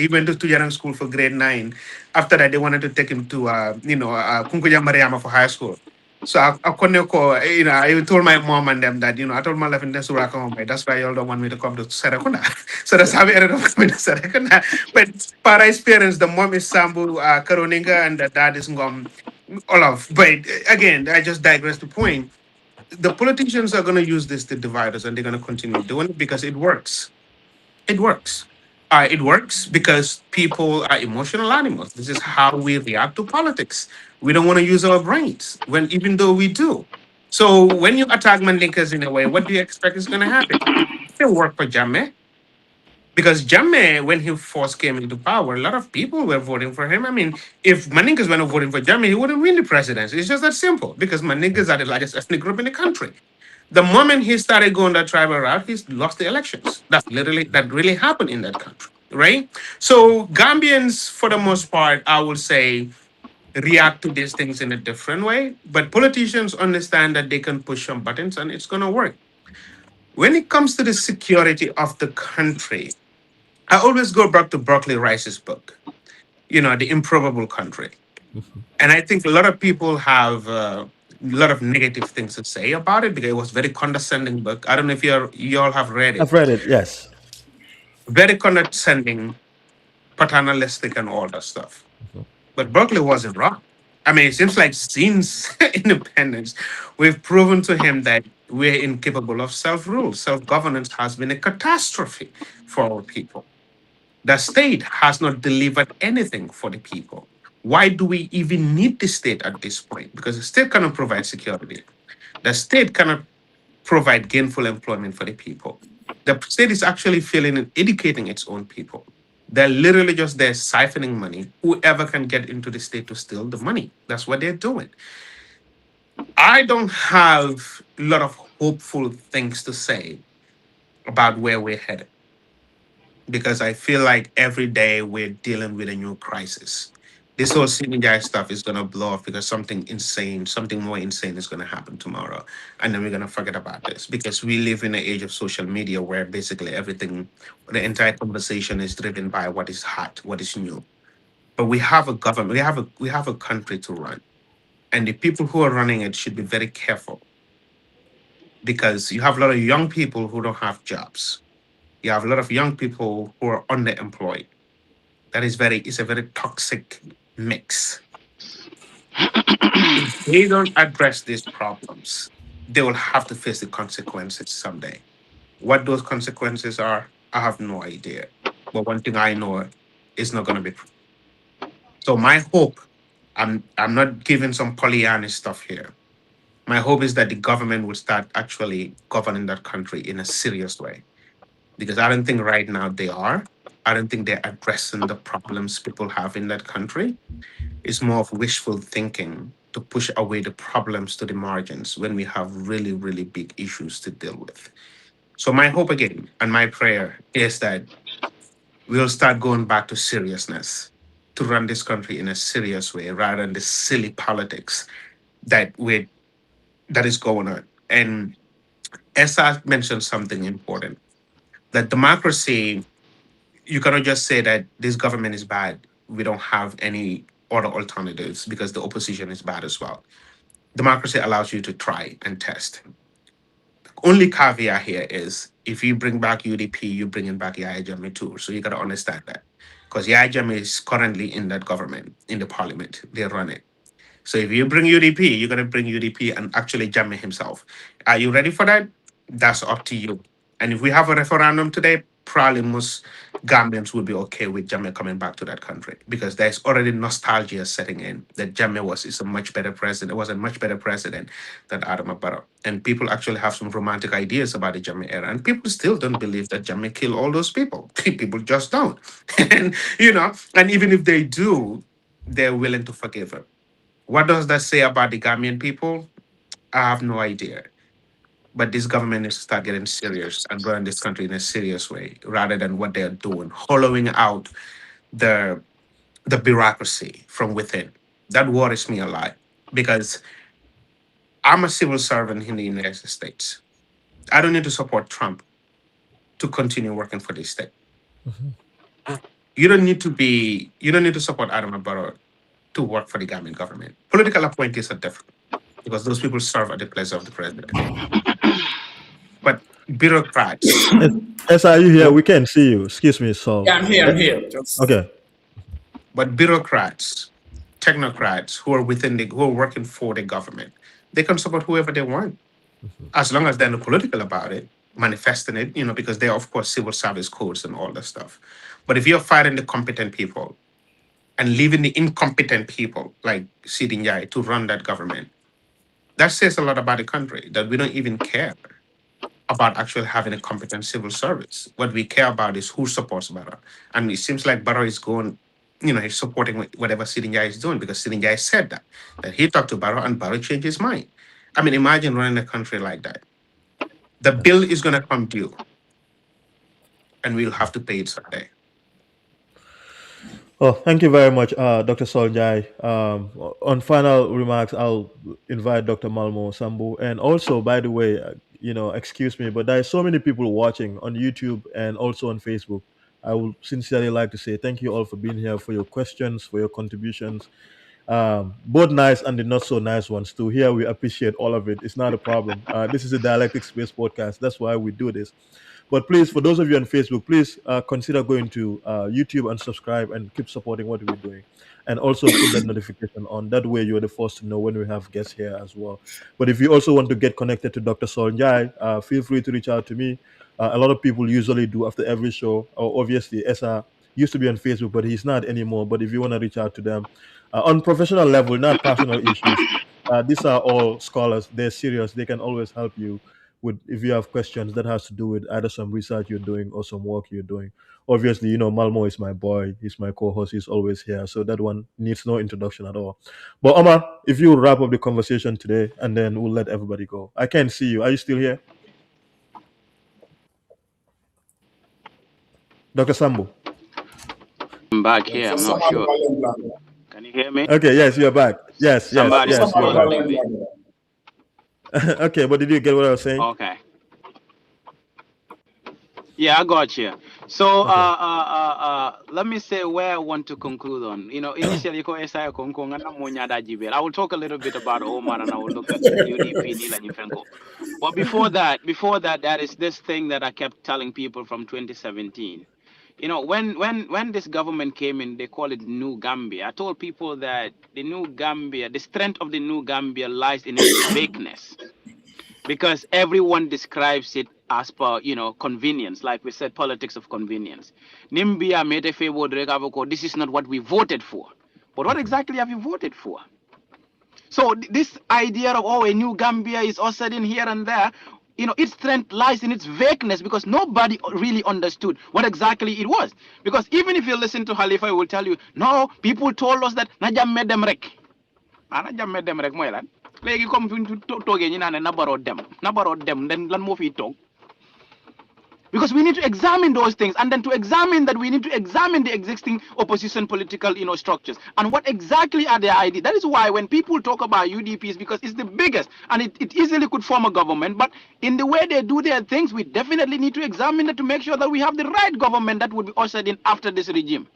went to Tujarang school for grade 9. After that, they wanted to take him to Kunkuja Mariama for high school. So I couldn't go, I told my mom and them that, I told my life in the Suraka, that's why you all don't want me to come to Serakunda. So that's how we ended up coming to Serakunda. But para experience, the mom is Sambu Karoninga and the dad is Ngom Olaf. But again, I just digress the point. The politicians are going to use this to divide us and they're going to continue doing it because it works. It works. It works because people are emotional animals. This is how we react to politics. We don't want to use our brains when, even though we do. So when you attack Mandinkas in a way, what do you expect is going to happen? It didn't work for Jammeh because Jammeh, when he first came into power, a lot of people were voting for him. I mean, if Mandinkas were not voting for Jammeh, he wouldn't win the presidency. It's just that simple because Mandinkas are the largest ethnic group in the country. The moment he started going that tribal route, he's lost the elections. That really happened in that country, right? So Gambians, for the most part, I would say, react to these things in a different way. But politicians understand that they can push some buttons and it's gonna work. When it comes to the security of the country, I always go back to Berkeley Rice's book, The Improbable Country. And I think a lot of people have a lot of negative things to say about it because it was very condescending book. I don't know if you all have read it. I've read it, yes. Very condescending, paternalistic, and all that stuff. But Berkeley wasn't wrong. I mean, it seems like since independence, we've proven to him that we're incapable of self-rule. Self-governance has been a catastrophe for our people. The state has not delivered anything for the people. Why do we even need the state at this point? Because the state cannot provide security. The state cannot provide gainful employment for the people. The state is actually failing in educating its own people. They're literally just there siphoning money. Whoever can get into the state to steal the money. That's what they're doing. I don't have a lot of hopeful things to say about where we're headed because I feel like every day we're dealing with a new crisis. This whole CBI stuff is going to blow up because something more insane is going to happen tomorrow. And then we're going to forget about this because we live in an age of social media where basically everything, the entire conversation is driven by what is hot, what is new. But we have a government, we have a country to run. And the people who are running it should be very careful, because you have a lot of young people who don't have jobs. You have a lot of young people who are underemployed. That is it's a very toxic mix. If they don't address these problems, they will have to face the consequences someday. What those consequences are, I have no idea. But one thing I know is not going to be. So my hope, I'm not giving some Pollyanna stuff here. My hope is that the government will start actually governing that country in a serious way, because I don't think right now they are. I don't think they're addressing the problems people have in that country. It's more of wishful thinking to push away the problems to the margins when we have really, really big issues to deal with. So my hope again and my prayer is that we'll start going back to seriousness, to run this country in a serious way rather than the silly politics that is going on. And Esa mentioned something important, that democracy, you cannot just say that this government is bad. We don't have any other alternatives because the opposition is bad as well. Democracy allows you to try and test. Only caveat here is if you bring back UDP, you bring in back Yahya Jammeh too. So you got to understand that. Because Yahya Jammeh is currently in that government, in the parliament. They run it. So if you bring UDP, you're going to bring UDP and actually Jammeh himself. Are you ready for that? That's up to you. And if we have a referendum today, probably most Gambians will be okay with Jammeh coming back to that country, because there's already nostalgia setting in that Jammeh was a much better president, was a much better president than Adama Barrow. And people actually have some romantic ideas about the Jammeh era. And people still don't believe that Jammeh killed all those people. People just don't. And, and even if they do, they're willing to forgive him. What does that say about the Gambian people? I have no idea. But this government needs to start getting serious and run this country in a serious way rather than what they're doing, hollowing out the bureaucracy from within. That worries me a lot, because I'm a civil servant in the United States. I don't need to support Trump to continue working for this state. You don't need to support Adama Barrow to work for the Gambian government. Political appointees are different, because those people serve at the pleasure of the president. But bureaucrats, Yes, are you here? We can't see you. Excuse me, Saul. Yeah, I'm here. I'm here. Just Okay. but bureaucrats, technocrats who are working for the government, they can support whoever they want, as long as they're not political about it, manifesting it, because they are, of course, civil service codes and all that stuff. But if you're fighting the competent people and leaving the incompetent people like Sidia Jatta to run that government, that says a lot about the country, that we don't even care about actually having a competent civil service. What we care about is who supports Barrow. And it seems like Barrow is going, he's supporting whatever Sidia Jatta is doing, because Sidia Jatta said that he talked to Barrow and Barrow changed his mind. I mean, imagine running a country like that. The bill is going to come due, and we'll have to pay it someday. Oh, thank you very much, Dr. Soljai. On final remarks, I'll invite Dr. Malmo Sambu. And also, by the way, excuse me, but there are so many people watching on YouTube and also on Facebook. I would sincerely like to say thank you all for being here, for your questions, for your contributions, both nice and the not so nice ones too. Here, we appreciate all of it. It's not a problem. This is a dialectic space podcast. That's why we do this. But please, for those of you on Facebook, please consider going to YouTube and subscribe and keep supporting what we're doing. And also put that notification on. That way, you're the first to know when we have guests here as well. But if you also want to get connected to Dr. Sonjai, feel free to reach out to me. A lot of people usually do after every show. Obviously, Esa used to be on Facebook, but he's not anymore. But if you want to reach out to them on professional level, not personal issues, these are all scholars. They're serious. They can always help you with if you have questions that has to do with either some research you're doing or some work you're doing. Obviously, Malmo is my boy. He's my co-host. He's always here, so that one needs no introduction at all. But Omar, if you wrap up the conversation today, and then we'll let everybody go. I can't see you. Are you still here, Dr. Sambu? I'm back here. I'm just not somehow the sure. volume blank. Can you hear me? Okay. Yes, you're back. Yes. Somebody Yes. was You're back. calling me. Okay, but did you get what I was saying? Okay. Yeah, I got you. So Okay. let me say where I want to conclude on. Initially, I will talk a little bit about Omar and I will look at UDP Nila Nyifenko. But before that, there is this thing that I kept telling people from 2017. When this government came in, they call it New Gambia. I told people that the New Gambia, the strength of the New Gambia lies in its vagueness, because everyone describes it as per convenience, like we said, politics of convenience. Nimbia made a favor, this is not what we voted for. But what exactly have you voted for? So this idea of, a new Gambia is also in here and there, its strength lies in its vagueness, because nobody really understood what exactly it was. Because even if you listen to Halifa, he will tell you, no, people told us that Najam made them wreck. Najam made them wreck, mo lan. Legi comme fuñ toge ñi nane nabaroo dem then lan mo fi tok, because we need to examine those things, and then to examine that we need to examine the existing opposition political structures and what exactly are their ideas. That is why when people talk about UDPs, because it's the biggest and it easily could form a government, but in the way they do their things, we definitely need to examine it to make sure that we have the right government that would be ushered in after this regime.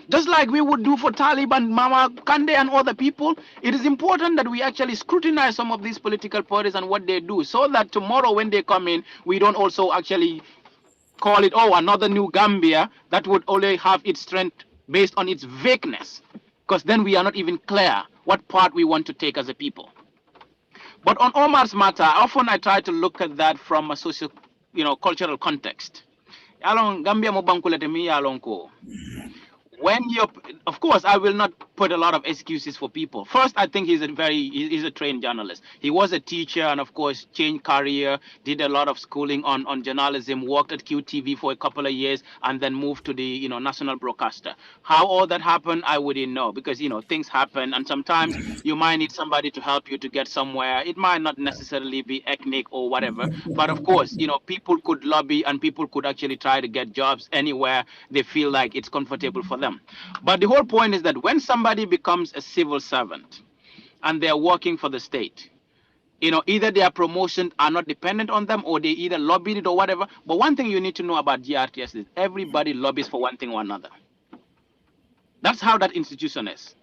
Just like we would do for Taliban, Mama Kande and other people, it is important that we actually scrutinize some of these political parties and what they do, so that tomorrow when they come in, we don't also actually call it, another new Gambia that would only have its strength based on its vagueness, because then we are not even clear what part we want to take as a people. But on Omar's matter, often I try to look at that from a social, cultural context. Along Gambia mo bankulete mi along ko. When you're, of course, I will not put a lot of excuses for people. First, I think he's a trained journalist. He was a teacher and, of course, changed career, did a lot of schooling on journalism, worked at QTV for a couple of years, and then moved to the, national broadcaster. How all that happened, I wouldn't know, because, things happen, and sometimes you might need somebody to help you to get somewhere. It might not necessarily be ethnic or whatever, but of course, people could lobby and people could actually try to get jobs anywhere they feel like it's comfortable for them. But the whole point is that when somebody becomes a civil servant and they're working for the state, either their promotions are not dependent on them or they either lobbied it or whatever. But one thing you need to know about GRTS is everybody lobbies for one thing or another. That's how that institution is.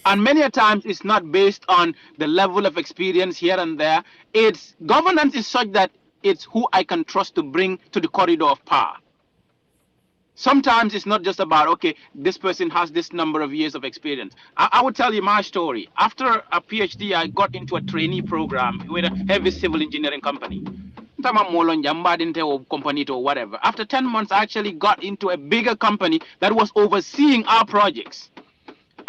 And many a times it's not based on the level of experience here and there. Its governance is such that it's who I can trust to bring to the corridor of power. Sometimes it's not just about, okay, this person has this number of years of experience. I would tell you my story. After a PhD, I got into a trainee program with a heavy civil engineering company. Company or whatever. After 10 months, I actually got into a bigger company that was overseeing our projects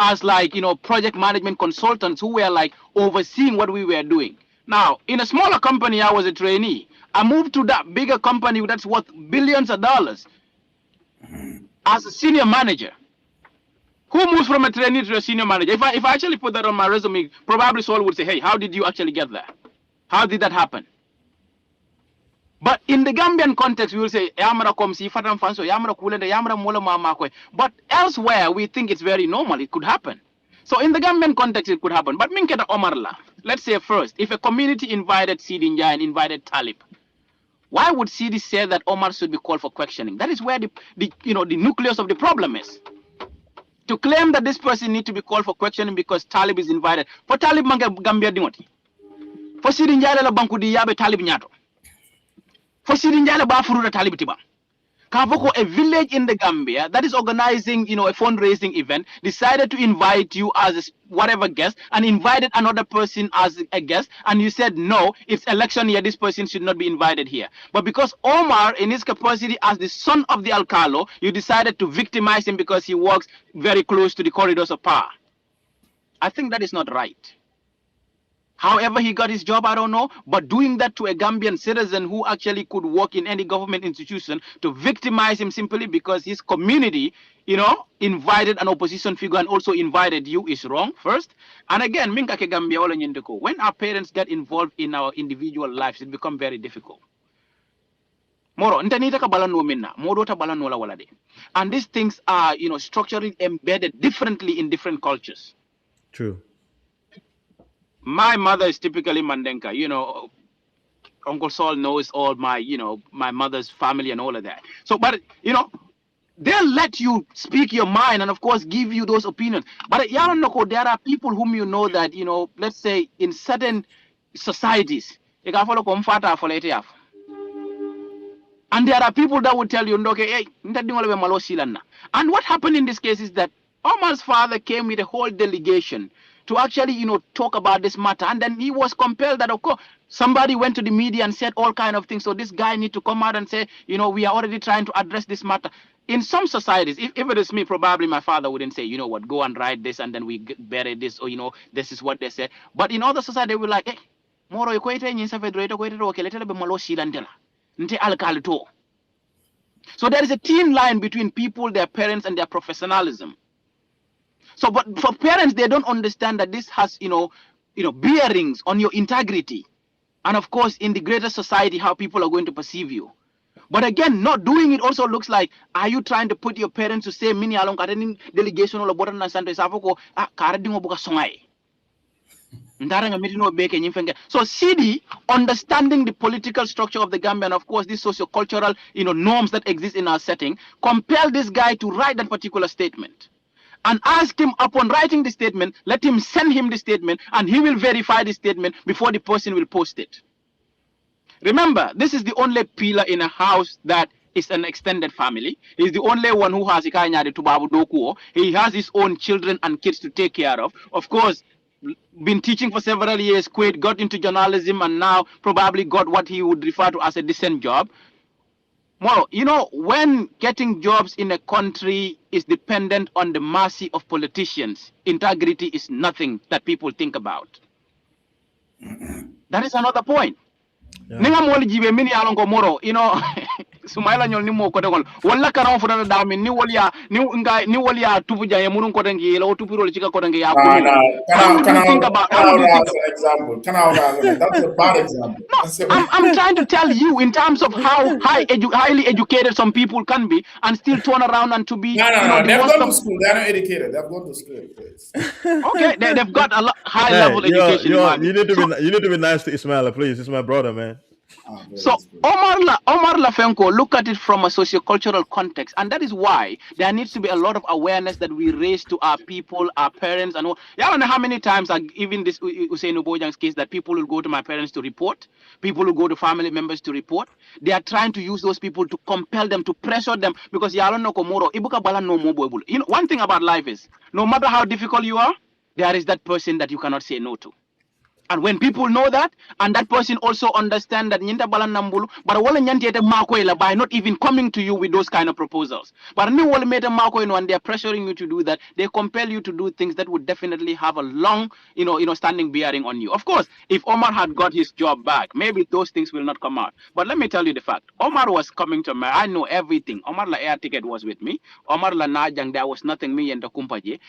as like, project management consultants who were like overseeing what we were doing. Now, in a smaller company, I was a trainee. I moved to that bigger company that's worth billions of dollars as a senior manager. Who moves from a trainee to a senior manager? If I actually put that on my resume, probably someone would say, hey, how did you actually get there? How did that happen? But in the Gambian context, we will say, Yamara komsi fatam fanso, Yamara kulende, Yamara mola mamakwe. But elsewhere, we think it's very normal. It could happen. So in the Gambian context, it could happen. But minketa Omarla, let's say first, if a community invited Sidia and invited Talib, why would Sidi say that Omar should be called for questioning? That is where the nucleus of the problem is. To claim that this person needs to be called for questioning because Talib is invited. For Talib manga Gambia dimoti. For Sidi Njale la banku di yabe Talib nyato. For Sidi Njale ba furu Talib tiba. Kavoko, a village in the Gambia that is organizing, a fundraising event, decided to invite you as a whatever guest and invited another person as a guest, and you said, no, it's election year, this person should not be invited here. But because Omar, in his capacity as the son of the Alcalo, you decided to victimize him because he works very close to the corridors of power. I think that is not right. However he got his job, I don't know. But doing that to a Gambian citizen who actually could work in any government institution, to victimize him simply because his community, invited an opposition figure and also invited you is wrong, first. And again, when our parents get involved in our individual lives, it becomes very difficult. And these things are, structurally embedded differently in different cultures. True. My mother is typically Mandenka, Uncle Saul knows all my, my mother's family and all of that. So, but, they'll let you speak your mind and, of course, give you those opinions. But there are people whom you know that, let's say in certain societies, and there are people that would tell you, okay, hey, and what happened in this case is that Omar's father came with a whole delegation to actually, talk about this matter. And then he was compelled that, of course, somebody went to the media and said all kind of things. So this guy need to come out and say, we are already trying to address this matter. In some societies, if it is me, probably my father wouldn't say, what, go and write this and then we bury this, or, this is what they said. But in other societies, they were like, hey, moro so there is a thin line between people, their parents, and their professionalism. So, but for parents, they don't understand that this has, bearings on your integrity, and of course, in the greater society, how people are going to perceive you. But again, not doing it also looks like, are you trying to put your parents to say, "Mini along delegation or board na santo isafoko karadingo buka songai." So CD, understanding the political structure of the Gambia and of course these socio-cultural norms that exist in our setting, compel this guy to write that particular statement. And ask him upon writing the statement, let him send him the statement and he will verify the statement before the person will post it. Remember, this is the only pillar in a house that is an extended family. He's the only one who has he has his own children and kids to take care of. Of course, been teaching for several years, quit, got into journalism, and now probably got what he would refer to as a decent job. Well, when getting jobs in a country is dependent on the mercy of politicians, integrity is nothing that people think about. That is another point. Ninga moli jibe mini alongo moro, sumaila nyol ni mo ko degol wala karam fu dana dami ni wolia tupu jaye munun ko dengi lo tupu ro chika ko dengi ya ko think about example that's a bad example. No, I'm trying to tell you in terms of how highly educated some people can be and still turn around and to be they've gone to school, they're not educated, they've gone to school, please. Okay, they've got a high level education. You need to be nice to Ismail, please. It's my brother, man. So Omar Lafenko, look at it from a sociocultural context, and that is why there needs to be a lot of awareness that we raise to our people, our parents, and all. I don't know how many times, even this Usain Obojang's case, that people will go to my parents to report, people will go to family members to report. They are trying to use those people to compel them, to pressure them, because one thing about life is, no matter how difficult you are, there is that person that you cannot say no to. And when people know that, and that person also understand that nyinta balan nambulu, but wala nyantiete makoila by not even coming to you with those kind of proposals. But ni wala meta makoino and they're pressuring you to do that, they compel you to do things that would definitely have a long, standing bearing on you. Of course, if Omar had got his job back, maybe those things will not come out. But let me tell you the fact. Omar was coming to me. I know everything. Omar la air ticket was with me. Omar la najang, there was nothing me and the kumpaje.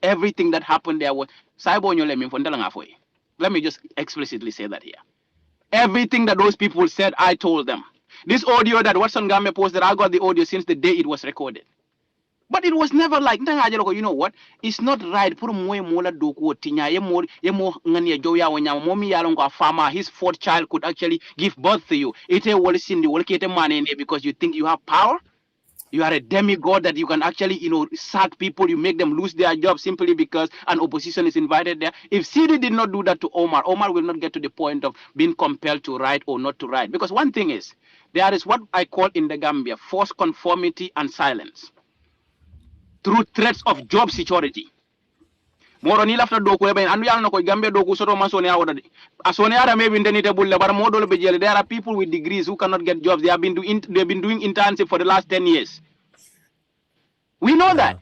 Everything that happened there was let me just explicitly say that here. Everything that those people said, I told them. This audio that Watson Gambia posted, I got the audio since the day it was recorded. But it was never like, you know what? It's not right. His fourth child could actually give birth to you. Because you think you have power. You are a demigod that you can actually, sack people, you make them lose their job simply because an opposition is invited there. If CD did not do that to Omar, Omar will not get to the point of being compelled to write or not to write. Because one thing is, there is what I call in the Gambia, forced conformity and silence through threats of job security. Moroni lafta doku ebe andu yalla nako Gambia doku soto masoni awodade asoni ara maybe ndenite bulle bar modol be jele. There are people with degrees who cannot get jobs. They've been doing internship for the last 10 years. We know that.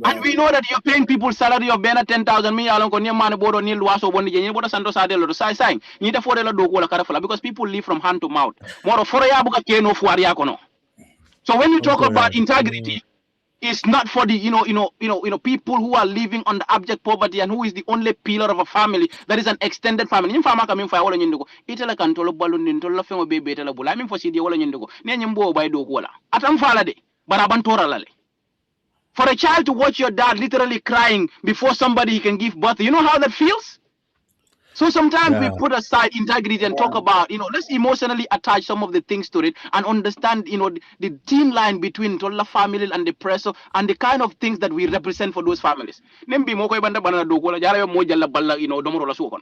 And we know that you're paying people salary of bena 10,000 mi yalla ko nyama ne bodo ni luaso bondi je ni bodo santo sa delo sai sai ni ta fore la doku wala karafala because people live from hand to mouth. Moro foro ya buka keno fuari yako no. So when you talk about integrity, it's not for the people who are living on the abject poverty and who is the only pillar of a family that is an extended family. Ni fama kamin fa wala nyindiko itela kantolo balu nintolo fengo bebe itela bula min fo sidi wala nyindiko ni nyimbo bay do wala atam fala de baraban torala le. For a child to watch your dad literally crying before somebody he can give birth, you know how that feels? So sometimes we Yeah. put aside integrity and talk about, let's emotionally attach some of the things to it and understand, the thin line between Tola family and the presso and the kind of things that we represent for those families. Nembi mo koy banda banana do ko la jara mo jalla balla, domoro la suko.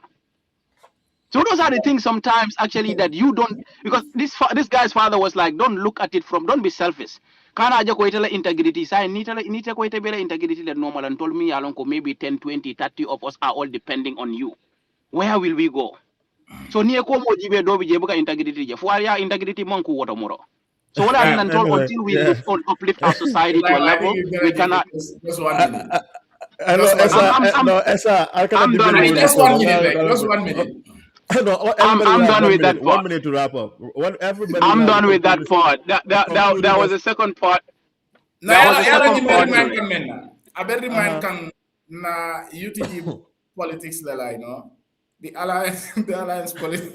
So those are the things sometimes actually that you don't, because this guy's father was like, don't be selfish. Kana aja ko itela integrity say nita ko ite bela integrity that normal and told me along ko maybe 10, 20, 30 of us are all depending on you. Where will we go? So near ko mo jibe do bi jebuka integrity je. For ya integrity man ku woto moro. So what I mean Um, until Anyway, we yeah. uplift our society to a I think level you're we gonna give it cannot. just 1 minute. I know, Just one I'm Esa, minute. I'm I'm no, Esa, I cannot I'm debate done I you with mean, with that. just this one. 1 minute, like just 1 minute. No, everybody will I'm have done one with minute. that One part. minute to wrap up. Everybody will I'm have a done with that part. concluding There was a message. second part. Na There was a yala second ni part to remind it. kan menna. Aber remind Uh-huh. kan na UTG politics la the alliance the alliance politics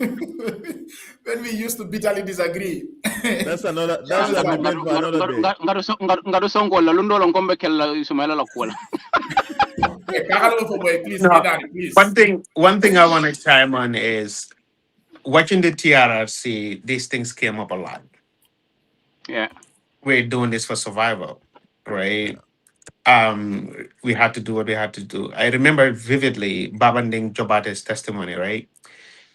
when we used to bitterly disagree. That's Chance a that debate for another day. Ngado songo la lundo lo ngombe kella Ismaila la kuala. kakalo for boy please No, Medani one please. thing one thing I want to chime on is watching the TRRC. These things came up a lot. Yeah. We're doing this for survival, right? We had to do what we had to do. I remember vividly Babanding Jobate's testimony, right?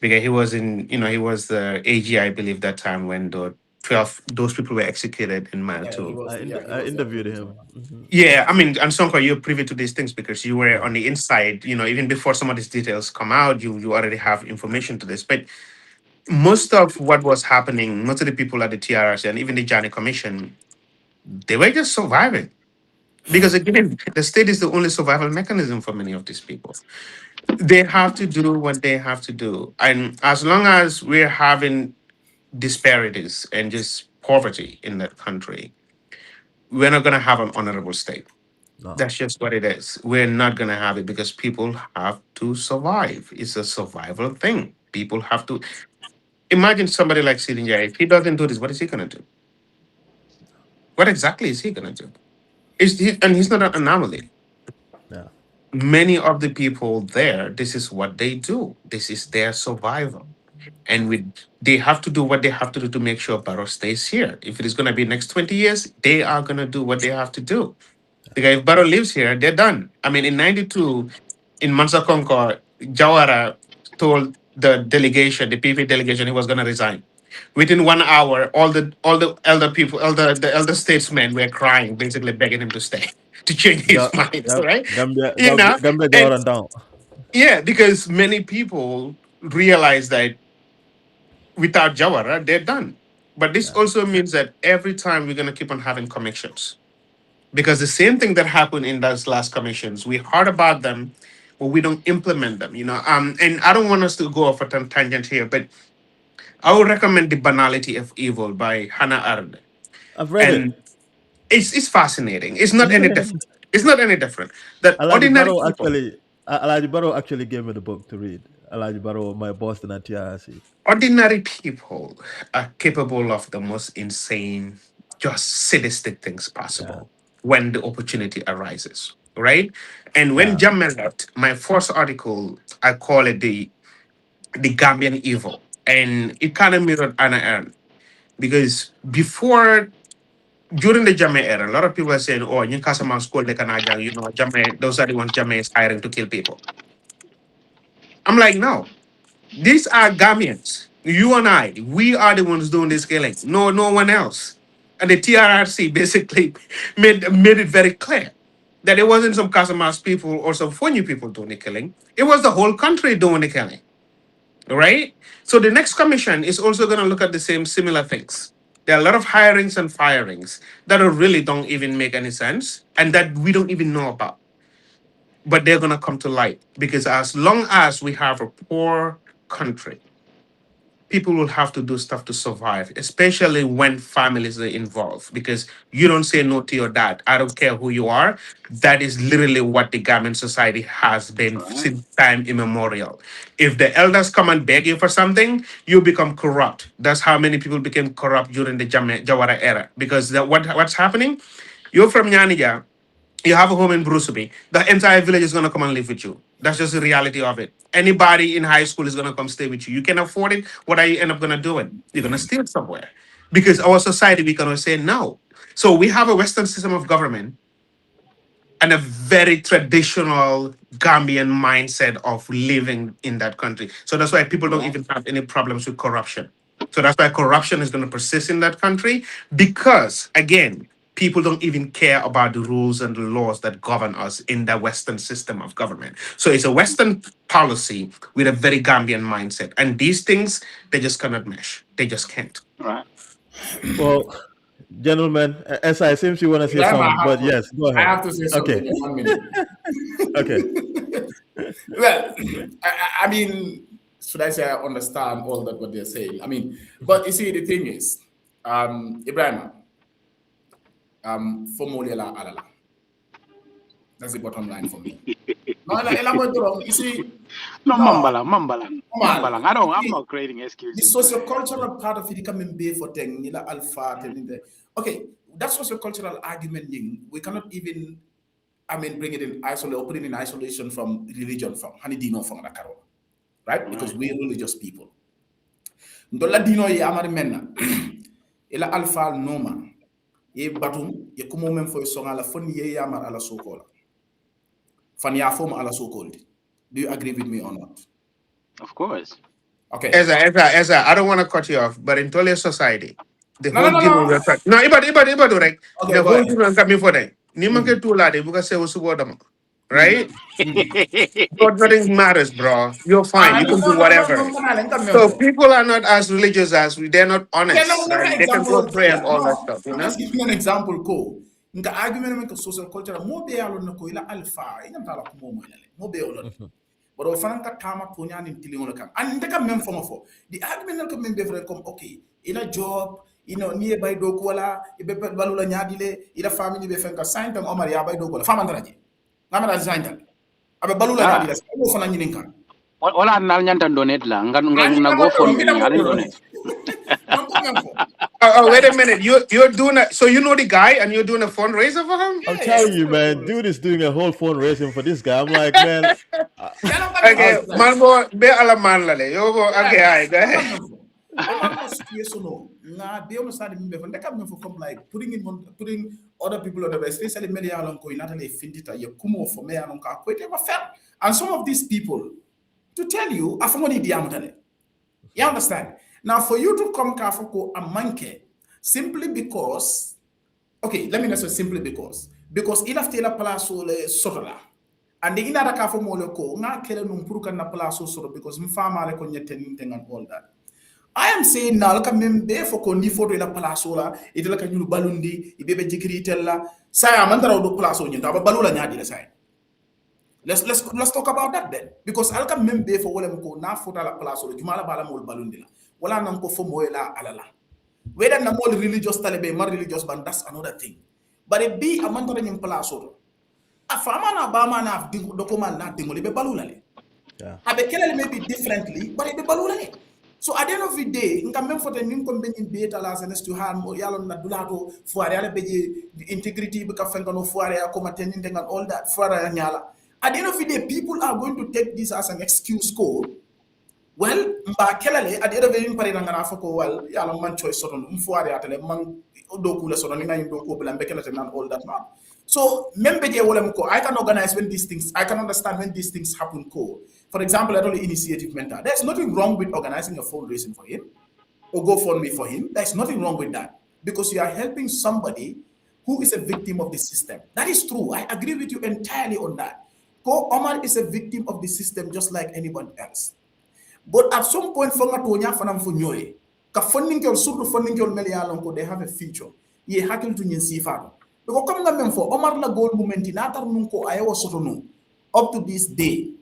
Because he was the AG, I believe, that time when the 12 those people were executed in Mile Yeah, 2. he I was there for interviewed this. him. Hmm. Yeah, I mean, and Sonko, you're privy to these things because you were Yeah. on the inside, even before some of these details come out, you already have information to this. But most of what was happening, most of the people at the TRRC and even the Johnny Commission, they were just surviving. Because again, the state is the only survival mechanism for many of these people. They have to do what they have to do. And as long as we're having disparities and just poverty in that country, we're not going to have an honorable state. No. That's just what it is. We're not going to have it because people have to survive. It's a survival thing. People have to imagine somebody like Sidia. If he doesn't do this, what is he going to do? What exactly is he going to do? And he's not an anomaly. Yeah. Many of the people there, this is what they do. This is their survival. And they have to do what they have to do to make sure Barrow stays here. If it is going to be next 20 years, they are going to do what they have to do. Because if Barrow lives here, they're done. I mean, in 92, in Mansa Concord, Jawara told the delegation, the PV delegation, he was going to resign. Within 1 hour, all the elder people, the elder statesmen were crying, basically begging him to stay, to change his mind, right? You know, Gambia and Jawaran down. yeah, because many people realize that without Jawara, they're done. But this Yeah. also means that every time we're going to keep on having commissions because the same thing that happened in those last commissions, we heard about them, but we don't implement them. And I don't want us to go off a tangent here, but I would recommend The Banality of Evil by Hannah Arendt. I've read it. And it's fascinating. It's not any different. It's not any different. That Alaji ordinary Barrow people, actually Alaji Barrow actually gave me the book to read. Alaji Barrow, my boss in TRC. ordinary people are capable of the most insane, just sadistic things Yeah. possible when the opportunity arises, right? And when Yeah. Jammeh left, my first article, I call it the Gambian evil. And it kind of mirrored Anna Ernst because during the Jammeh era, a lot of people are saying, oh, you Casamance school, they can Jammeh, those are the ones Jammeh is hiring to kill people. I'm like, no, these are Gambians. You and I, we are the ones doing this killing. No one else. And the TRRC basically made it very clear that it wasn't some Casamance people or some Fonyi people doing the killing. It was the whole country doing the killing. Right? So the next commission is also going to look at the same similar things. There are a lot of hirings and firings that really don't even make any sense and that we don't even know about. But they're going to come to light because as long as we have a poor country, people will have to do stuff to survive, especially when families are involved. Because you don't say no to your dad. I don't care who you are. That is literally what the Gambian society has been Right. since time immemorial. If the elders come and beg you for something, you become corrupt. That's how many people became corrupt during the Jawara era. Because what's happening? You're from Nyanija. You have a home in Bruceby, the entire village is going to come and live with you. That's just the reality of it. Anybody in high school is going to come stay with you. You can afford it. What are you end up going to do? It? You're going to steal somewhere. Because our society, we can say no. So we have a Western system of government and a very traditional Gambian mindset of living in that country. So that's why people don't even have any problems with corruption. So that's why corruption is going to persist in that country because, again, people don't even care about the rules and the laws that govern us in the Western system of government. So it's a Western policy with a very Gambian mindset. And these things, they just cannot mesh. They just can't. Right. Well, gentlemen, as I seems you want to say Ibrahim, something, but yes, go I ahead. have to say something Okay. in 1 minute. Okay. Well, I mean, should I say I understand all that what they're saying? I mean, but you see, the thing is, Ibrahim, for Molila Alala. That's the bottom line for me. No, you see, No, no, mambalang. come on. I'm not creating The excuses. sociocultural part of it can be for thing, alpha. Okay, that sociocultural argument thing, we cannot even, bring it in isolation or put it in isolation from religion, from Hanidino from Nakaro, right? Because we're religious people. Ndola dino ye amari menna, ila alpha noma, ye batum, ye kumo men for song ala fun ye yamar ala sokola. Fan ya form ala sokoldi. Do you agree with me or not? Of course. Okay. Eza, I don't want to cut you off, but in Tole society, the No. whole Gino, no, ibadu, right? Okay, The go whole ahead. Gino coming for them. Nimanke tula de buka se usubodama, right? But nothing matters, bro. You're fine. You can do whatever. So people are not as religious as we. They're not Okay, no, honest. no, Right? They can example go of pray and all that no. stuff. You I'm know. just giving an example. Ko the argument with social culture mo be alo na ko ila alpha ina tala ko mo mo be olo but ofan ka tama to nya ni tili ngono kam and ndeka mem fo the argument ko mem be vrai comme okay ila job ni bay do ko wala be balula nyaadile ila family be fenka saintam omar ya bay do ko la famandara ji ngamara saintam abe balula nyaadile ko fana nyinin kan Wala nal nyantan donate la. Nga go for me. Alin donate. Wait a minute. You're doing a so you know the guy and you're doing a fundraiser for him. I'm telling you, man, dude is doing a whole fundraising for this guy. I'm like, man. Okay, manbo be ala man lale. Yo go. Okay, alright, go ahead. Like putting other people on the best, especially many along ko inatale findita ye kumo for me along ka ko ite fair. And some of these people, to tell you, afamoni diamutane. You understand? Now, for you to come kafoko a monkey simply because, okay, let me not say simply because ilaf palaso le sotola. And the inada kafo mole ko nga kele numpuruka na palaso soto because mfama le konye tening and all that. I am saying now, look at me for kondi photo ila palaso la, ite la kanyulu balundi, ibebe jikiri tella, saya mantara do palaso nyenta, aba balula nyadi la saya. Let's talk about that then. Because alka membe for wole mko na fota la palaso jumala bala mol balundi la. Wala nan ko fo moela alala. Whether na mol religious talebe mar religious ban that's another thing. But it be a mandore nyim palaso. A fama na bama na document na dingoli be balula le. Yeah. Abe kelele maybe differently, but it be balula le. So at the end of the day, nka mem for the nim ko ben beta la senes to han yalon na dulato foare ala beje integrity be ka fenga no foare ko maten and all that foare nyala. At the end of the day, people are going to take this as an excuse code. Well, mba kelele at the end of the day, mpare ngana foko well, yala man choice soton mfuare atele man doku le soton nga yin doku bla mbekele and all that man. So membeje wole mko I can organize when these things I can understand when these things happen ko. For example, at all initiative mentor. There's nothing wrong with organizing a fundraising for him or GoFundMe for him. There's nothing wrong with that because you are helping somebody who is a victim of the system. That is true. I agree with you entirely on that. Ko Omar is a victim of the system just like anyone else. But at some point, ka funding they have a future. Ye hakil to nyin sifado. Because come na for Omar la goal momenti natar nunko ayawa sotono up to this day.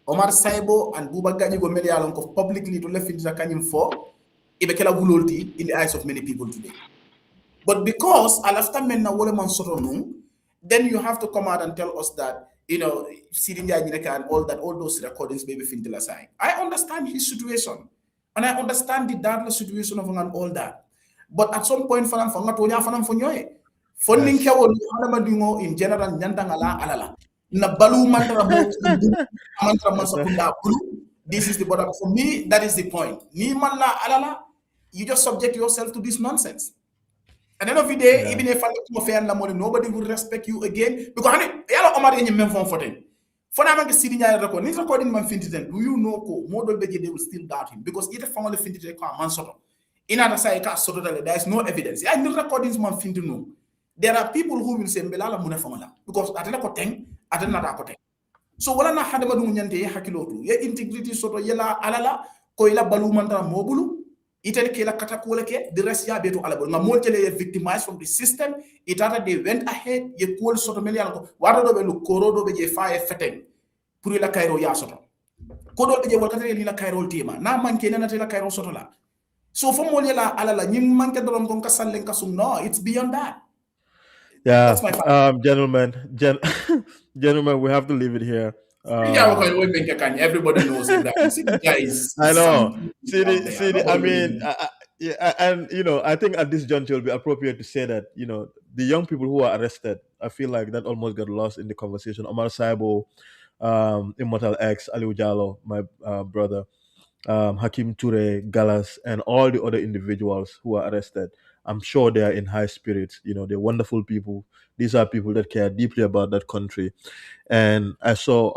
Omar Saibo and Buba Gaji go mele publicly to left into kanyim for ibekela gulolti in the eyes of many people today. But because alafta men na wole man sotono, then you have to come out and tell us that Sidia Jatta and all those recordings maybe fintila sign. I understand his situation. And I understand the dadless situation of and all that. But at some point, Funding kewol hanamadingo in general nyantangala alala. Na balu mantra mo mantra masakunda bulu. This is the bottom. For me, that is the point. Ni manla alala, you just subject yourself to this nonsense. At the end of the day, even if nobody will respect you again. Because yala Omar yenye memfon foten. Fona manke Sidia record. Ni recording man fintiten. Do you know ko model beje they will still doubt him because it family fintiten ko man soto. In other side ka soto there is no evidence. I need recordings man fintino. There are people who will say mbelala mune famala because atela ko teng atela na ko teng. So wala na hadama dum nyante hakilotu. Ye integrity soto yela alala ko ila balu mantra mobulu. Italy ke la katakola ke the rest ya beto alabo nga mol tele victimized from the system itata they went ahead ye call soto meli alko wado do be lu koro do be je fire feteng pour la kairo ya soto ko do be je wal katale la kairo tema na manke na la kairo soto la so fo mol la alala nyim manke do kon ka sallen ka sum no it's beyond that. Yeah, That's my fact. gentlemen, we have to leave it here. Everybody knows Ibrahim. Sidia is I know. something out there. See, I mean, yeah, and I think at this juncture it'll be appropriate to say that the young people who are arrested, I feel like that almost got lost in the conversation. Omar Saibo, Immortal X, Ali Ujalo, my brother, Hakim Ture, Galas, and all the other individuals who are arrested. I'm sure they are in high spirits. They're wonderful people. These are people that care deeply about that country. And I saw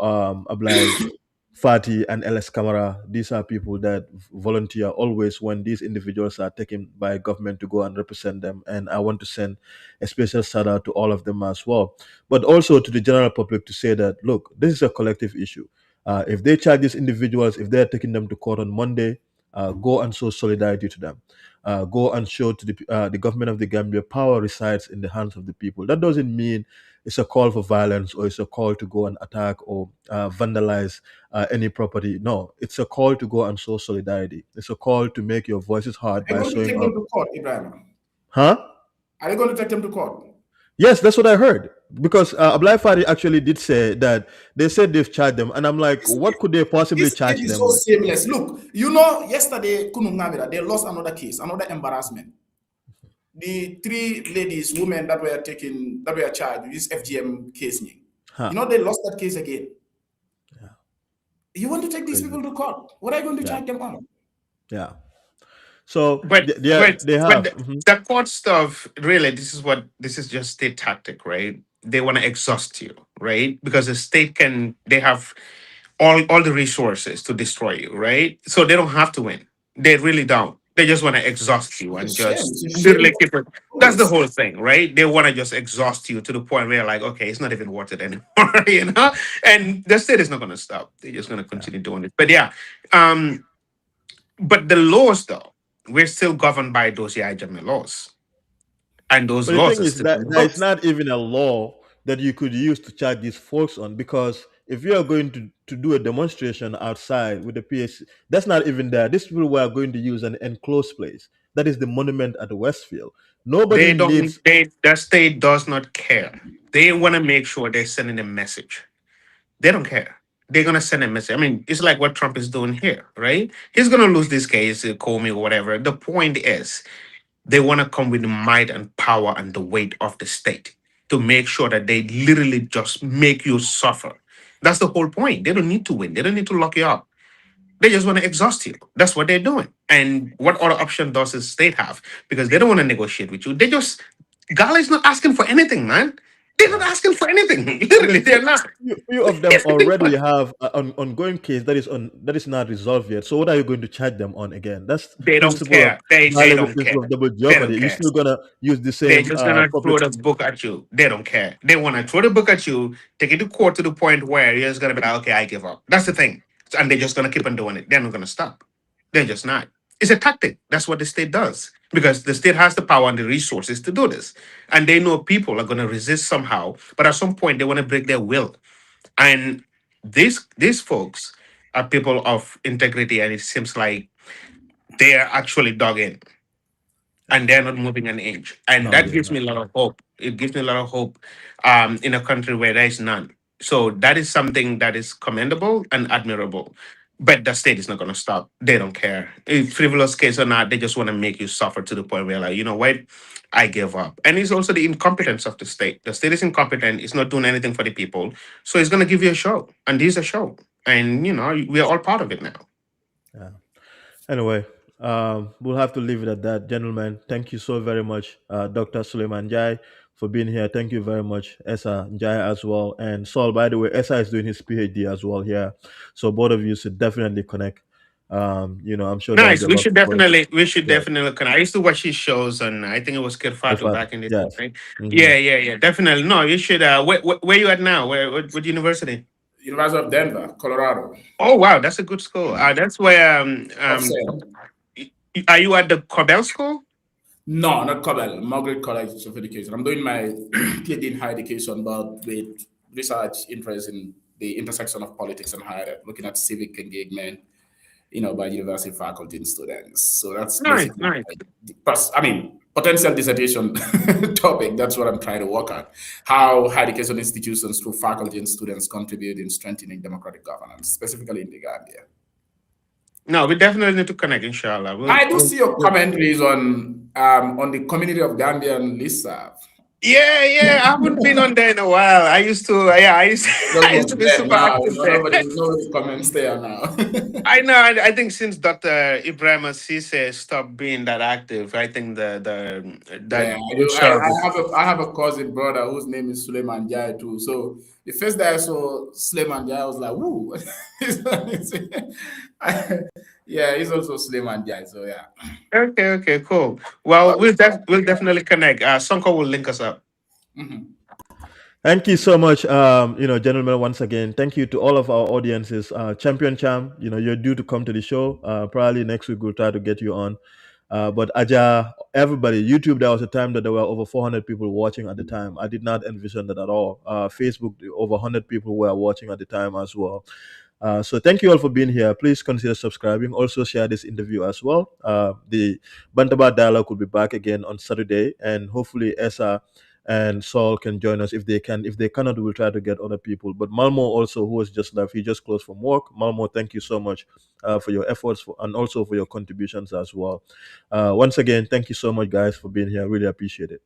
Oblige, Fati, and LS Camara. These are people that volunteer always when these individuals are taken by government to go and represent them. And I want to send a special shout out to all of them as well. But also to the general public to say that, look, this is a collective issue. If they charge these individuals, if they're taking them to court on Monday, go and show solidarity to them. Go and show to the government of the Gambia power resides in the hands of the people. That doesn't mean it's a call for violence or it's a call to go and attack or vandalize any property. No, it's a call to go and show solidarity. It's a call to make your voices heard Are by you going to showing take up. them to court, Ibrahim? Huh? Are you going to take them to court? Yes, that's what I heard. Because Ablai Fari actually did say that they said they've charged them. And I'm like, what could they possibly This charge is them so with? seamless. Look, yesterday, they lost another case, another embarrassment. The three ladies, women that were charged with this FGM case. Huh. They lost that case again. Yeah. You want to take these people to court? What are you going to charge them on? Yeah. So But they have. Mhm. the court stuff, really, this is just state tactic, right? They want to exhaust you, right? Because the state they have all the resources to destroy you, right? So they don't have to win. They really don't. They just want to exhaust you and It's a shame. just It's a literally shame. keep it. That's the whole thing, right? They want to just exhaust you to the point where you're like, okay, it's not even worth it anymore, you know? And the state is not going to stop. They're just going to continue doing it. But yeah, um, but the laws, though, we're still governed by those Yajame laws. And those But the laws thing are is still that in the there is books. not even a law that you could use to charge these folks on, because if you are going to do a demonstration outside with the PSC, that's not even there. These people were going to use an enclosed place. That is the monument at Westfield. Nobody They don't, needs. the state does not care. They want to make sure they're sending a message. They don't care. They're going to send a message. I mean, it's like what Trump is doing here, right? He's going to lose this case, Comey or whatever. The point is, they want to come with the might and power and the weight of the state to make sure that they literally just make you suffer. That's the whole point. They don't need to win. They don't need to lock you up. They just want to exhaust you. That's what they're doing. And what other option does the state have? Because they don't want to negotiate with you. GALA is not asking for anything, man. They're not Yeah. asking for anything. I Literally, mean, they're not. few of them already have an ongoing case that is not resolved yet. So what are you going to charge them on again? That's They don't principle of care. They violating the don't principle care. of double They don't jeopardy. You're care. still gonna use the They're same just gonna public. throw the book at you. They don't care. They want to throw the book at you, take it to court to the point where you're just gonna be like, okay, I give up. That's the thing. And they're just gonna keep on doing it. They're not gonna stop. They're just not. It's a tactic. That's what the state does. Because the state has the power and the resources to do this. And they know people are gonna resist somehow, but at some point they want to break their will. And these folks are people of integrity, and it seems like they are actually dug in and they're not moving an inch. And No, that they're gives not. me a lot of hope. It gives me a lot of hope in a country where there is none. So that is something that is commendable and admirable. But the state is not going to stop. They don't care. If frivolous case or not, they just want to make you suffer to the point where, like, you know what? I give up. And it's also the incompetence of the state. The state is incompetent. It's not doing anything for the people. So it's going to give you a show. And this is a show. And, you know, we are all part of it now. Yeah. Anyway, we'll have to leave it at that, gentlemen. Thank you so very much, Dr. Suleiman Jai, for being here. Thank you very much, Esa Jai as well. And Saul, by the way, Esa is doing his PhD as well here. So both of you should definitely connect. I'm sure there'll Nice. be a lot more. We should Yeah, definitely connect. I used to watch his shows on, I think it was good Kirfatu fun. back in the day, Yes. right? Mhm. Yeah. Definitely. No, you should. Where you at now? What university? University of Denver, Colorado. Oh, wow. That's a good school. That's where, Offset. are you at the Cobell School? No, not Cobell, Margaret College of Education. I'm doing my PhD in higher education, but with research interest in the intersection of politics and higher ed, looking at civic engagement, by university faculty and students. So that's Nice, basically, nice. potential dissertation topic. That's what I'm trying to work on. How higher education institutions through faculty and students contribute in strengthening democratic governance, specifically in the Gambia. No, we definitely need to connect, inshallah. I do see your commentaries on the community of Gambian listserv. Yeah. I haven't been on there in a while. I used to be super Now, active there. nobody comments there now. I know. I think since Dr. Ibrahim Assise stopped being that active, I think that Yeah, I have a cousin brother whose name is Suleiman Jai too. So the first day I saw Suleiman Jai, I was like, "Woo!" Yeah, he's also Suleiman Jai. So yeah. Okay, cool. Well, we'll definitely connect. Sonko will link us up. Mhm. Thank you so much, gentlemen. Once again, thank you to all of our audiences. Champion Cham, you're due to come to the show. Probably next week we'll try to get you on. But Aja, everybody, YouTube, there was a time that there were over 400 people watching at the time. I did not envision that at all. Facebook, over 100 people were watching at the time as well. So thank you all for being here. Please consider subscribing. Also share this interview as well. The Bantaba Dialogue will be back again on Saturday, and hopefully Esa and Saul can join us if they can. If they cannot, we'll try to get other people. But Malmo also, who has just left, he just closed from work. Malmo, thank you so much for your efforts and also for your contributions as well. Once again, thank you so much, guys, for being here. Really appreciate it.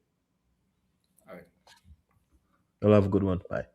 All right. You'll have a good one. Bye.